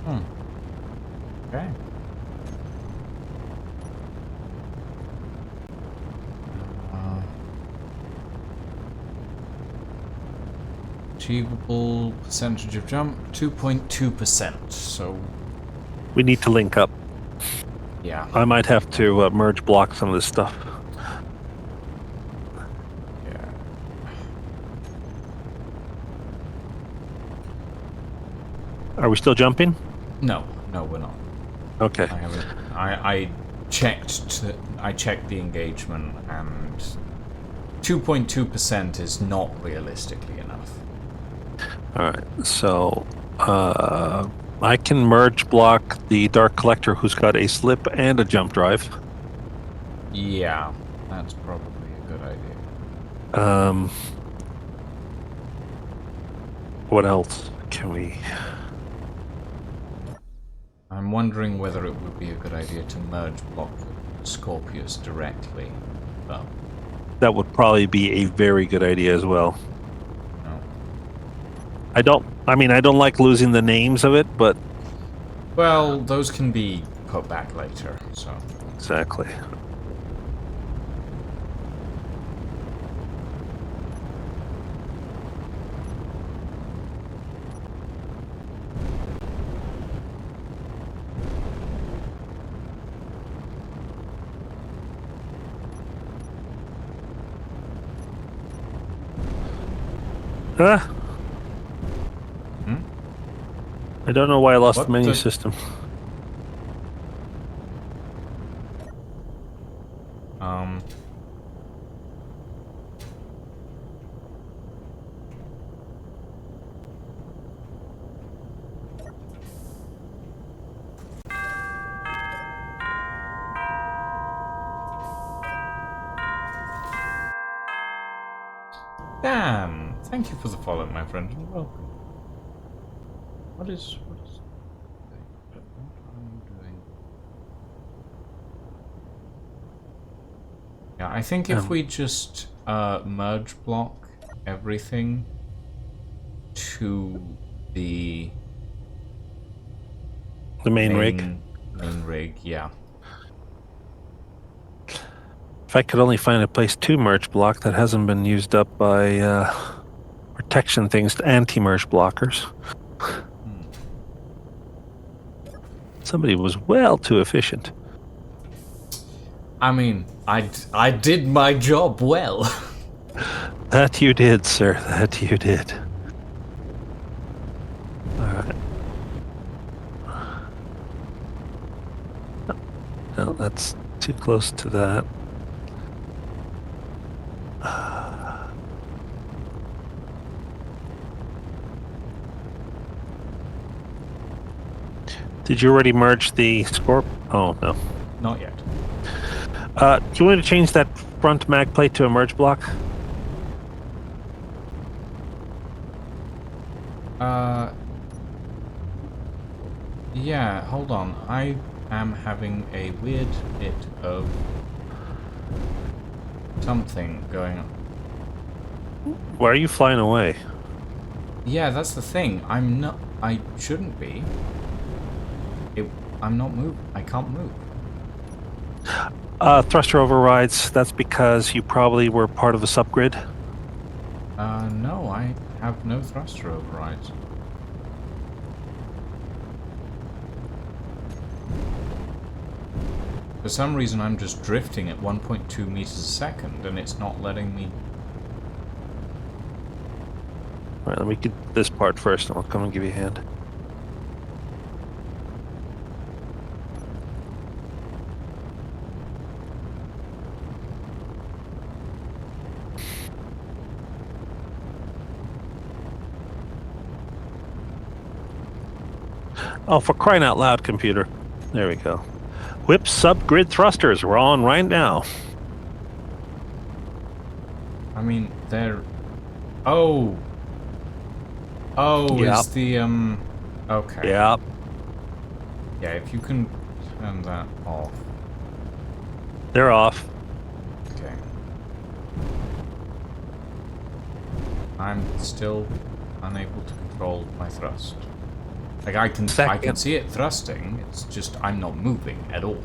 A: Oh. Okay. Achievable percentage of jump, 2.2%. So,
B: We need to link up.
A: yeah.
B: I might have to merge block some of this stuff.
A: Yeah.
B: Are we still jumping?
A: No, we're not.
B: Okay.
A: I haven't. I checked. I checked the engagement, and 2.2% is not realistically enough.
B: All right. So I can merge block the Dark Collector, who's got a slip and a jump drive.
A: Yeah, that's probably a good idea.
B: What else can we?
A: I'm wondering whether it would be a good idea to merge block the Scorpius directly. Well,
B: That would probably be a very good idea as well.
A: no.
B: I don't like losing the names of it, but
A: Well, those can be put back later. So
B: exactly. Ah,
A: Hmm?
B: I don't know why I lost
A: What
B: the menu
A: the-
B: system.
A: Um. Dan, thank you for the follow, my friend, and welcome. What are you doing? Yeah, I think if we just merge block everything to the
B: The main rig.
A: main rig, yeah.
B: If I could only find a place to merge block that hasn't been used up by protection things to anti-merge blockers. Somebody was well too efficient.
A: I mean, I did my job well.
B: That you did, sir. That you did. All right. No, that's too close to that. Did you already merge the Scorp? Oh, no.
A: Not yet.
B: Do you want me to change that front mag plate to a merge block?
A: Yeah, hold on. I am having a weird bit of something going on.
B: Why are you flying away?
A: Yeah, that's the thing. I'm not. I shouldn't be. I'm not moving. I can't move.
B: Thruster overrides, that's because you probably were part of a subgrid.
A: No, I have no thruster overrides. For some reason, I'm just drifting at 1.2 meters a second, and it's not letting me.
B: All right, let me get this part first, and I'll come and give you a hand. Oh, for crying out loud, computer. There we go. Whip subgrid thrusters. We're on right now.
A: I mean, they're. Oh. Oh,
B: Yep.
A: is the Okay.
B: Yeah.
A: Yeah, if you can turn that off.
B: They're off.
A: Okay. I'm still unable to control my thrust. Like I can see it thrusting, it's just I'm not moving at all.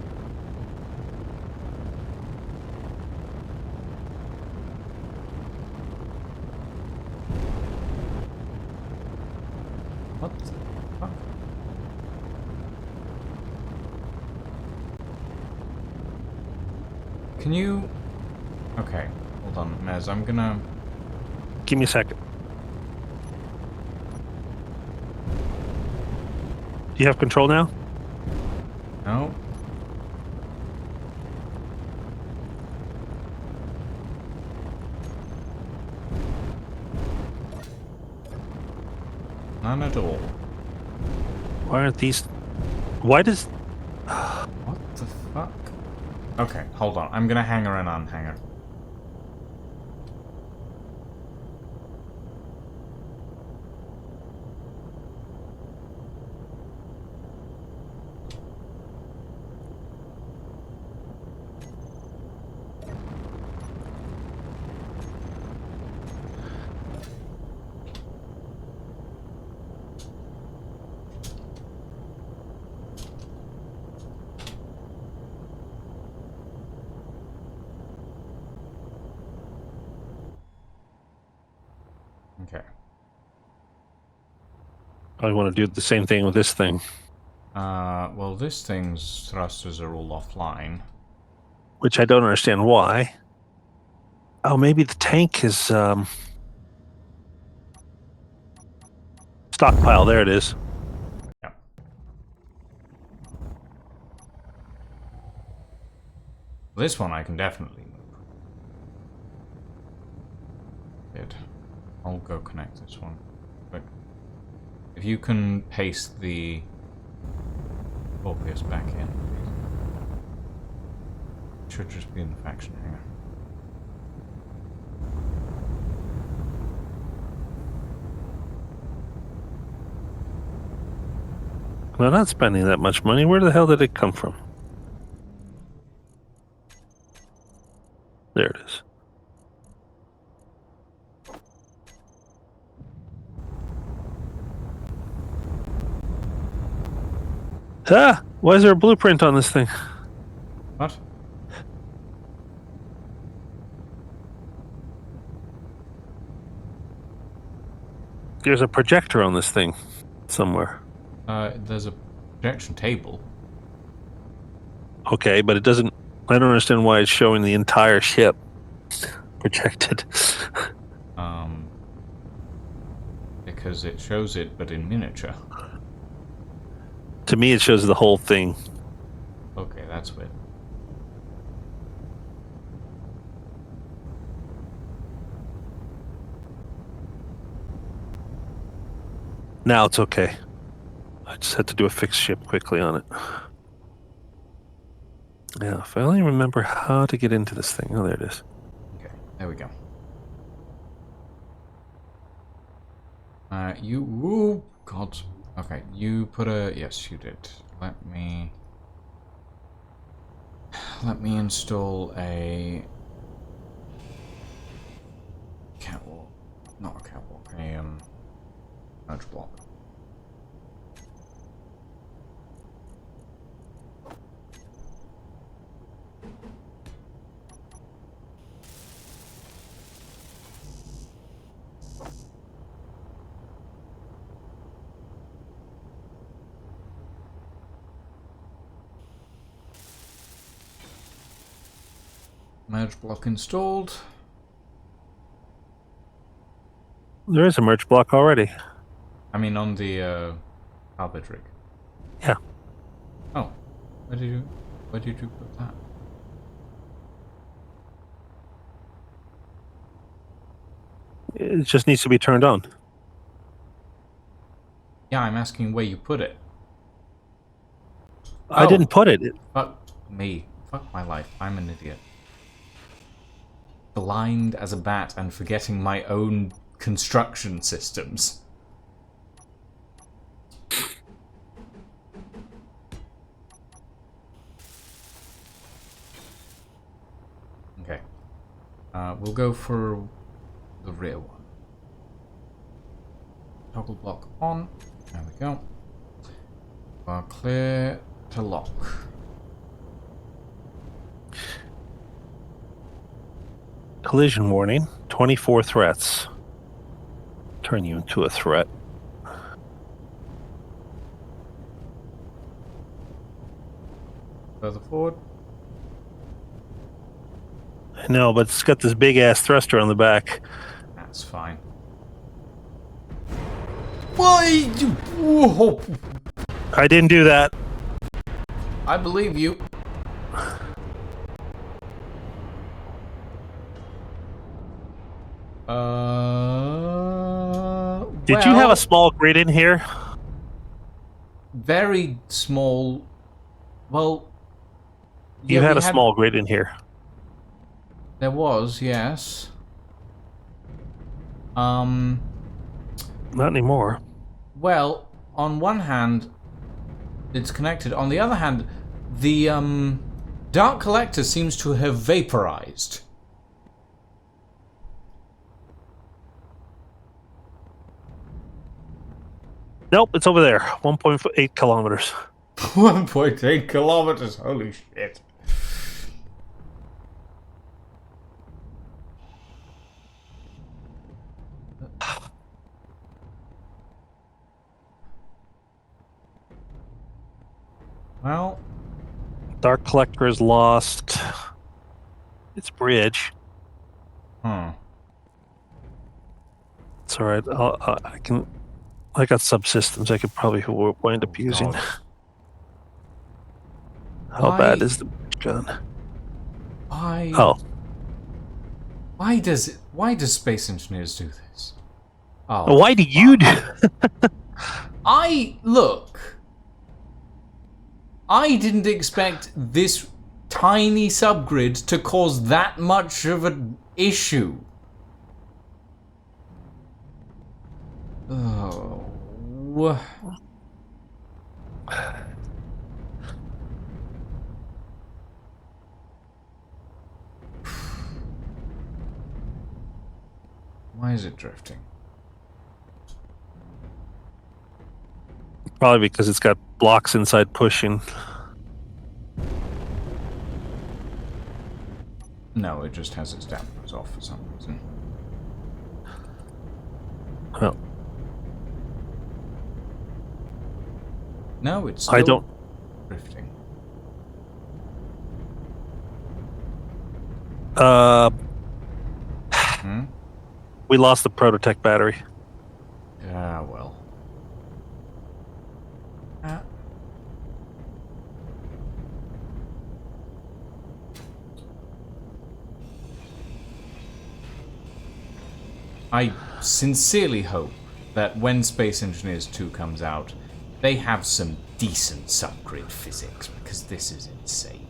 A: What the fuck? Can you... Okay, hold on, Mez, I'm gonna...
B: Give me a second. Do you have control now?
A: No? None at all.
B: Why aren't these... Why does...
A: What the fuck? Okay, hold on. I'm gonna hanger and unhanger. Okay.
B: I want to do the same thing with this thing.
A: Well, this thing's thrusters are all offline.
B: Which I don't understand why. Oh, maybe the tank is... Stockpile, there it is.
A: Yeah. This one I can definitely move. Good. I'll go connect this one. But if you can paste the Orpheus back in, please. It should just be in the faction hangar.
B: We're not spending that much money. Where the hell did it come from? There it is. Ah! Why is there a blueprint on this thing?
A: What?
B: There's a projector on this thing somewhere.
A: There's a projection table.
B: Okay, but it doesn't... I don't understand why it's showing the entire ship projected.
A: Because it shows it, but in miniature.
B: To me, it shows the whole thing.
A: Okay, that's weird.
B: Now it's okay. I just had to do a fix ship quickly on it. Yeah, if I only remember how to get into this thing. Oh, there it is.
A: Okay, there we go. Ooh, God. Okay, you put a... Yes, you did. Let me install a... catwalk. Not a catwalk, a, merge block. Merge block installed.
B: There is a merge block already.
A: I mean, on the salvage rig.
B: Yeah.
A: Oh, where did you put that?
B: It just needs to be turned on.
A: Yeah, I'm asking where you put it.
B: I didn't put it.
A: Fuck me. Fuck my life. I'm an idiot. Blind as a bat and forgetting my own construction systems. Okay. We'll go for the rear one. Toggle block on. There we go. Clear to lock.
B: Collision warning. 24 threats. Turn you into a threat.
A: Further forward.
B: I know, but it's got this big ass thruster on the back.
A: That's fine. Why? Whoa.
B: I didn't do that.
A: I believe you.
B: Did you have a small grid in here?
A: Very small. Well,
B: You had a small grid in here.
A: There was, yes.
B: Not anymore.
A: Well, on one hand, it's connected. On the other hand, the Dark Collector seems to have vaporized.
B: Nope, it's over there. 1.8 kilometers.
A: 1.8 kilometers. Holy shit. Well,
B: Dark Collector has lost its bridge.
A: huh.
B: It's alright. I can I got subsystems I could probably wind up using.
A: God.
B: How bad is the gun?
A: Why?
B: Oh,
A: Why does Space Engineers do this? Oh,
B: why do you do?
A: Look. I didn't expect this tiny subgrid to cause that much of an issue. Oh. Why is it drifting?
B: Probably because it's got blocks inside pushing.
A: No, it just has its dampers off for some reason.
B: Well,
A: No, it's still
B: I don't.
A: drifting.
B: We lost the Prototech battery.
A: Ah, well. I sincerely hope that when Space Engineers 2 comes out, they have some decent subgrid physics, because this is insane.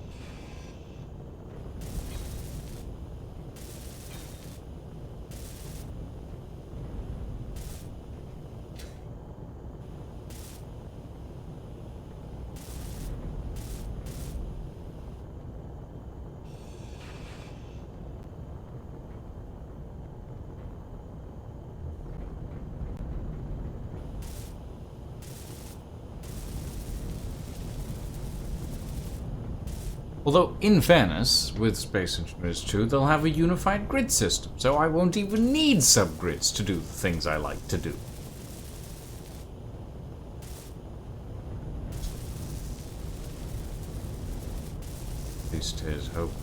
A: Although, in fairness, with Space Engineers 2, they'll have a unified grid system, so I won't even need subgrids to do the things I like to do. At least here's hoping.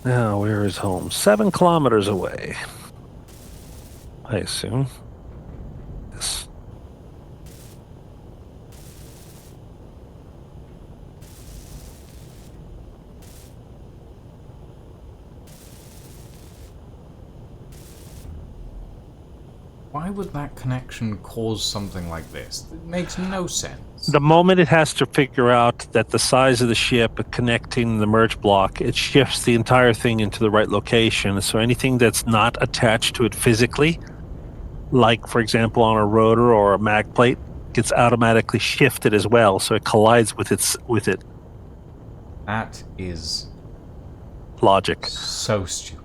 B: Now, where is home? 7 kilometers away, I assume. Yes.
A: Why would that connection cause something like this? It makes no sense.
B: The moment it has to figure out that the size of the ship connecting the merge block, it shifts the entire thing into the right location. So anything that's not attached to it physically, like for example on a rotor or a mag plate, gets automatically shifted as well, so it collides with it.
A: That is
B: Logic.
A: so stupid.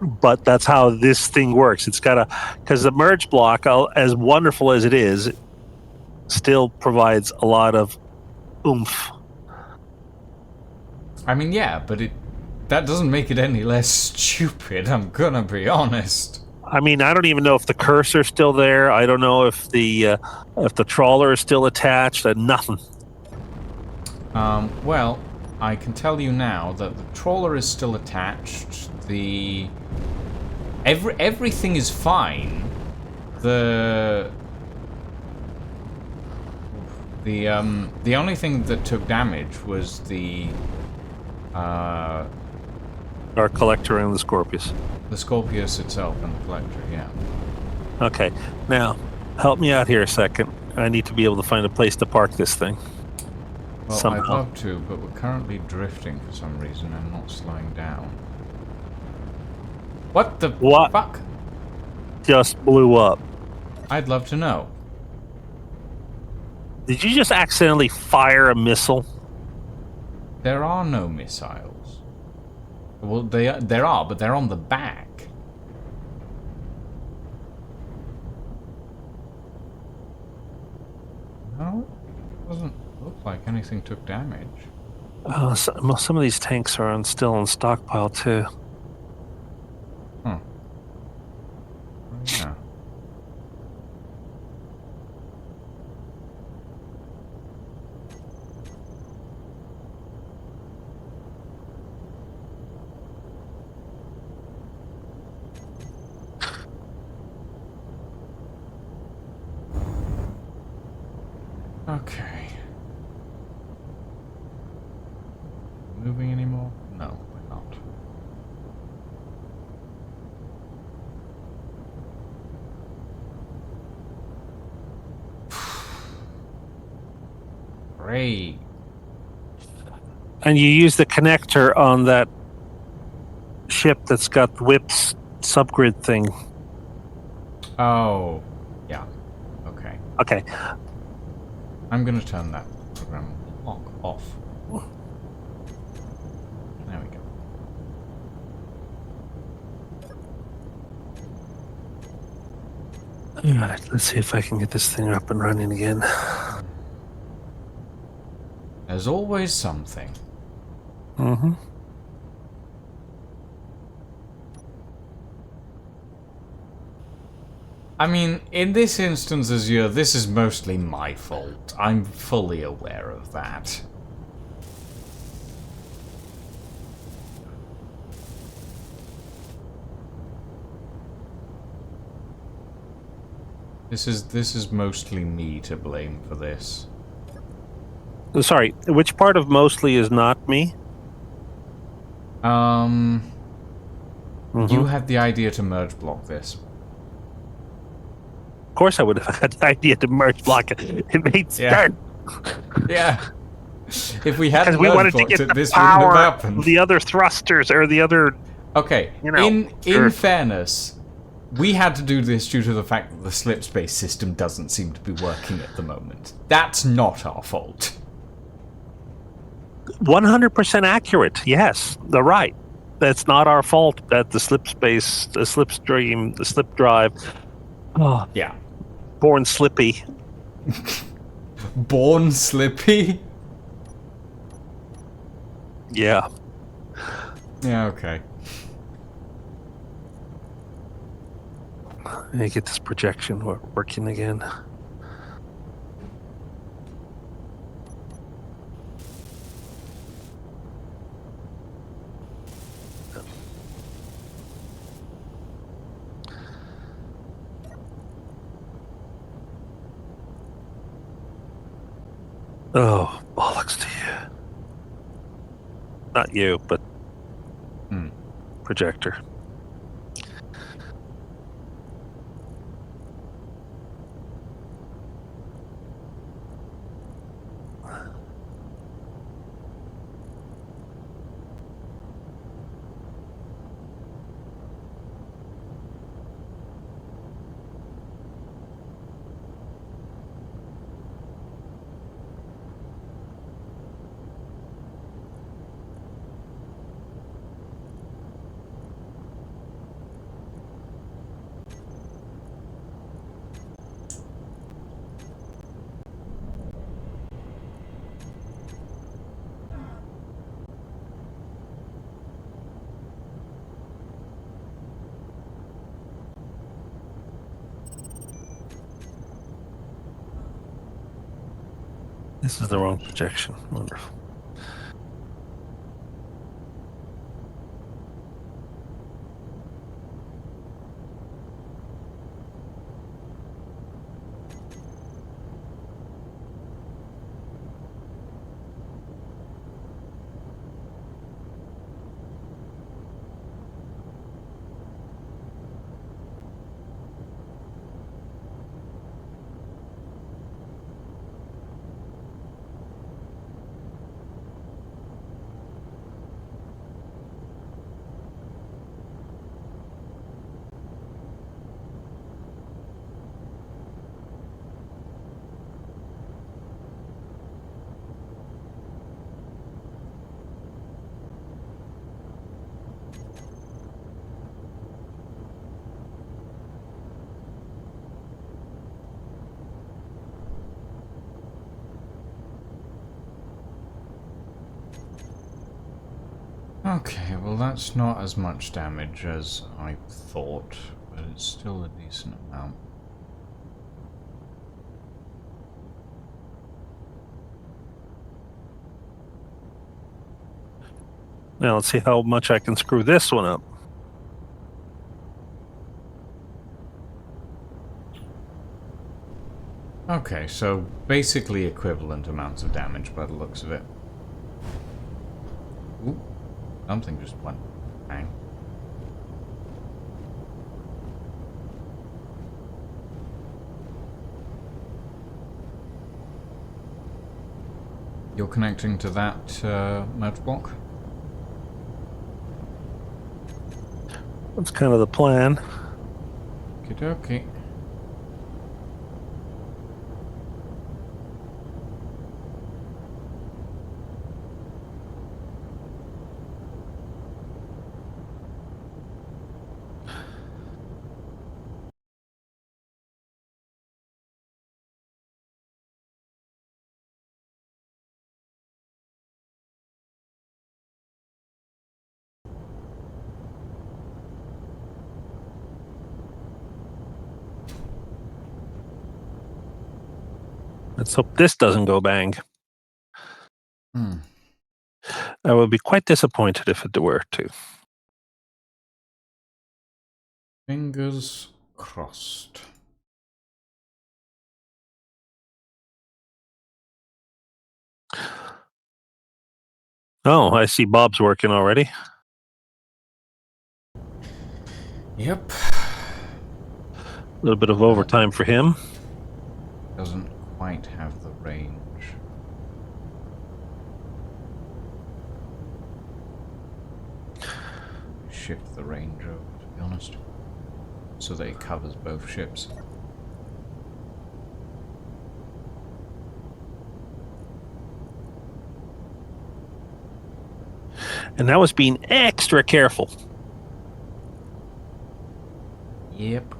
B: But that's how this thing works. It's got because the merge block, as wonderful as it is, still provides a lot of oomph.
A: I mean, yeah, but that doesn't make it any less stupid, I'm gonna be honest.
B: I mean, I don't even know if the cursor's still there. I don't know if the trawler is still attached. Nothing.
A: Well, I can tell you now that the trawler is still attached. Everything is fine. The only thing that took damage was
B: Our collector and the Scorpius.
A: the Scorpius itself and the collector, yeah.
B: Okay, now help me out here a second. I need to be able to find a place to park this thing.
A: Well,
B: somehow.
A: I'd love to, but we're currently drifting for some reason and not slowing down. What the fuck?
B: Just blew up.
A: I'd love to know.
B: Did you just accidentally fire a missile?
A: There are no missiles. Well, there are, but they're on the back. No, it doesn't look like anything took damage.
B: Oh, some of these tanks are still on stockpile too.
A: Huh. Oh, yeah. Okay. Moving anymore? No, we're not. Great.
B: And you use the connector on that ship that's got Whip's subgrid thing.
A: Oh, yeah. Okay.
B: Okay.
A: I'm gonna turn that program lock off. There we go.
B: Alright, let's see if I can get this thing up and running again.
A: There's always something.
B: Mm-hmm.
A: I mean, in this instance, Azure, this is mostly my fault. I'm fully aware of that. This is mostly me to blame for this.
B: Sorry, which part of mostly is not me?
A: You had the idea to merge block this.
B: Of course I would have had the idea to merge block it. It made sense.
A: Yeah. If we hadn't
B: Because we wanted to
A: blocked
B: get
A: it,
B: the
A: this wouldn't have
B: power,
A: happened.
B: the other thrusters, or the other...
A: Okay,
B: You know,
A: in fairness, we had to do this due to the fact that the slip space system doesn't seem to be working at the moment. That's not our fault.
B: 100% accurate, yes. They're right. That's not our fault that the slip space, the slipstream, the slip drive... Oh,
A: Yeah.
B: born slippy.
A: Born slippy?
B: Yeah.
A: Yeah, okay.
B: Let me get this projection working again. Oh, bollocks to you. Not you, but projector. This is the wrong projection. Wonderful.
A: Okay, well that's not as much damage as I thought, but it's still a decent amount.
B: Now let's see how much I can screw this one up.
A: Okay, so basically equivalent amounts of damage by the looks of it. Ooh, something just went bang. You're connecting to that merge block?
B: That's kind of the plan.
A: Okie dokie.
B: Let's hope this doesn't go bang.
A: Hmm.
B: I would be quite disappointed if it were to.
A: Fingers crossed.
B: Oh, I see Bob's working already.
A: Yep.
B: A little bit of overtime for him.
A: Doesn't quite have the range. Shift the range over, to be honest. So that it covers both ships.
B: And that was being extra careful.
A: Yep.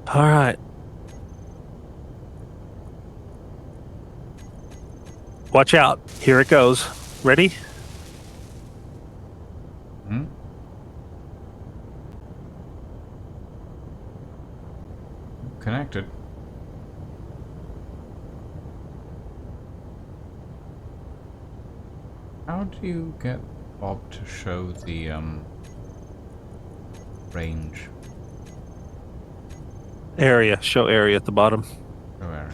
B: All right. Watch out. Here it goes. Ready?
A: Hmm? Connected. How do you get Bob to show the range?
B: Area. Show area at the bottom
A: Oh, area.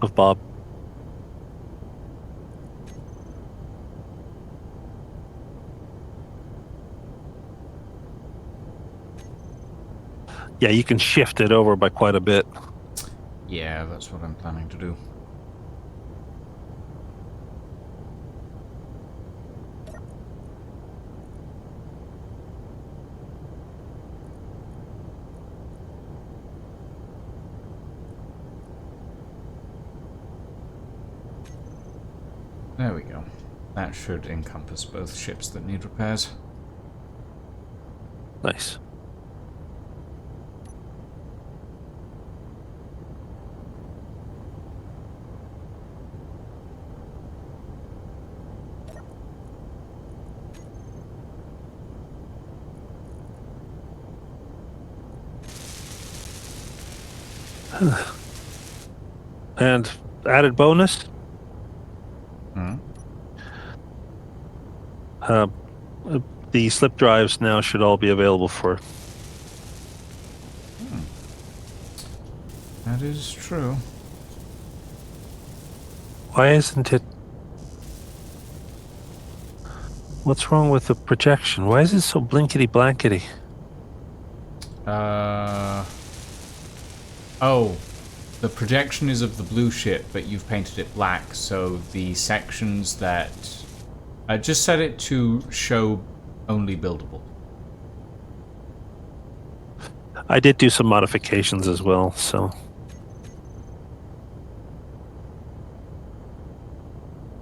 B: of Bob. Yeah, you can shift it over by quite a bit.
A: Yeah, that's what I'm planning to do. There we go. That should encompass both ships that need repairs.
B: Nice. And added bonus,
A: Hmm?
B: uh, the slip drives now should all be available for.
A: That is true.
B: Why isn't it? What's wrong with the projection? Why is it so blinkety blankety?
A: Oh. The projection is of the blue ship, but you've painted it black, so the sections that... just set it to show only buildable.
B: I did do some modifications as well, so.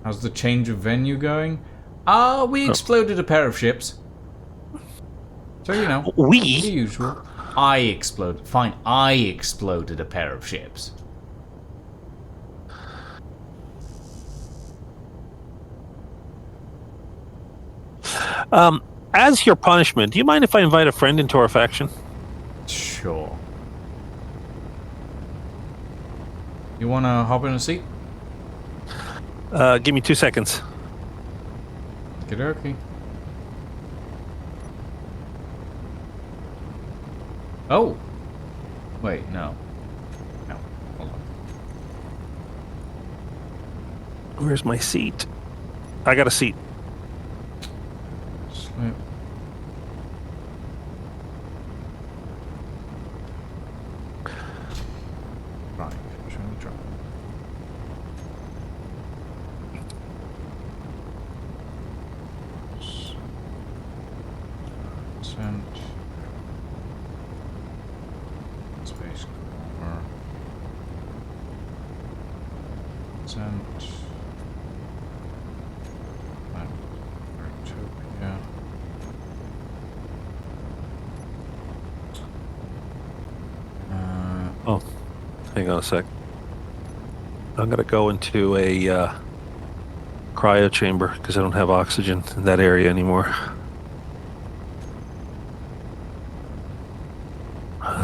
A: How's the change of venue going? We exploded a pair of ships. So, you know, the
B: We?
A: usual. I exploded. Fine, I exploded a pair of ships.
B: As your punishment, do you mind if I invite a friend into our faction?
A: Sure. You wanna hop in a seat?
B: Give me 2 seconds.
A: Okie dokie. Oh! Wait, no. No, hold on.
B: Where's my seat? I got a seat.
A: Slip. Right, shall we try? Percent. Space core. Percent. Utopia.
B: Oh, hang on a sec. I'm gonna go into a cryo chamber because I don't have oxygen in that area anymore.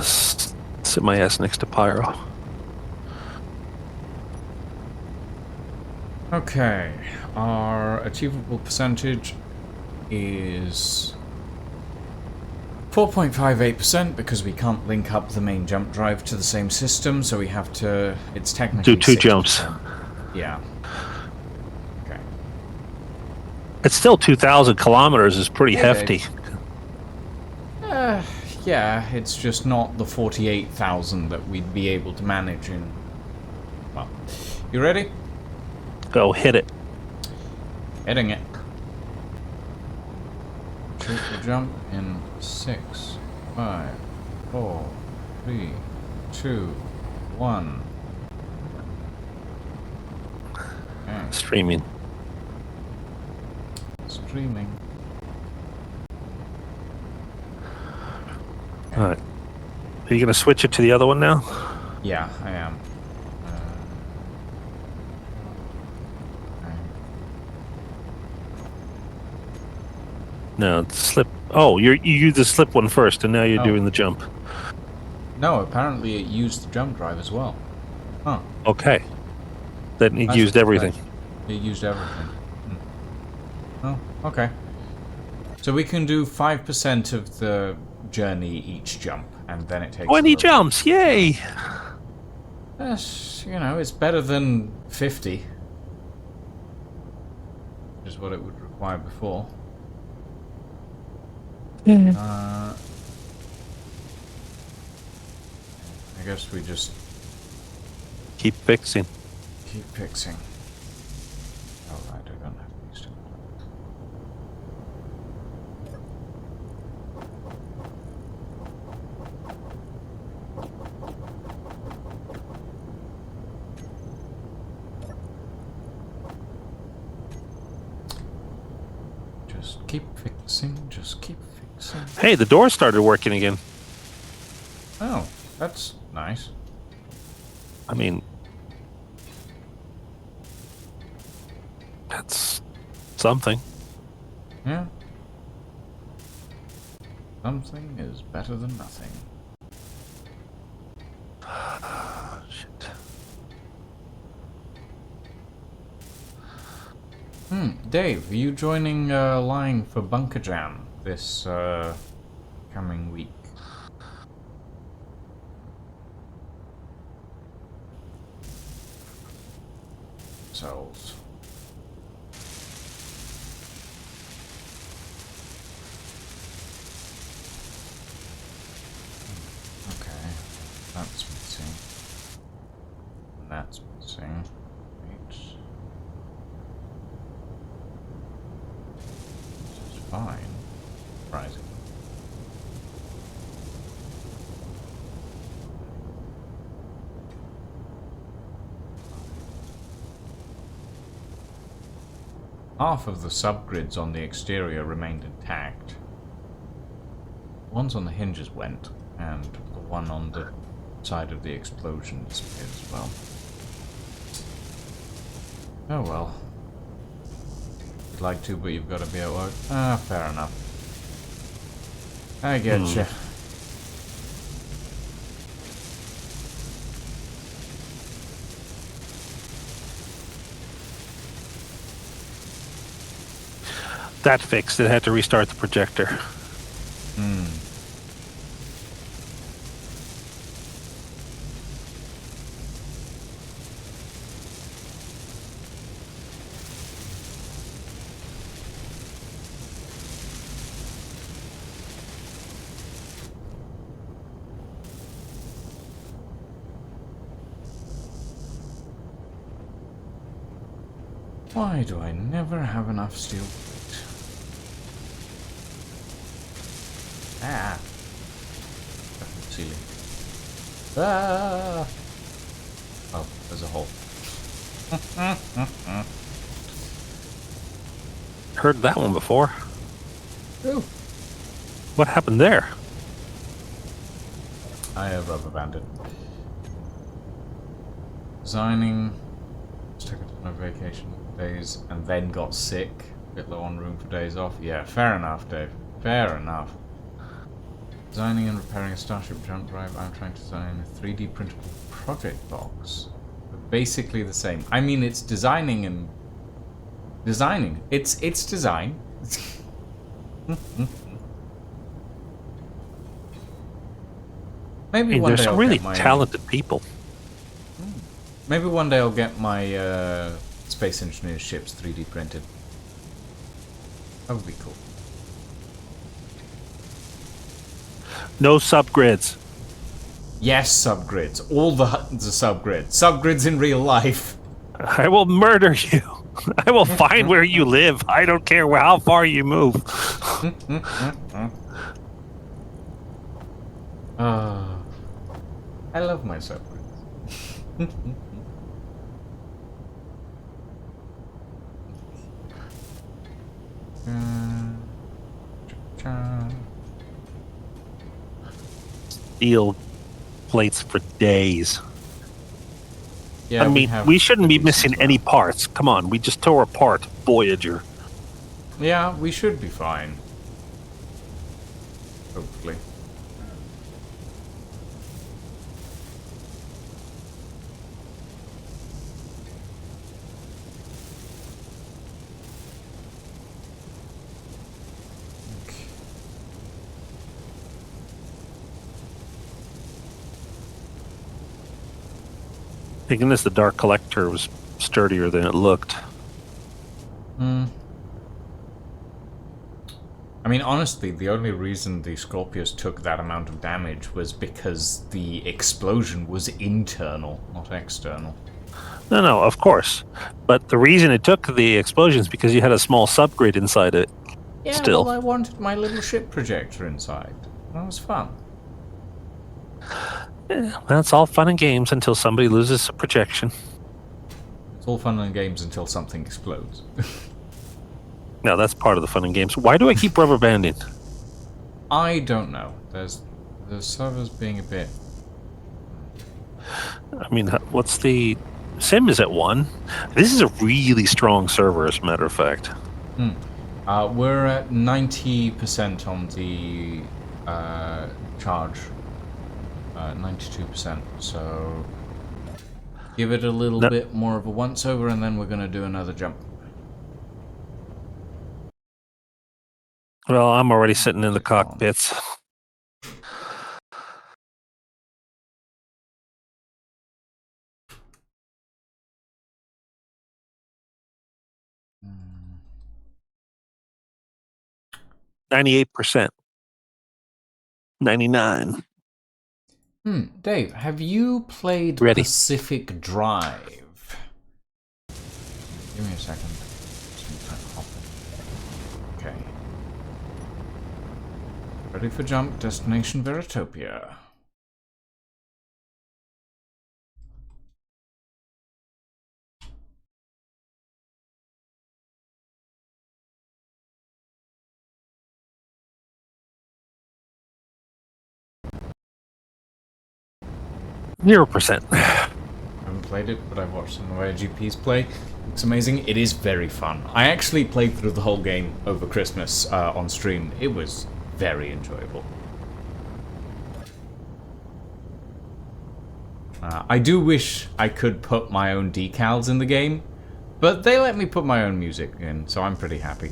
B: Sit my ass next to Pyro.
A: Okay, our achievable percentage is 4.58% because we can't link up the main jump drive to the same system, so we have to. It's technically
B: Do 2
A: 6%.
B: jumps.
A: Yeah. Okay.
B: It's still 2,000 kilometers. Is pretty hefty.
A: Yeah, it's just not the 48,000 that we'd be able to manage in. Well, you ready?
B: Go hit it.
A: Hitting it. Shoot the jump in 6, 5, 4, 3, 2, 1. Okay.
B: Streaming.
A: Streaming.
B: All right. Are you gonna switch it to the other one now?
A: Yeah, I am. Okay.
B: No, it's slip. Oh, you used the slip one first, and now you're
A: Oh.
B: doing the jump.
A: No, apparently it used the jump drive as well. Huh.
B: Okay. Then it
A: That's
B: used
A: what
B: everything.
A: It used everything. Oh, okay. So we can do 5% of the journey each jump, and then it takes
B: 20
A: a little-
B: jumps! Yay!
A: Yes, you know, it's better than 50. Which is what it would require before. I guess we just
B: Keep fixing.
A: keep fixing. Oh, right, I don't have these two. Just keep fixing, just keep fixing.
B: Hey, the door started working again.
A: Oh, that's nice.
B: I mean, that's something.
A: Yeah. Something is better than nothing.
B: Shit.
A: Dave, are you joining line for Bunker Jam this coming week? Souls. Okay, that's missing. That's missing. Wait. This is fine. Surprising. Half of the subgrids on the exterior remained intact. The ones on the hinges went, and the one on the side of the explosion disappeared as well. Oh well. You'd like to, but you've got to be at work. Ah, fair enough. I get you.
B: That fixed it. Had to restart the projector.
A: Why do I never have enough steel plate? Ah. Ceiling. Ah. Oh, there's a hole.
B: Heard that one before.
A: Ooh.
B: What happened there?
A: I have rubber banded. Designing. Just took a ton of vacation days and then got sick. Bit low on room for days off. Yeah, fair enough, Dave. Fair enough. Designing and repairing a Starship jump drive. I'm trying to design a 3D printable project box. But basically the same. I mean, it's designing and designing. It's design. Maybe one
B: There's
A: day
B: some
A: I'll
B: really
A: get my
B: talented people.
A: Maybe one day I'll get my space engineer ships 3D printed. That would be cool.
B: No subgrids.
A: Yes, subgrids. All the subgrids. Subgrids in real life.
B: I will murder you. I will find where you live. I don't care how far you move.
A: I love my subgrids.
B: Steel plates for days.
A: Yeah,
B: I mean, we shouldn't be missing any parts. Come on, we just tore apart Voyager.
A: Yeah, we should be fine. Hopefully.
B: Thinking this, the Dark Collector was sturdier than it looked.
A: Hmm. I mean, honestly, the only reason the Scorpios took that amount of damage was because the explosion was internal, not external.
B: No, of course. But the reason it took the explosion is because you had a small subgrid inside it.
A: Yeah,
B: Still.
A: well, I wanted my little ship projector inside. That was fun.
B: Yeah, that's all fun and games until somebody loses a projection.
A: It's all fun and games until something explodes.
B: No, that's part of the fun and games. Why do I keep rubber banding?
A: I don't know. There's the servers being a bit...
B: I mean, what's the... Sim is at 1. This is a really strong server, as a matter of fact.
A: We're at 90% on the charge. 92%. So give it a little bit more of a once over, and then we're going to do another jump.
B: Well, I'm already sitting in the cockpits.
A: Hmm.
B: 98%. 99.
A: Dave, have you played
B: Ready.
A: Pacific Drive? Give me a second. Just trying to hop in. Okay. Ready for jump, destination Veritopia.
B: Zero percent.
A: I haven't played it, but I've watched some of the way GPs play. It's amazing. It is very fun. I actually played through the whole game over Christmas on stream. It was very enjoyable. I do wish I could put my own decals in the game, but they let me put my own music in, so I'm pretty happy.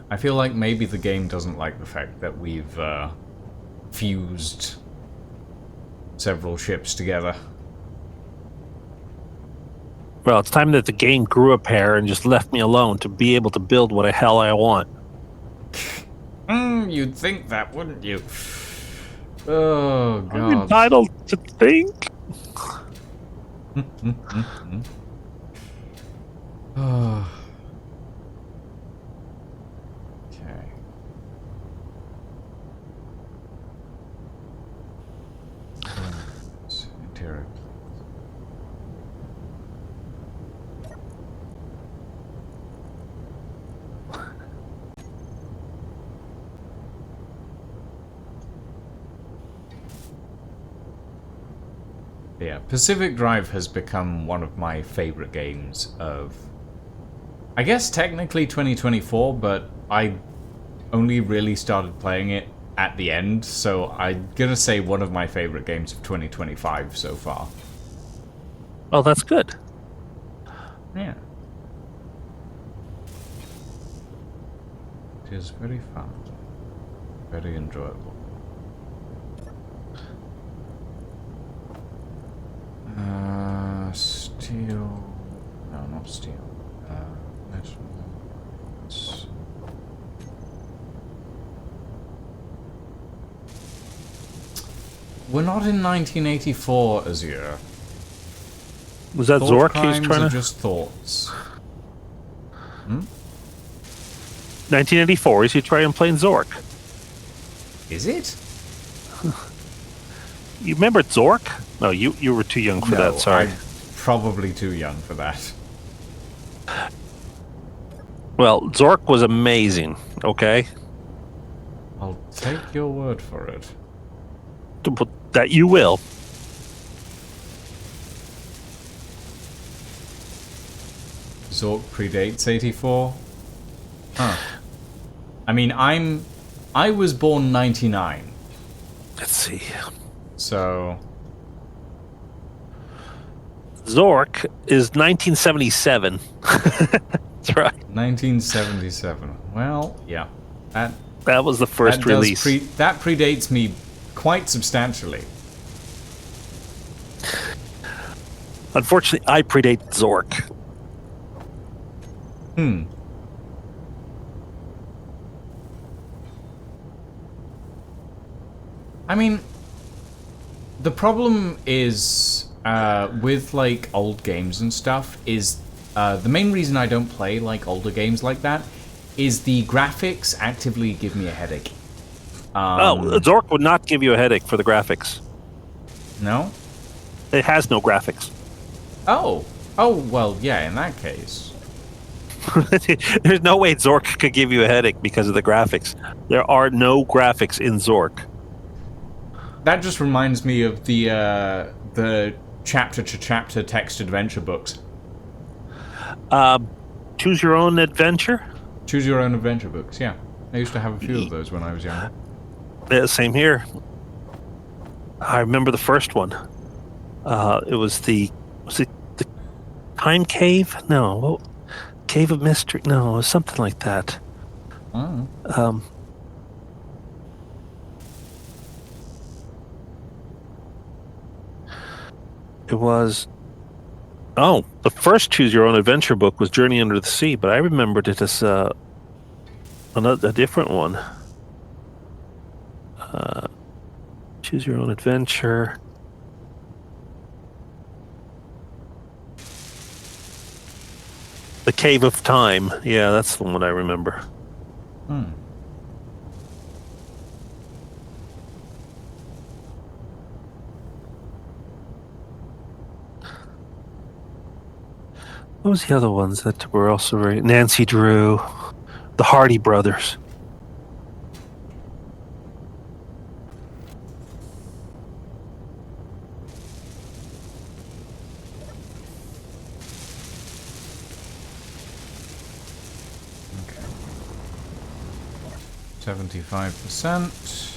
A: I feel like maybe the game doesn't like the fact that we've fused several ships together.
B: Well, it's time that the game grew a pair and just left me alone to be able to build what the hell I want.
A: You'd think that, wouldn't you? Oh,
B: I'm
A: God.
B: entitled to think.
A: Oh. Okay. Interior. Yeah, Pacific Drive has become one of my favorite games of, I guess technically 2024, but I only really started playing it at the end, so I'm gonna say one of my favorite games of 2025 so far.
B: Oh, that's good.
A: Yeah. It is very fun. Very enjoyable. Steel... No, not steel. Metal... We're not in 1984, Azure.
B: Was that
A: Thought
B: Zork
A: crimes
B: he's trying
A: are
B: to...
A: just thoughts.
B: 1984, is he trying playing Zork?
A: Is it?
B: You remember Zork? No, you were too young for
A: No,
B: that, sorry.
A: I'm probably too young for that.
B: Well, Zork was amazing, okay?
A: I'll take your word for it.
B: That you will.
A: Zork predates 84? Huh. I mean, I was born 99.
B: Let's see.
A: So...
B: Zork is 1977. That's right.
A: 1977. Well, yeah.
B: That was the first release.
A: That predates me quite substantially.
B: Unfortunately, I predate Zork.
A: I mean, the problem is with like old games and stuff is the main reason I don't play like older games like that is the graphics actively give me a headache.
B: Zork would not give you a headache for the graphics.
A: No?
B: It has no graphics.
A: Oh, well, yeah, in that case.
B: There's no way Zork could give you a headache because of the graphics. There are no graphics in Zork.
A: That just reminds me of the chapter-to-chapter text adventure books.
B: Choose your own adventure?
A: Choose your own adventure books, yeah. I used to have a few of those when I was younger.
B: Yeah, same here. I remember the first one. Was it the Time Cave? No. Cave of Mystery? No, it was something like that.
A: Oh.
B: It was... Oh, the first Choose Your Own Adventure book was Journey Under the Sea, but I remembered it as a different one. Choose Your Own Adventure. The Cave of Time. Yeah, that's the one I remember. What was the other ones that were also very... Nancy Drew, the Hardy Brothers.
A: Okay. 75%.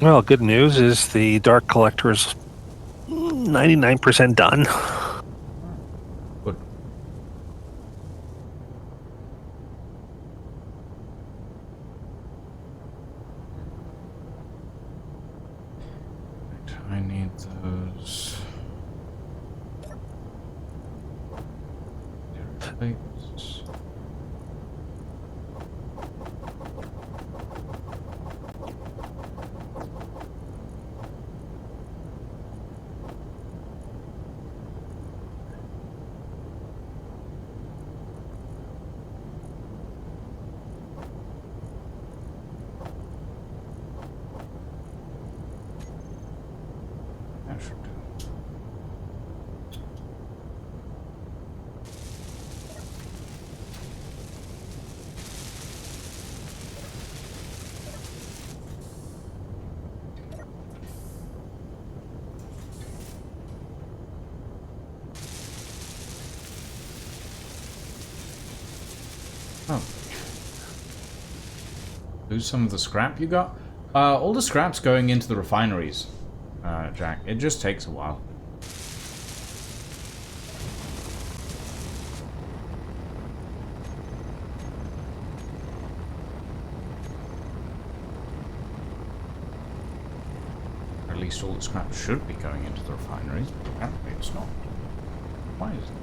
B: Well, good news is the Dark Collector is 99% done.
A: Good. Right, I need those. Plates. That should do. Oh. Lose some of the scrap you got? All the scrap's going into the refineries, Jack. It just takes a while. Or at least all the scrap should be going into the refineries, but apparently it's not. Why is it?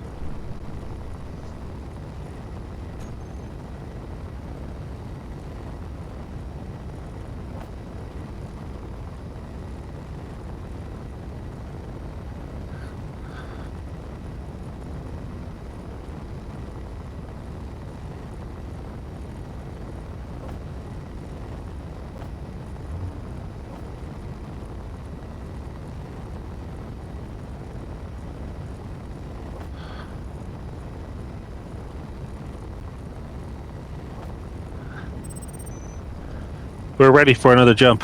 B: We're ready for another jump.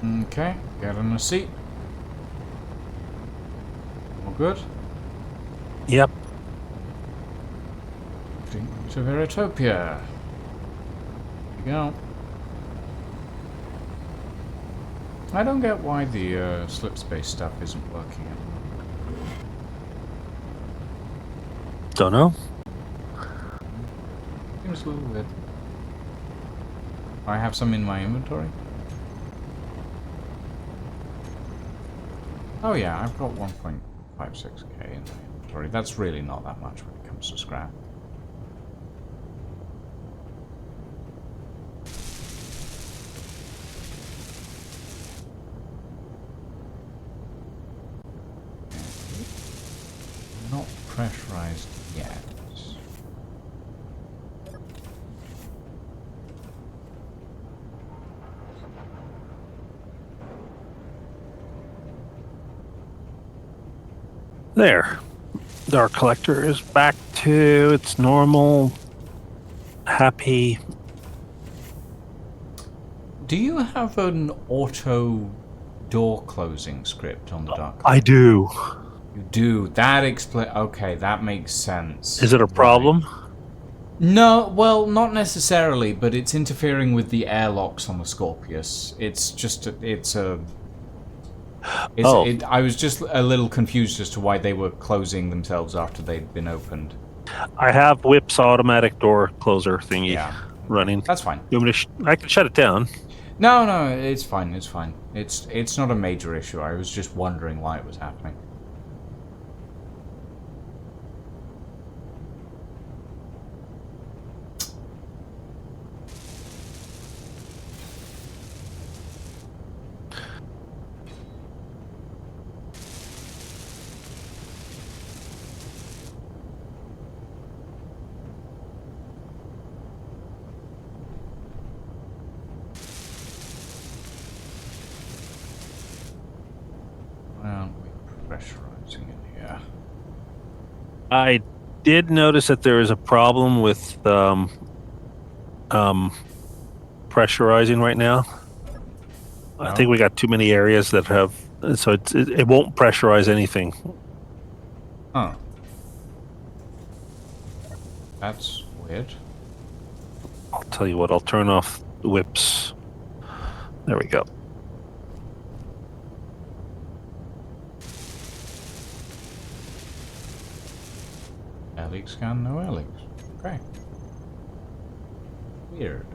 A: Okay, get on a seat. All good?
B: Yep.
A: To Veritopia. Here you go. I don't get why the slip space stuff isn't working yet.
B: Don't know.
A: Seems a little weird. I have some in my inventory. Oh yeah, I've got 1.56k in my inventory. That's really not that much when it comes to scrap. Not pressurized yet.
B: There. Dark Collector is back to its normal, happy.
A: Do you have an auto door closing script on the Dark?
B: I do.
A: You do. That explain. Okay, that makes sense.
B: Is it a problem?
A: No, well, not necessarily, but it's interfering with the airlocks on the Scorpius. It's just, I was just a little confused as to why they were closing themselves after they'd been opened.
B: I have Whip's automatic door closer thingy running.
A: That's fine.
B: You want me to I can shut it down.
A: No, it's fine, it's fine. It's not a major issue. I was just wondering why it was happening. Well, we're pressurizing in here.
B: I did notice that there is a problem with pressurizing right now. I think we got too many areas that have, so it won't pressurize anything.
A: Huh. That's weird.
B: I'll tell you what, I'll turn off Whips. There we go.
A: Air leak scan, no air leaks. Okay. Weird.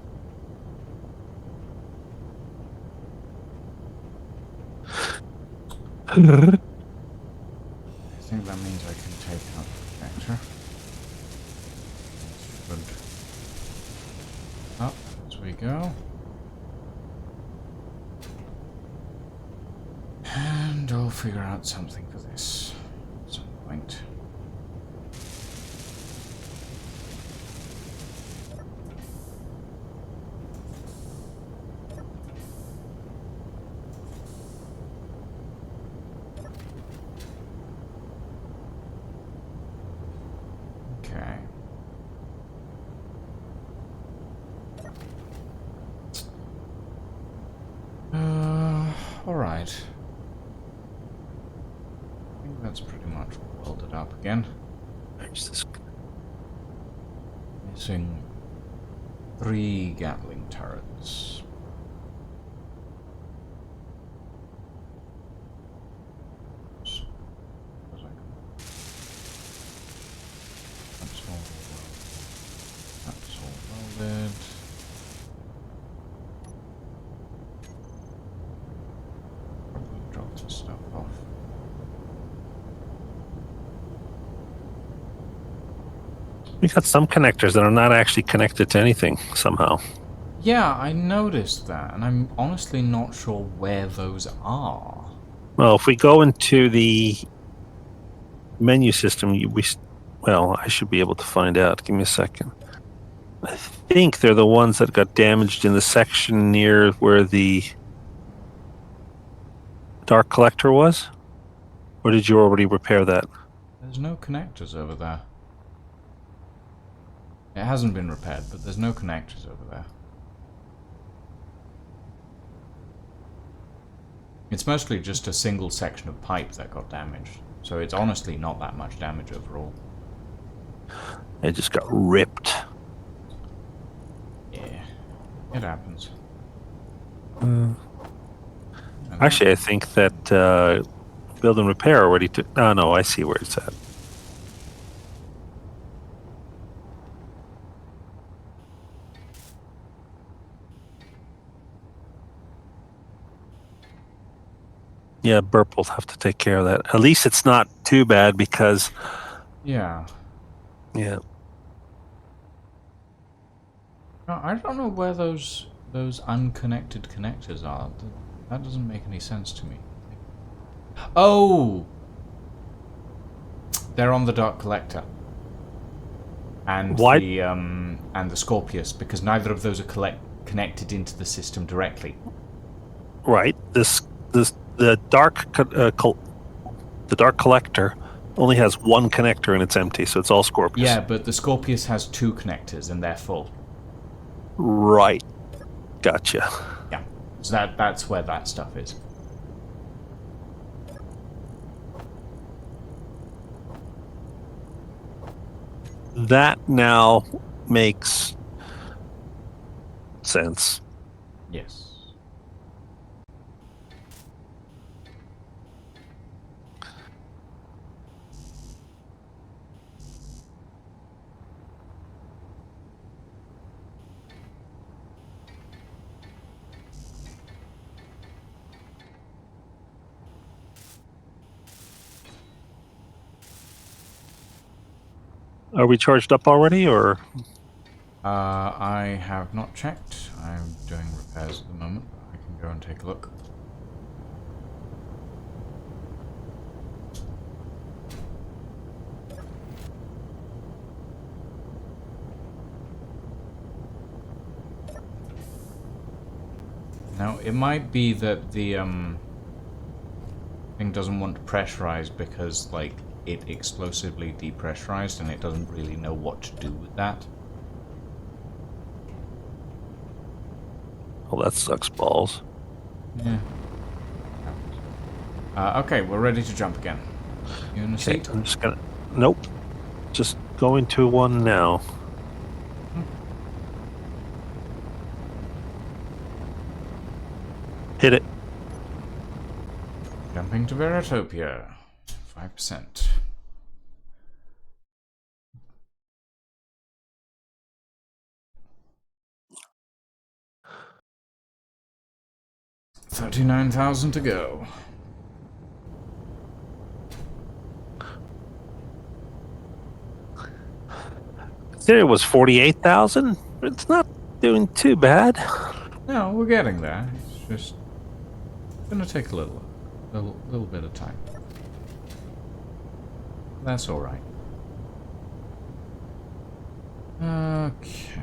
A: I think that means I can take out the projector. Good. Up as we go. And I'll figure out something for this at some point. Okay. All right. I think that's pretty much welded up again.
B: There's this.
A: Missing 3 Gatling turrets. That's all welded. That's all welded. Probably drop this stuff off.
B: We got some connectors that are not actually connected to anything somehow.
A: Yeah, I noticed that, and I'm honestly not sure where those are.
B: Well, if we go into the menu system, well, I should be able to find out. Give me a second. I think they're the ones that got damaged in the section near where the dark collector was. Or did you already repair that?
A: There's no connectors over there. It hasn't been repaired, but there's no connectors over there. It's mostly just a single section of pipe that got damaged, so it's honestly not that much damage overall.
B: It just got ripped.
A: Yeah, it happens.
B: Actually, I think that build and repair already took... Oh, no, I see where it's at. Yeah, Burp will have to take care of that. At least it's not too bad because...
A: Yeah.
B: Yeah.
A: No, I don't know where those unconnected connectors are. That doesn't make any sense to me. Oh! They're on the Dark Collector. And
B: Why?
A: the Scorpius, because neither of those are connected into the system directly.
B: Right. The dark collector only has one connector and it's empty, so it's all Scorpius.
A: Yeah, but the Scorpius has 2 connectors and they're full.
B: Right. Gotcha.
A: Yeah. So that's where that stuff is.
B: That now makes sense.
A: Yes.
B: Are we charged up already, or?
A: I have not checked. I'm doing repairs at the moment. I can go and take a look. Now, it might be that the thing doesn't want to pressurize because, like, it explosively depressurized and it doesn't really know what to do with that.
B: Oh, that sucks balls.
A: Yeah. Okay, we're ready to jump again. You in a
B: Okay,
A: seat?
B: I'm just gonna... Nope. Just going to one now. Hit it.
A: Jumping to Veritopia. 5%. 39,000 to go.
B: There was 48,000. It's not doing too bad.
A: No, we're getting there. It's just gonna take a little bit of time. That's all right. Okay.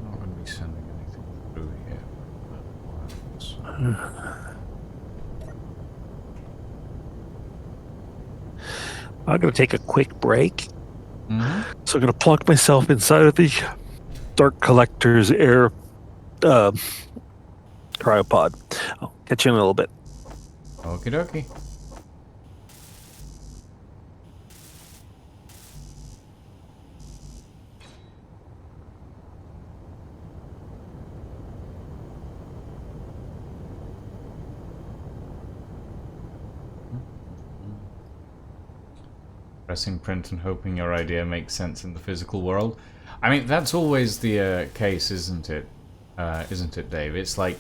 A: Not gonna be sending anything through here.
B: I'm going to take a quick break.
A: Mm-hmm.
B: So I'm going to plug myself inside of the Dark Collector's air cryopod. I'll catch you in a little bit.
A: Okie dokie. Pressing print and hoping your idea makes sense in the physical world. I mean, that's always the case, isn't it? Isn't it, Dave? It's like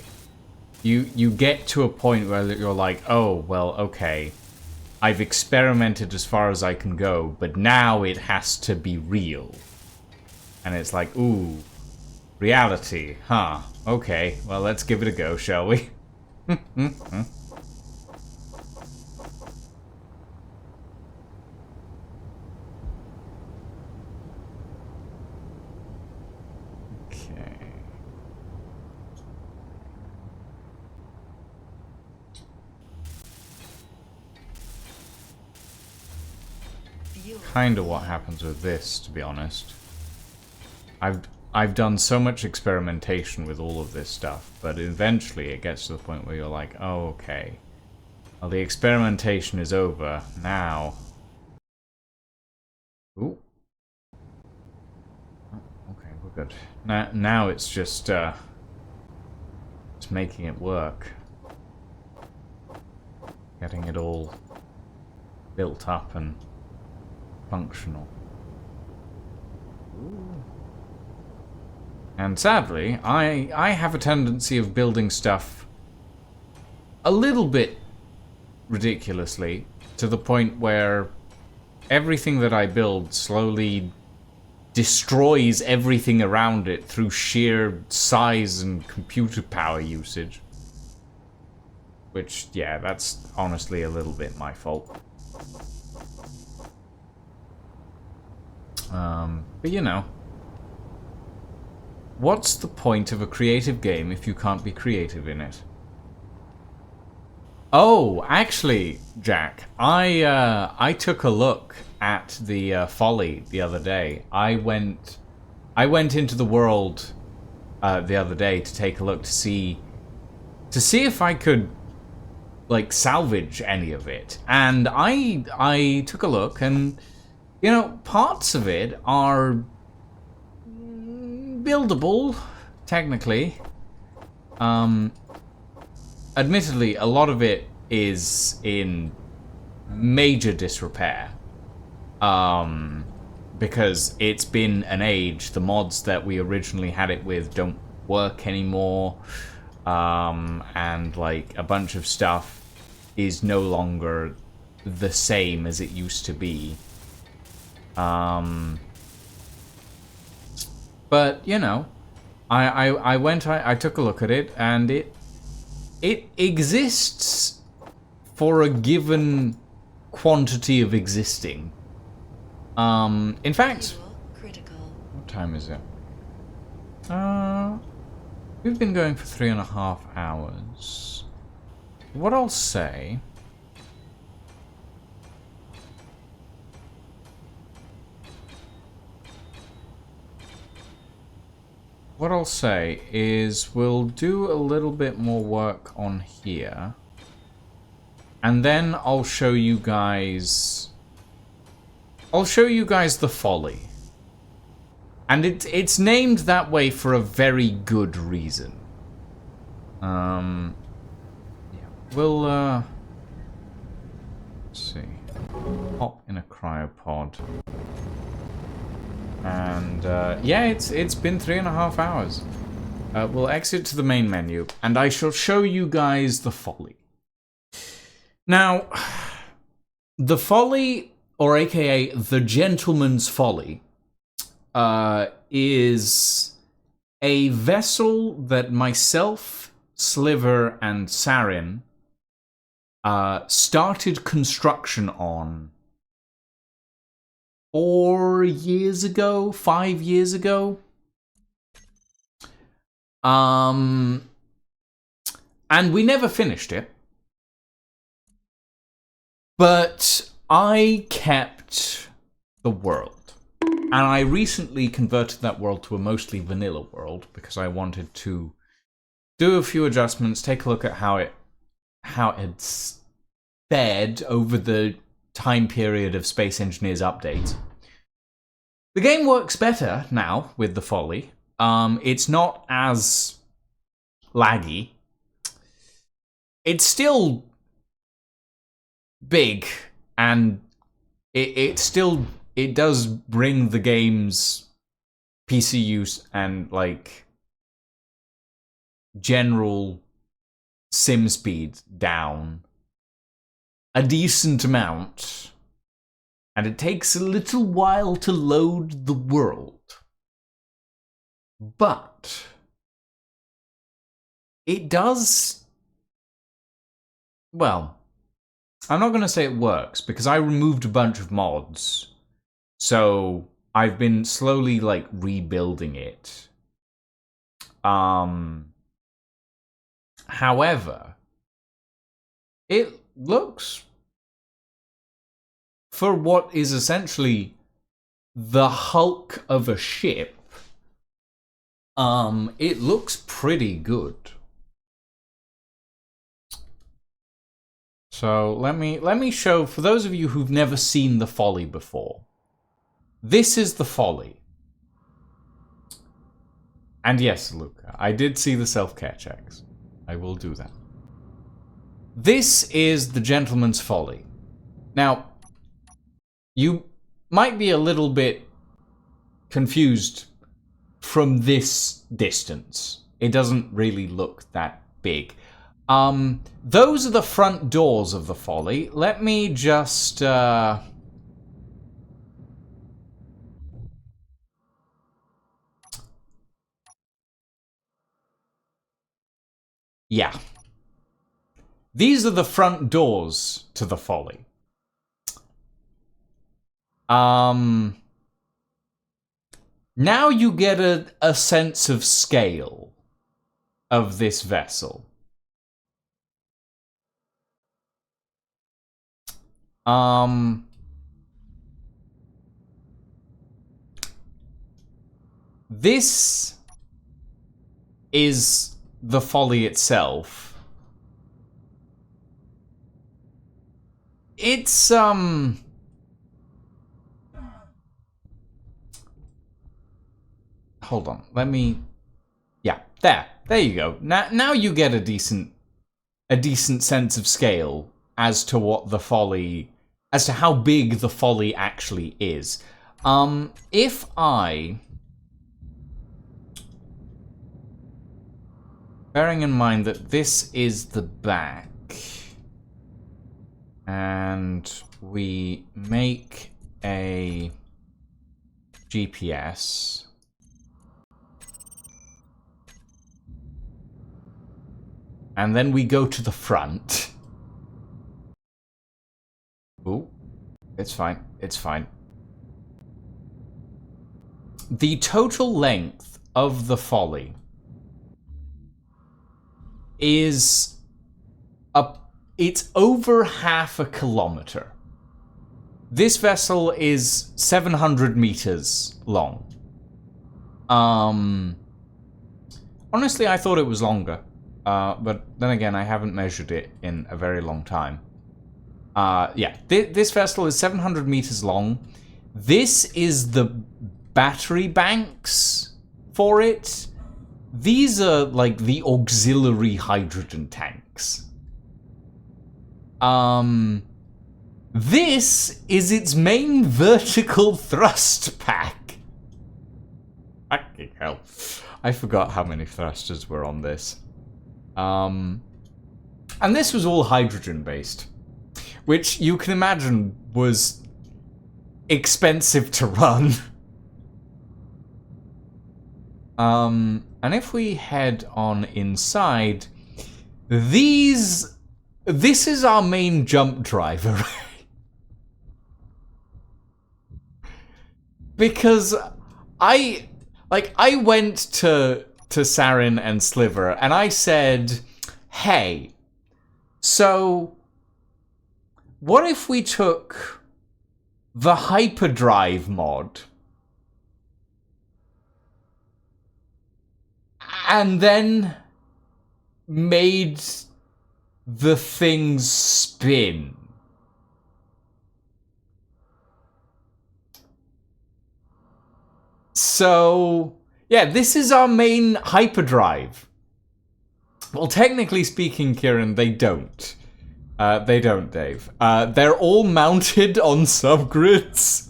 A: you get to a point where you're like, oh, well, okay, I've experimented as far as I can go, but now it has to be real. And it's like, ooh, reality, huh? Okay, well, let's give it a go, shall we? Kind of what happens with this, to be honest. I've done so much experimentation with all of this stuff, but eventually it gets to the point where you're like, oh, okay. Well, the experimentation is over. Now... Ooh. Oh, okay, we're good. Now it's just, it's making it work. Getting it all built up and functional. And sadly, I have a tendency of building stuff a little bit ridiculously, to the point where everything that I build slowly destroys everything around it through sheer size and computer power usage. Which, yeah, that's honestly a little bit my fault. But you know, what's the point of a creative game if you can't be creative in it? Oh, actually, Jack, I took a look at the Folly the other day. I went into the world the other day to take a look to see if I could like salvage any of it, and I took a look, and you know, parts of it are buildable, technically. Admittedly, a lot of it is in major disrepair. Because it's been an age. The mods that we originally had it with don't work anymore. And like a bunch of stuff is no longer the same as it used to be. But you know, I took a look at it, and it exists for a given quantity of existing. In fact, what time is it? We've been going for 3.5 hours. What I'll say... What I'll say is we'll do a little bit more work on here. And then I'll show you guys... the Folly. And it's named that way for a very good reason. Yeah. We'll, let's see. Hop in a cryopod. And, yeah, it's been 3.5 hours. We'll exit to the main menu, and I shall show you guys the Folly. Now, the Folly, or aka the Gentleman's Folly, is a vessel that myself, Sliver, and Sarin started construction on 4 years ago, 5 years ago. And we never finished it. But I kept the world. And I recently converted that world to a mostly vanilla world because I wanted to do a few adjustments, take a look at how it's fared over the time period of Space Engineers updates. The game works better now with the Folly. It's not as laggy. It's still big, and it does bring the game's PC use and like general sim speed down a decent amount, and it takes a little while to load the world. But it does, well, I'm not going to say it works because I removed a bunch of mods. So I've been slowly like rebuilding it. However, it looks, for what is essentially the hulk of a ship, it looks pretty good. So let me show, for those of you who've never seen the Folly before. This is the Folly. And yes, Luca, I did see the self-care checks. I will do that. This is the Gentleman's Folly. Now, you might be a little bit confused from this distance. It doesn't really look that big. Those are the front doors of the Folly. Let me just, yeah. These are the front doors to the Folly. Now you get a sense of scale of this vessel. This is the Folly itself. It's, hold on, let me, yeah, there you go. Now you get a decent sense of scale as to what the Folly, as to how big the Folly actually is. If I, bearing in mind that this is the back, and we make a GPS, and then we go to the front. Ooh, it's fine, it's fine. The total length of the Folly is it's over 0.5 kilometer. This vessel is 700 meters long. Honestly, I thought it was longer. But then again, I haven't measured it in a very long time. Yeah, this vessel is 700 meters long. This is the battery banks for it. These are like the auxiliary hydrogen tanks. This is its main vertical thrust pack. Fucking hell. I forgot how many thrusters were on this. And this was all hydrogen-based, which you can imagine was expensive to run. And if we head on inside, this is our main jump driver. Because I went to Saturn and Sliver and I said, hey, so what if we took the hyperdrive mod and then made the things spin? So, yeah, this is our main hyperdrive. Well, technically speaking, Kieran, they don't. They don't, Dave. They're all mounted on subgrids,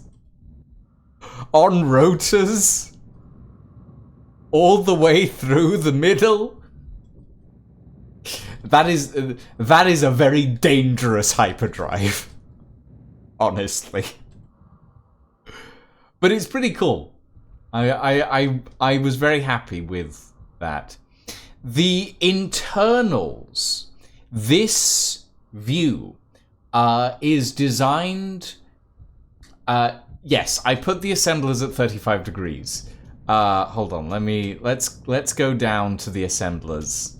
A: on rotors, all the way through the middle. That is a very dangerous hyperdrive, honestly. But it's pretty cool. I was very happy with that. The internals, this view is designed. Yes, I put the assemblers at 35 degrees. Hold on, let's go down to the assemblers.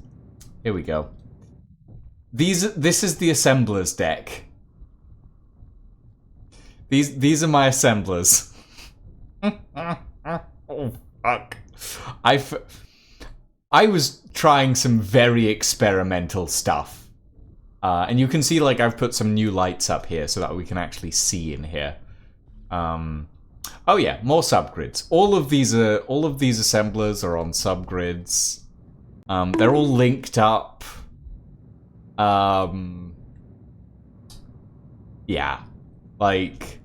A: Here we go. This is the assemblers deck. These are my assemblers. Oh fuck! I was trying some very experimental stuff, and you can see like I've put some new lights up here so that we can actually see in here. Oh yeah, more subgrids. All of these assemblers are on subgrids. They're all linked up. Yeah, like.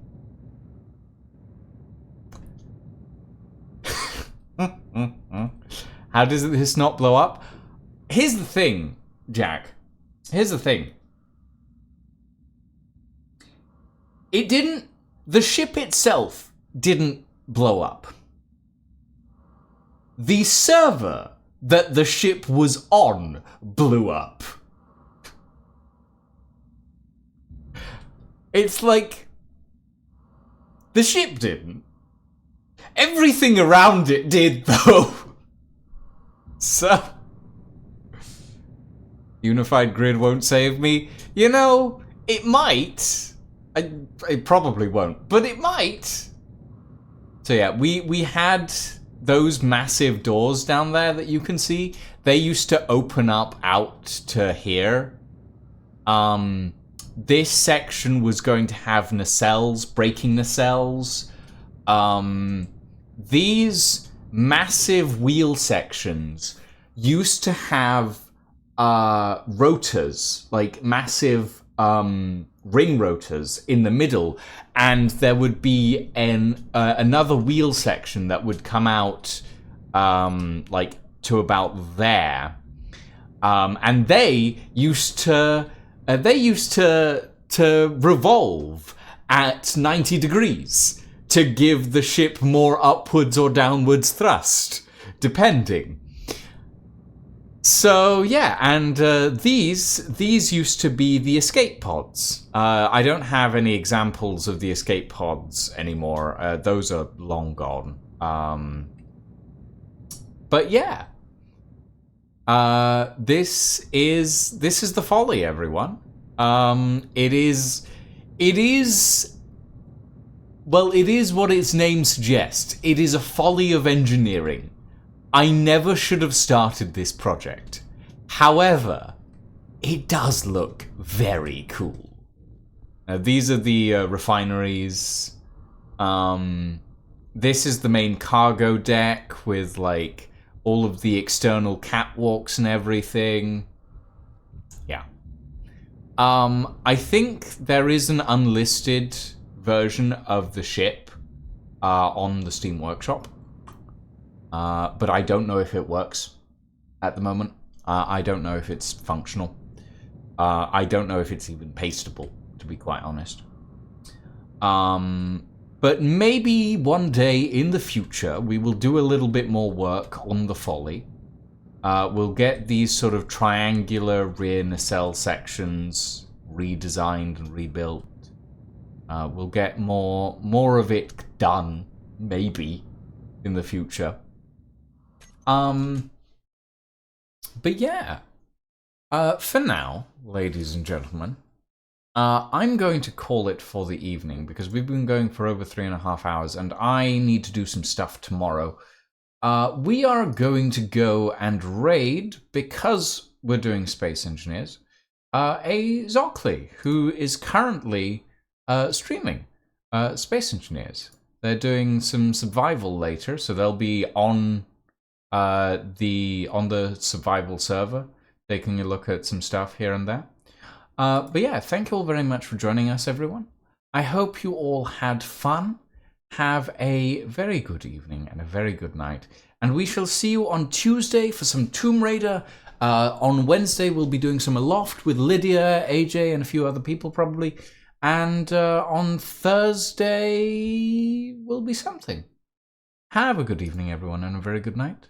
A: How does this not blow up? Here's the thing, Jack. Here's the thing. It didn't... The ship itself didn't blow up. The server that the ship was on blew up. It's like... The ship didn't. Everything around it did, though. So... Unified grid won't save me. You know, it might. It probably won't, but it might. So yeah, we had those massive doors down there that you can see. They used to open up out to here. This section was going to have nacelles, braking nacelles. These massive wheel sections used to have rotors, like massive ring rotors in the middle, and there would be another wheel section that would come out like to about there, and they used to revolve at 90 degrees to give the ship more upwards or downwards thrust, depending. So yeah, and these used to be the escape pods. I don't have any examples of the escape pods anymore. Those are long gone. But yeah, this is the folly, everyone. It is what its name suggests. It is a folly of engineering. I never should have started this project. However, it does look very cool. These are the refineries. This is the main cargo deck with like all of the external catwalks and everything. Yeah. I think there is an unlisted version of the ship on the Steam Workshop. but I don't know if it works at the moment. I don't know if it's functional. I don't know if it's even pasteable, to be quite honest. But maybe one day in the future we will do a little bit more work on the Folly. We'll get these sort of triangular rear nacelle sections redesigned and rebuilt. We'll get more of it done, maybe, in the future. But yeah, for now, ladies and gentlemen, I'm going to call it for the evening because we've been going for over 3.5 hours and I need to do some stuff tomorrow. We are going to go and raid, because we're doing Space Engineers, a Zockley who is currently streaming Space Engineers. They're doing some survival later, so they'll be on the survival server, taking a look at some stuff here and there. But yeah, thank you all very much for joining us, everyone. I hope you all had fun. Have a very good evening and a very good night. And we shall see you on Tuesday for some Tomb Raider. On Wednesday, we'll be doing some Aloft with Lydia, AJ, and a few other people probably. And on Thursday will be something. Have a good evening, everyone, and a very good night.